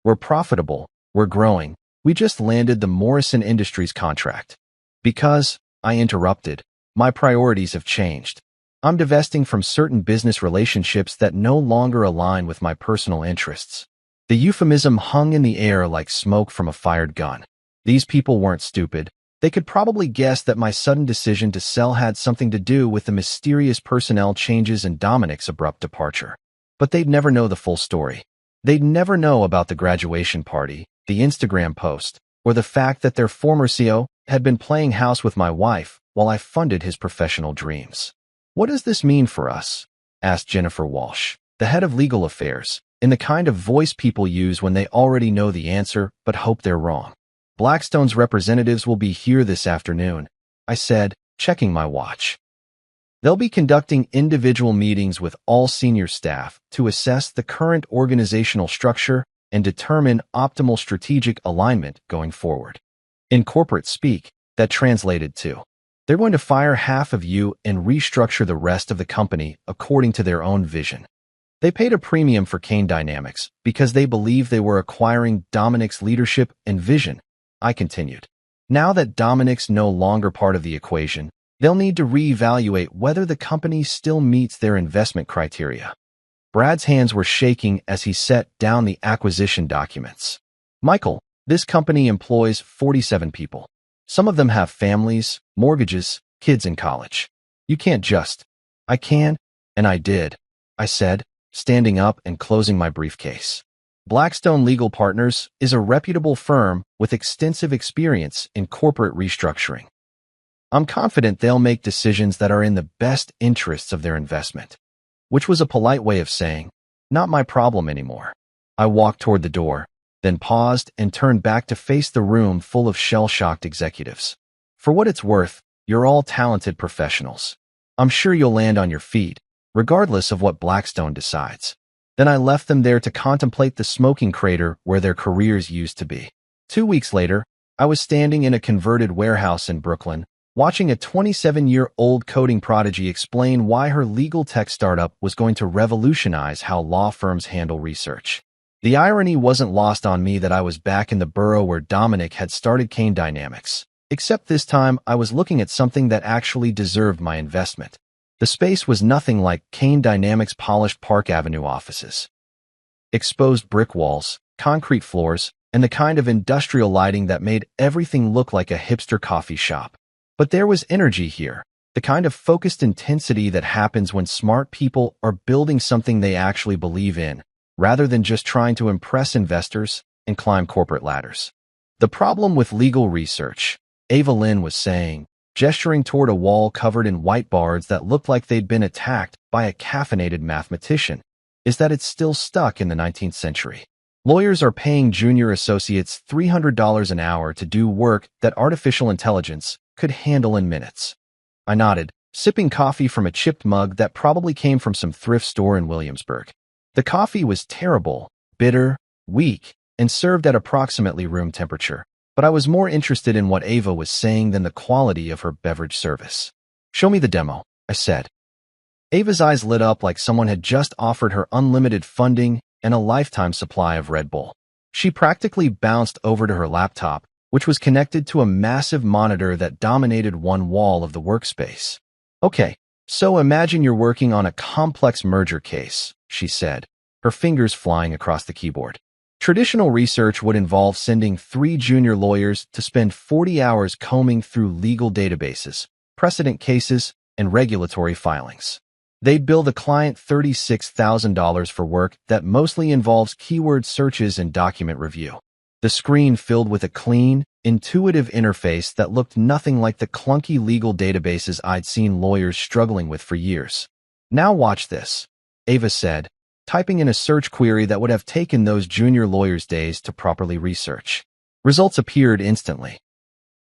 We're profitable, we're growing, we just landed the Morrison Industries contract. Because, I interrupted, my priorities have changed. I'm divesting from certain business relationships that no longer align with my personal interests. The euphemism hung in the air like smoke from a fired gun. These people weren't stupid. They could probably guess that my sudden decision to sell had something to do with the mysterious personnel changes and Dominic's abrupt departure. But they'd never know the full story. They'd never know about the graduation party, the Instagram post, or the fact that their former CEO had been playing house with my wife while I funded his professional dreams. What does this mean for us? Asked Jennifer Walsh, the head of legal affairs, in the kind of voice people use when they already know the answer but hope they're wrong. Blackstone's representatives will be here this afternoon, I said, checking my watch. They'll be conducting individual meetings with all senior staff to assess the current organizational structure and determine optimal strategic alignment going forward. In corporate speak, that translated to, they're going to fire half of you and restructure the rest of the company according to their own vision. They paid a premium for Kane Dynamics because they believed they were acquiring Dominic's leadership and vision, I continued. Now that Dominic's no longer part of the equation, they'll need to reevaluate whether the company still meets their investment criteria. Brad's hands were shaking as he set down the acquisition documents. Michael, this company employs 47 people. Some of them have families, mortgages, kids in college. You can't just. I can, and I did, I said, standing up and closing my briefcase. Blackstone Legal Partners is a reputable firm with extensive experience in corporate restructuring. I'm confident they'll make decisions that are in the best interests of their investment, which was a polite way of saying, not my problem anymore. I walked toward the door, then paused and turned back to face the room full of shell-shocked executives. For what it's worth, you're all talented professionals. I'm sure you'll land on your feet, regardless of what Blackstone decides. Then I left them there to contemplate the smoking crater where their careers used to be. 2 weeks later, I was standing in a converted warehouse in Brooklyn, watching a 27-year-old coding prodigy explain why her legal tech startup was going to revolutionize how law firms handle research. The irony wasn't lost on me that I was back in the borough where Dominic had started Kane Dynamics, except this time I was looking at something that actually deserved my investment. The space was nothing like Kane Dynamics' polished Park Avenue offices. Exposed brick walls, concrete floors, and the kind of industrial lighting that made everything look like a hipster coffee shop. But there was energy here, the kind of focused intensity that happens when smart people are building something they actually believe in, rather than just trying to impress investors and climb corporate ladders. The problem with legal research, Ava Lynn was saying, gesturing toward a wall covered in whiteboards that looked like they'd been attacked by a caffeinated mathematician, is that it's still stuck in the 19th century. Lawyers are paying junior associates $300 an hour to do work that artificial intelligence could handle in minutes. I nodded, sipping coffee from a chipped mug that probably came from some thrift store in Williamsburg. The coffee was terrible, bitter, weak, and served at approximately room temperature, but I was more interested in what Ava was saying than the quality of her beverage service. "Show me the demo," I said. Ava's eyes lit up like someone had just offered her unlimited funding and a lifetime supply of Red Bull. She practically bounced over to her laptop, which was connected to a massive monitor that dominated one wall of the workspace. "Okay, so imagine you're working on a complex merger case," she said, her fingers flying across the keyboard. Traditional research would involve sending 3 junior lawyers to spend 40 hours combing through legal databases, precedent cases, and regulatory filings. They'd bill the client $36,000 for work that mostly involves keyword searches and document review. The screen filled with a clean, intuitive interface that looked nothing like the clunky legal databases I'd seen lawyers struggling with for years. "Now watch this," Ava said, typing in a search query that would have taken those junior lawyers days to properly research. Results appeared instantly.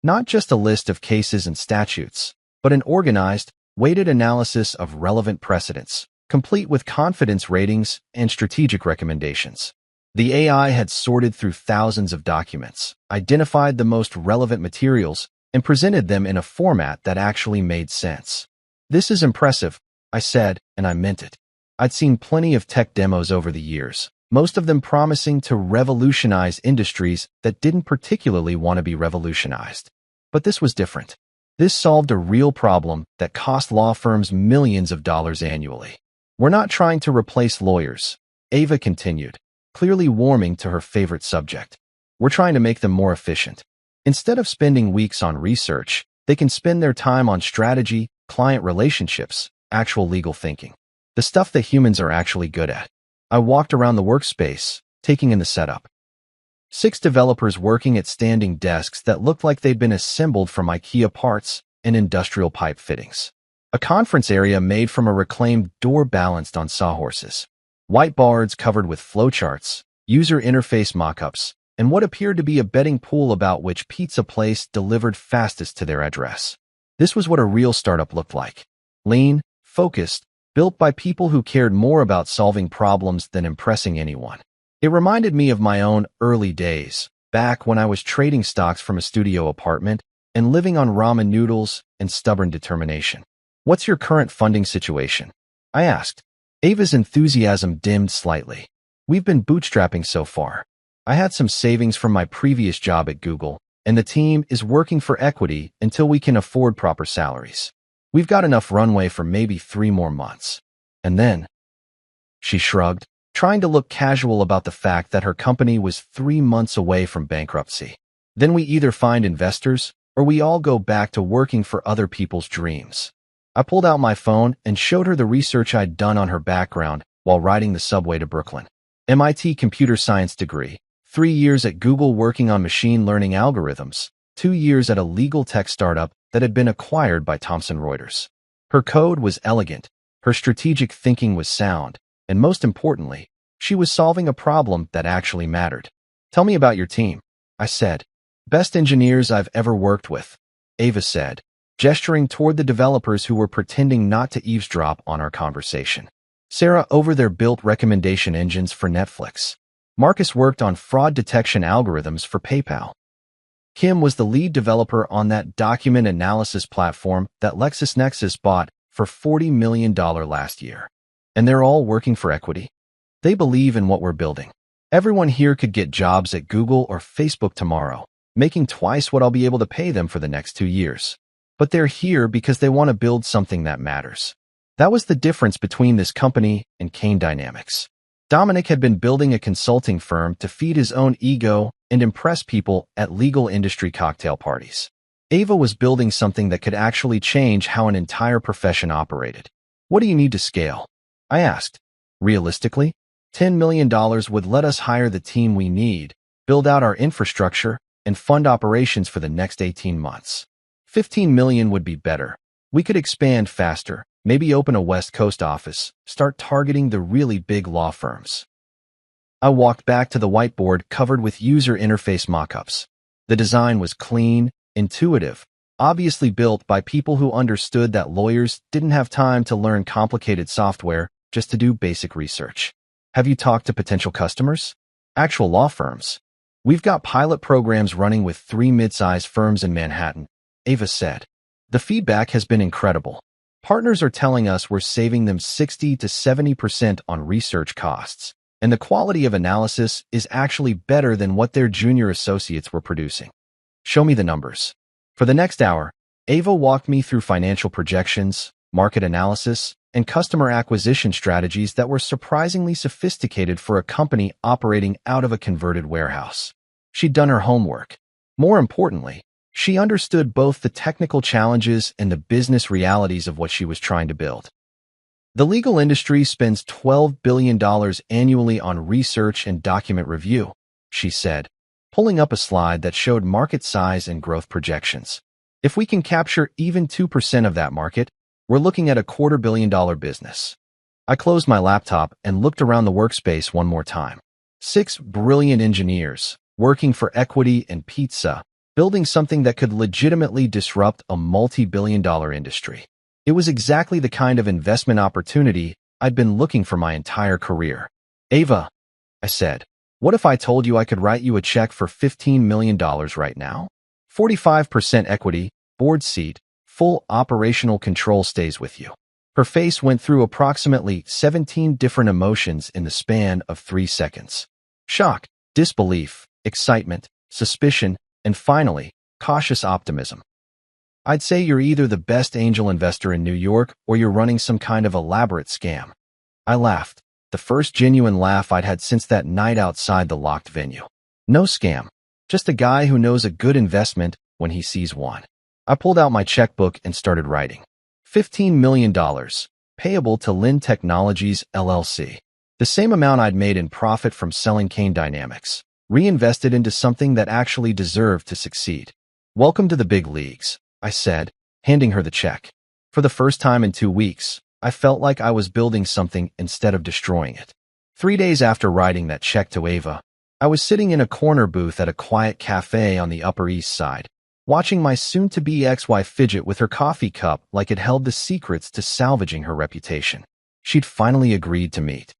Not just a list of cases and statutes, but an organized, weighted analysis of relevant precedents, complete with confidence ratings and strategic recommendations. The AI had sorted through thousands of documents, identified the most relevant materials, and presented them in a format that actually made sense. "This is impressive," I said, and I meant it. I'd seen plenty of tech demos over the years, most of them promising to revolutionize industries that didn't particularly want to be revolutionized. But this was different. This solved a real problem that cost law firms millions of dollars annually. "We're not trying to replace lawyers," Ava continued, clearly warming to her favorite subject. "We're trying to make them more efficient. Instead of spending weeks on research, they can spend their time on strategy, client relationships, actual legal thinking. The stuff that humans are actually good at." I walked around the workspace, taking in the setup. 6 developers working at standing desks that looked like they'd been assembled from IKEA parts and industrial pipe fittings. A conference area made from a reclaimed door balanced on sawhorses. Whiteboards covered with flowcharts, user interface mockups, and what appeared to be a betting pool about which pizza place delivered fastest to their address. This was what a real startup looked like. Lean, focused, built by people who cared more about solving problems than impressing anyone. It reminded me of my own early days, back when I was trading stocks from a studio apartment and living on ramen noodles and stubborn determination. "What's your current funding situation?" I asked. Ava's enthusiasm dimmed slightly. "We've been bootstrapping so far. I had some savings from my previous job at Google, and the team is working for equity until we can afford proper salaries. We've got enough runway for maybe 3 more months. And then..." She shrugged, trying to look casual about the fact that her company was 3 months away from bankruptcy. "Then we either find investors, or we all go back to working for other people's dreams." I pulled out my phone and showed her the research I'd done on her background while riding the subway to Brooklyn. MIT computer science degree, 3 years at Google working on machine learning algorithms, 2 years at a legal tech startup that had been acquired by Thomson Reuters. Her code was elegant, her strategic thinking was sound, and most importantly, she was solving a problem that actually mattered. "Tell me about your team," I said. "Best engineers I've ever worked with," Ava said, gesturing toward the developers who were pretending not to eavesdrop on our conversation. Sarah over there built recommendation engines for Netflix. Marcus worked on fraud detection algorithms for PayPal. Kim was the lead developer on that document analysis platform that LexisNexis bought for $40 million last year. And they're all working for equity. They believe in what we're building. Everyone here could get jobs at Google or Facebook tomorrow, making twice what I'll be able to pay them for the next 2 years. But they're here because they want to build something that matters. That was the difference between this company and Kane Dynamics. Dominic had been building a consulting firm to feed his own ego and impress people at legal industry cocktail parties. Ava was building something that could actually change how an entire profession operated. What do you need to scale? I asked. Realistically, $10 million would let us hire the team we need, build out our infrastructure, and fund operations for the next 18 months. $15 million would be better. We could expand faster, maybe open a West Coast office, start targeting the really big law firms. I walked back to the whiteboard covered with user interface mockups. The design was clean, intuitive, obviously built by people who understood that lawyers didn't have time to learn complicated software just to do basic research. Have you talked to potential customers? Actual law firms. We've got pilot programs running with 3 mid-sized firms in Manhattan, Ava said. The feedback has been incredible. Partners are telling us we're saving them 60 to 70% on research costs, and the quality of analysis is actually better than what their junior associates were producing. Show me the numbers. For the next hour, Ava walked me through financial projections, market analysis, and customer acquisition strategies that were surprisingly sophisticated for a company operating out of a converted warehouse. She'd done her homework. More importantly, she understood both the technical challenges and the business realities of what she was trying to build. The legal industry spends $12 billion annually on research and document review, she said, pulling up a slide that showed market size and growth projections. If we can capture even 2% of that market, we're looking at a $250 million business. I closed my laptop and looked around the workspace one more time. 6 brilliant engineers, working for equity and pizza, building something that could legitimately disrupt a multi-billion-dollar industry. It was exactly the kind of investment opportunity I'd been looking for my entire career. Ava, I said, what if I told you I could write you a check for $15 million right now? 45% equity, board seat, full operational control stays with you. Her face went through approximately 17 different emotions in the span of 3 seconds. Shock, disbelief, excitement, suspicion, and finally, cautious optimism. I'd say you're either the best angel investor in New York or you're running some kind of elaborate scam. I laughed, the first genuine laugh I'd had since that night outside the locked venue. No scam, just a guy who knows a good investment when he sees one. I pulled out my checkbook and started writing. $15 million, payable to Lynn Technologies, LLC. The same amount I'd made in profit from selling Kane Dynamics, reinvested into something that actually deserved to succeed. Welcome to the big leagues, I said, handing her the check. For the first time in 2 weeks, I felt like I was building something instead of destroying it. 3 days after writing that check to Ava, I was sitting in a corner booth at a quiet cafe on the Upper East Side, watching my soon-to-be ex-wife fidget with her coffee cup like it held the secrets to salvaging her reputation. She'd finally agreed to meet.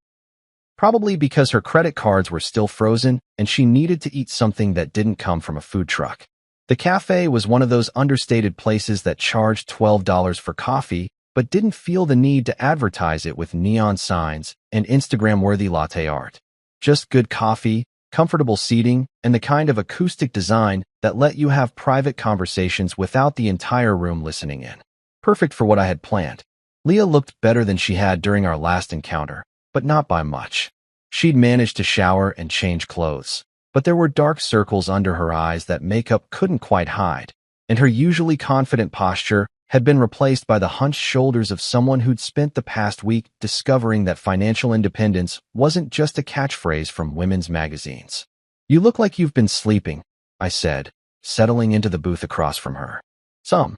Probably because her credit cards were still frozen and she needed to eat something that didn't come from a food truck. The cafe was one of those understated places that charged $12 for coffee but didn't feel the need to advertise it with neon signs and Instagram-worthy latte art. Just good coffee, comfortable seating, and the kind of acoustic design that let you have private conversations without the entire room listening in. Perfect for what I had planned. Leah looked better than she had during our last encounter, but not by much. She'd managed to shower and change clothes, but there were dark circles under her eyes that makeup couldn't quite hide, and her usually confident posture had been replaced by the hunched shoulders of someone who'd spent the past week discovering that financial independence wasn't just a catchphrase from women's magazines. You look like you've been sleeping, I said, settling into the booth across from her. Some.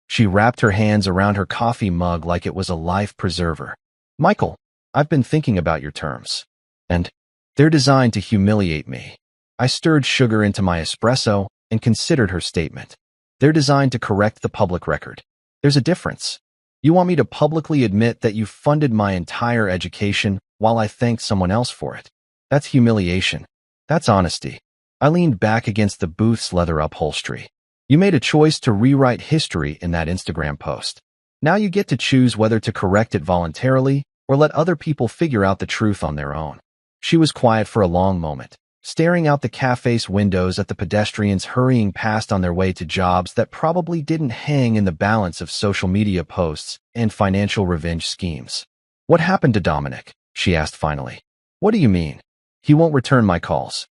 She wrapped her hands around her coffee mug like it was a life preserver. Michael, I've been thinking about your terms. And they're designed to humiliate me. I stirred sugar into my espresso and considered her statement. They're designed to correct the public record. There's a difference. You want me to publicly admit that you funded my entire education while I thanked someone else for it. That's humiliation. That's honesty. I leaned back against the booth's leather upholstery. You made a choice to rewrite history in that Instagram post. Now you get to choose whether to correct it voluntarily or let other people figure out the truth on their own. She was quiet for a long moment, staring out the cafe's windows at the pedestrians hurrying past on their way to jobs that probably didn't hang in the balance of social media posts and financial revenge schemes. What happened to Dominic? She asked finally. What do you mean? He won't return my calls.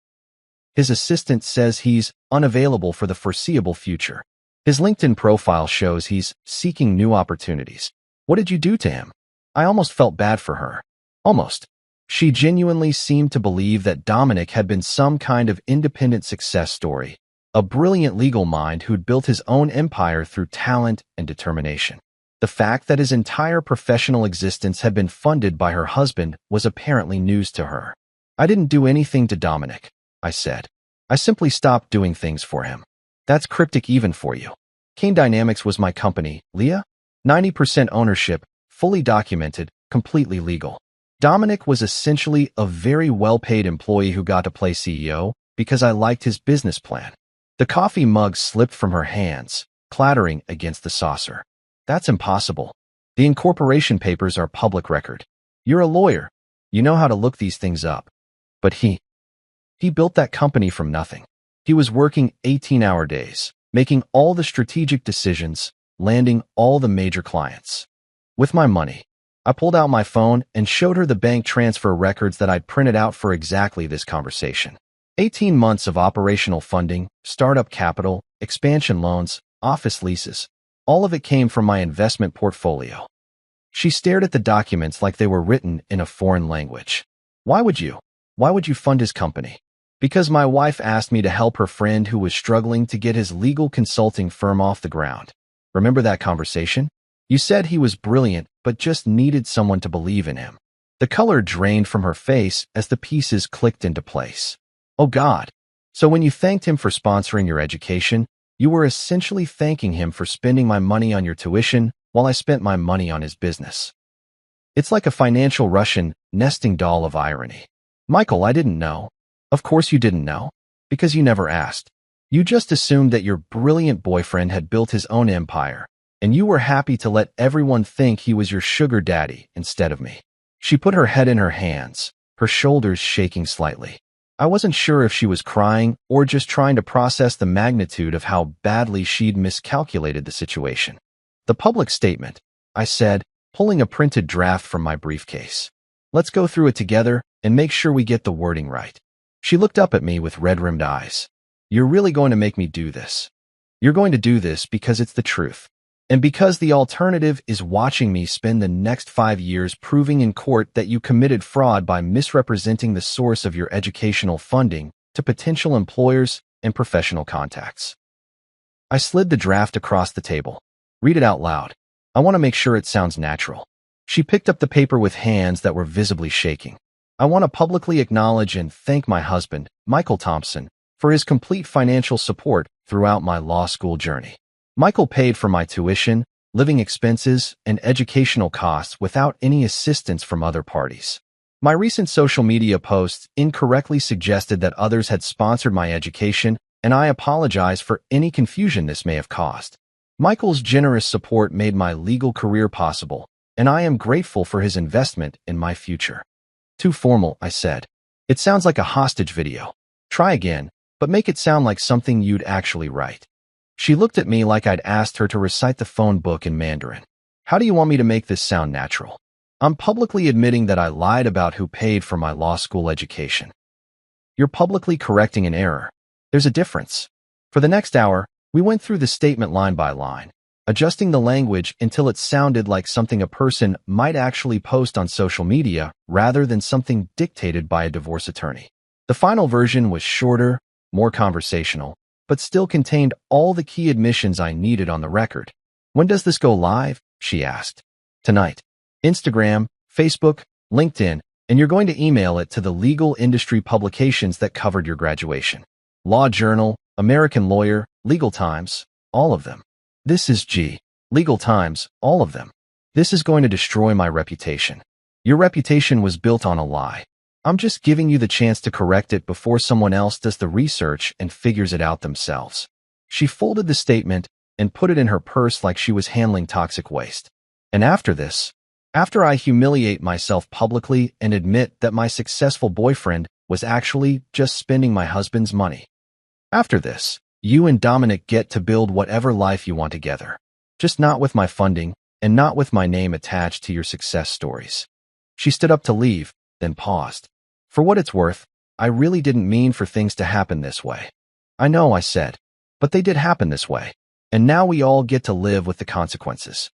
His assistant says he's unavailable for the foreseeable future. His LinkedIn profile shows he's seeking new opportunities. What did you do to him? I almost felt bad for her. Almost. She genuinely seemed to believe that Dominic had been some kind of independent success story, a brilliant legal mind who'd built his own empire through talent and determination. The fact that his entire professional existence had been funded by her husband was apparently news to her. I didn't do anything to Dominic, I said. I simply stopped doing things for him. That's cryptic even for you. Kane Dynamics was my company, Leah. 90% ownership, fully documented, completely legal. Dominic was essentially a very well-paid employee who got to play CEO because I liked his business plan. The coffee mug slipped from her hands, clattering against the saucer. That's impossible. The incorporation papers are public record. You're a lawyer. You know how to look these things up. But he built that company from nothing. He was working 18-hour days, making all the strategic decisions, landing all the major clients. With my money, I pulled out my phone and showed her the bank transfer records that I'd printed out for exactly this conversation. 18 months of operational funding, startup capital, expansion loans, office leases. All of it came from my investment portfolio. She stared at the documents like they were written in a foreign language. Why would you fund his company? Because my wife asked me to help her friend who was struggling to get his legal consulting firm off the ground. Remember that conversation? You said he was brilliant, but just needed someone to believe in him. The color drained from her face as the pieces clicked into place. Oh God. So when you thanked him for sponsoring your education, you were essentially thanking him for spending my money on your tuition while I spent my money on his business. It's like a financial Russian nesting doll of irony. Michael, I didn't know. Of course you didn't know, because you never asked. You just assumed that your brilliant boyfriend had built his own empire, and you were happy to let everyone think he was your sugar daddy instead of me. She put her head in her hands, her shoulders shaking slightly. I wasn't sure if she was crying or just trying to process the magnitude of how badly she'd miscalculated the situation. The public statement, I said, pulling a printed draft from my briefcase. Let's go through it together and make sure we get the wording right. She looked up at me with red-rimmed eyes. You're really going to make me do this. You're going to do this because it's the truth. And because the alternative is watching me spend the next 5 years proving in court that you committed fraud by misrepresenting the source of your educational funding to potential employers and professional contacts. I slid the draft across the table. Read it out loud. I want to make sure it sounds natural. She picked up the paper with hands that were visibly shaking. I want to publicly acknowledge and thank my husband, Michael Thompson, for his complete financial support throughout my law school journey. Michael paid for my tuition, living expenses, and educational costs without any assistance from other parties. My recent social media posts incorrectly suggested that others had sponsored my education, and I apologize for any confusion this may have caused. Michael's generous support made my legal career possible, and I am grateful for his investment in my future. Too formal, I said. It sounds like a hostage video. Try again, but make it sound like something you'd actually write. She looked at me like I'd asked her to recite the phone book in Mandarin. How do you want me to make this sound natural? I'm publicly admitting that I lied about who paid for my law school education. You're publicly correcting an error. There's a difference. For the next hour, we went through the statement line by line, adjusting the language until it sounded like something a person might actually post on social media rather than something dictated by a divorce attorney. The final version was shorter, more conversational, but still contained all the key admissions I needed on the record. When does this go live? She asked. Tonight. Instagram, Facebook, LinkedIn, and you're going to email it to the legal industry publications that covered your graduation. Law Journal, American Lawyer, Legal Times, all of them. This is Legal Times, all of them. This is going to destroy my reputation. Your reputation was built on a lie. I'm just giving you the chance to correct it before someone else does the research and figures it out themselves. She folded the statement and put it in her purse like she was handling toxic waste. And after I humiliate myself publicly and admit that my successful boyfriend was actually just spending my husband's money. After this, you and Dominic get to build whatever life you want together. Just not with my funding and not with my name attached to your success stories. She stood up to leave, then paused. For what it's worth, I really didn't mean for things to happen this way. I know, I said, but they did happen this way. And now we all get to live with the consequences.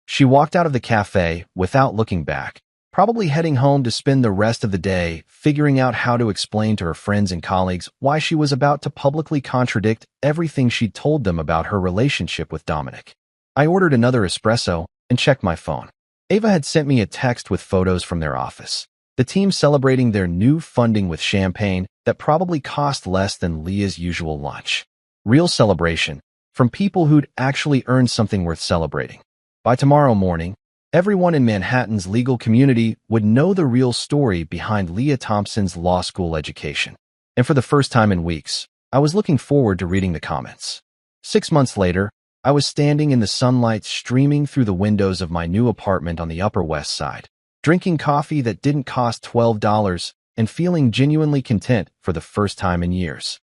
She walked out of the cafe without looking back, probably heading home to spend the rest of the day figuring out how to explain to her friends and colleagues why she was about to publicly contradict everything she'd told them about her relationship with Dominic. I ordered another espresso and checked my phone. Ava had sent me a text with photos from their office. The team celebrating their new funding with champagne that probably cost less than Leah's usual lunch. Real celebration from people who'd actually earned something worth celebrating. By tomorrow morning, everyone in Manhattan's legal community would know the real story behind Leah Thompson's law school education. And for the first time in weeks, I was looking forward to reading the comments. 6 months later, I was standing in the sunlight streaming through the windows of my new apartment on the Upper West Side, drinking coffee that didn't cost $12 and feeling genuinely content for the first time in years.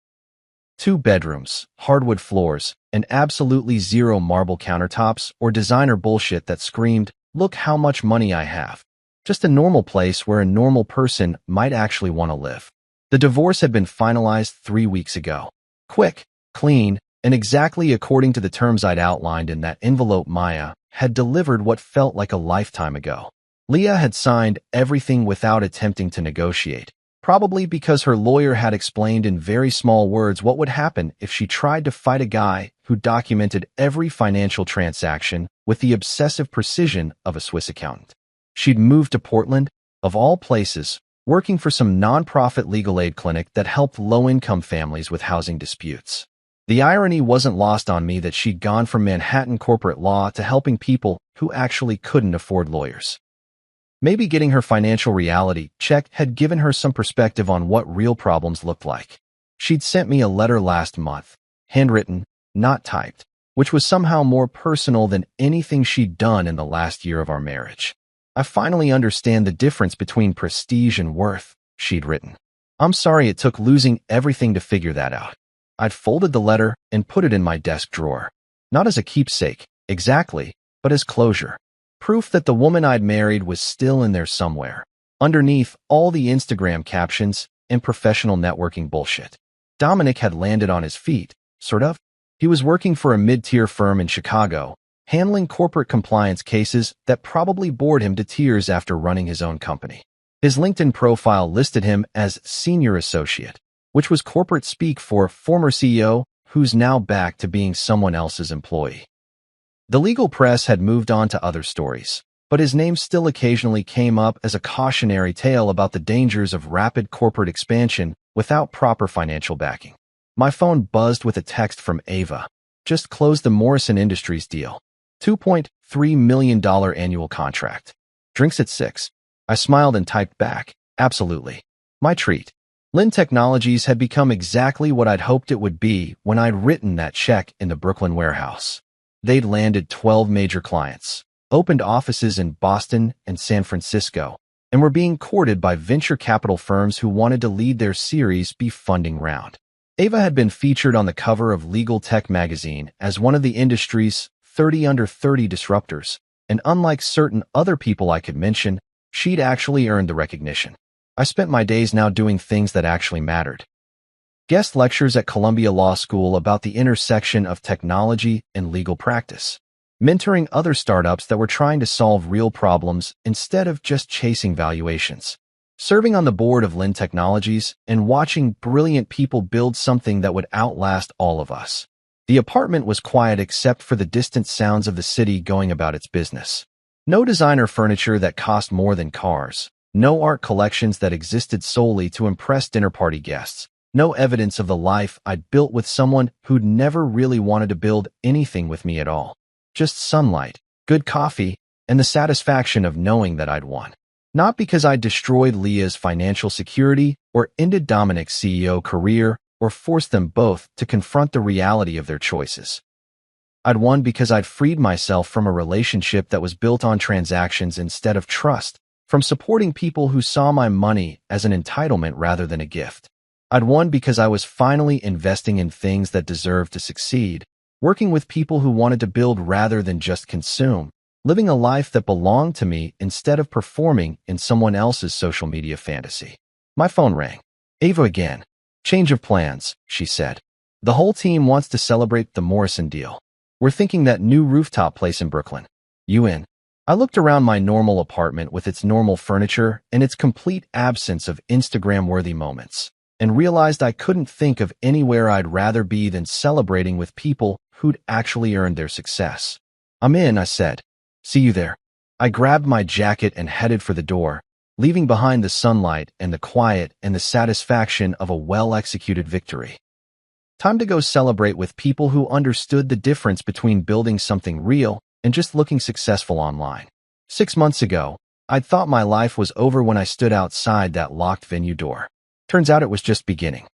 2 bedrooms, hardwood floors, and absolutely zero marble countertops or designer bullshit that screamed, "Look how much money I have." Just a normal place where a normal person might actually want to live. The divorce had been finalized 3 weeks ago. Quick, clean, and exactly according to the terms I'd outlined in that envelope Maya had delivered what felt like a lifetime ago. Leah had signed everything without attempting to negotiate, probably because her lawyer had explained in very small words what would happen if she tried to fight a guy who documented every financial transaction with the obsessive precision of a Swiss accountant. She'd moved to Portland, of all places, working for some nonprofit legal aid clinic that helped low-income families with housing disputes. The irony wasn't lost on me that she'd gone from Manhattan corporate law to helping people who actually couldn't afford lawyers. Maybe getting her financial reality check had given her some perspective on what real problems looked like. She'd sent me a letter last month, handwritten, not typed, which was somehow more personal than anything she'd done in the last year of our marriage. "I finally understand the difference between prestige and worth," she'd written. "I'm sorry it took losing everything to figure that out." I'd folded the letter and put it in my desk drawer. Not as a keepsake, exactly, but as closure. Proof that the woman I'd married was still in there somewhere, underneath all the Instagram captions and professional networking bullshit. Dominic had landed on his feet, sort of. He was working for a mid-tier firm in Chicago, handling corporate compliance cases that probably bored him to tears after running his own company. His LinkedIn profile listed him as senior associate, which was corporate speak for former CEO who's now back to being someone else's employee. The legal press had moved on to other stories, but his name still occasionally came up as a cautionary tale about the dangers of rapid corporate expansion without proper financial backing. My phone buzzed with a text from Ava. "Just closed the Morrison Industries deal. $2.3 million annual contract. Drinks at 6. I smiled and typed back, "Absolutely. My treat." Lynn Technologies had become exactly what I'd hoped it would be when I'd written that check in the Brooklyn warehouse. They'd landed 12 major clients, opened offices in Boston and San Francisco, and were being courted by venture capital firms who wanted to lead their Series B funding round. Ava had been featured on the cover of Legal Tech magazine as one of the industry's 30 under 30 disruptors, and unlike certain other people I could mention, she'd actually earned the recognition. I spent my days now doing things that actually mattered. Guest lectures at Columbia Law School about the intersection of technology and legal practice. Mentoring other startups that were trying to solve real problems instead of just chasing valuations. Serving on the board of Lynn Technologies and watching brilliant people build something that would outlast all of us. The apartment was quiet except for the distant sounds of the city going about its business. No designer furniture that cost more than cars. No art collections that existed solely to impress dinner party guests. No evidence of the life I'd built with someone who'd never really wanted to build anything with me at all. Just sunlight, good coffee, and the satisfaction of knowing that I'd won. Not because I destroyed Leah's financial security or ended Dominic's CEO career or forced them both to confront the reality of their choices. I'd won because I'd freed myself from a relationship that was built on transactions instead of trust, from supporting people who saw my money as an entitlement rather than a gift. I'd won because I was finally investing in things that deserved to succeed, working with people who wanted to build rather than just consume, living a life that belonged to me instead of performing in someone else's social media fantasy. My phone rang. Ava again. Change of plans, she said. The whole team wants to celebrate the Morrison deal. We're thinking that new rooftop place in Brooklyn. You in? I looked around my normal apartment with its normal furniture and its complete absence of Instagram-worthy moments, and realized I couldn't think of anywhere I'd rather be than celebrating with people who'd actually earned their success. I'm in, I said. See you there. I grabbed my jacket and headed for the door, leaving behind the sunlight and the quiet and the satisfaction of a well-executed victory. Time to go celebrate with people who understood the difference between building something real and just looking successful online. 6 months ago, I'd thought my life was over when I stood outside that locked venue door. Turns out it was just beginning.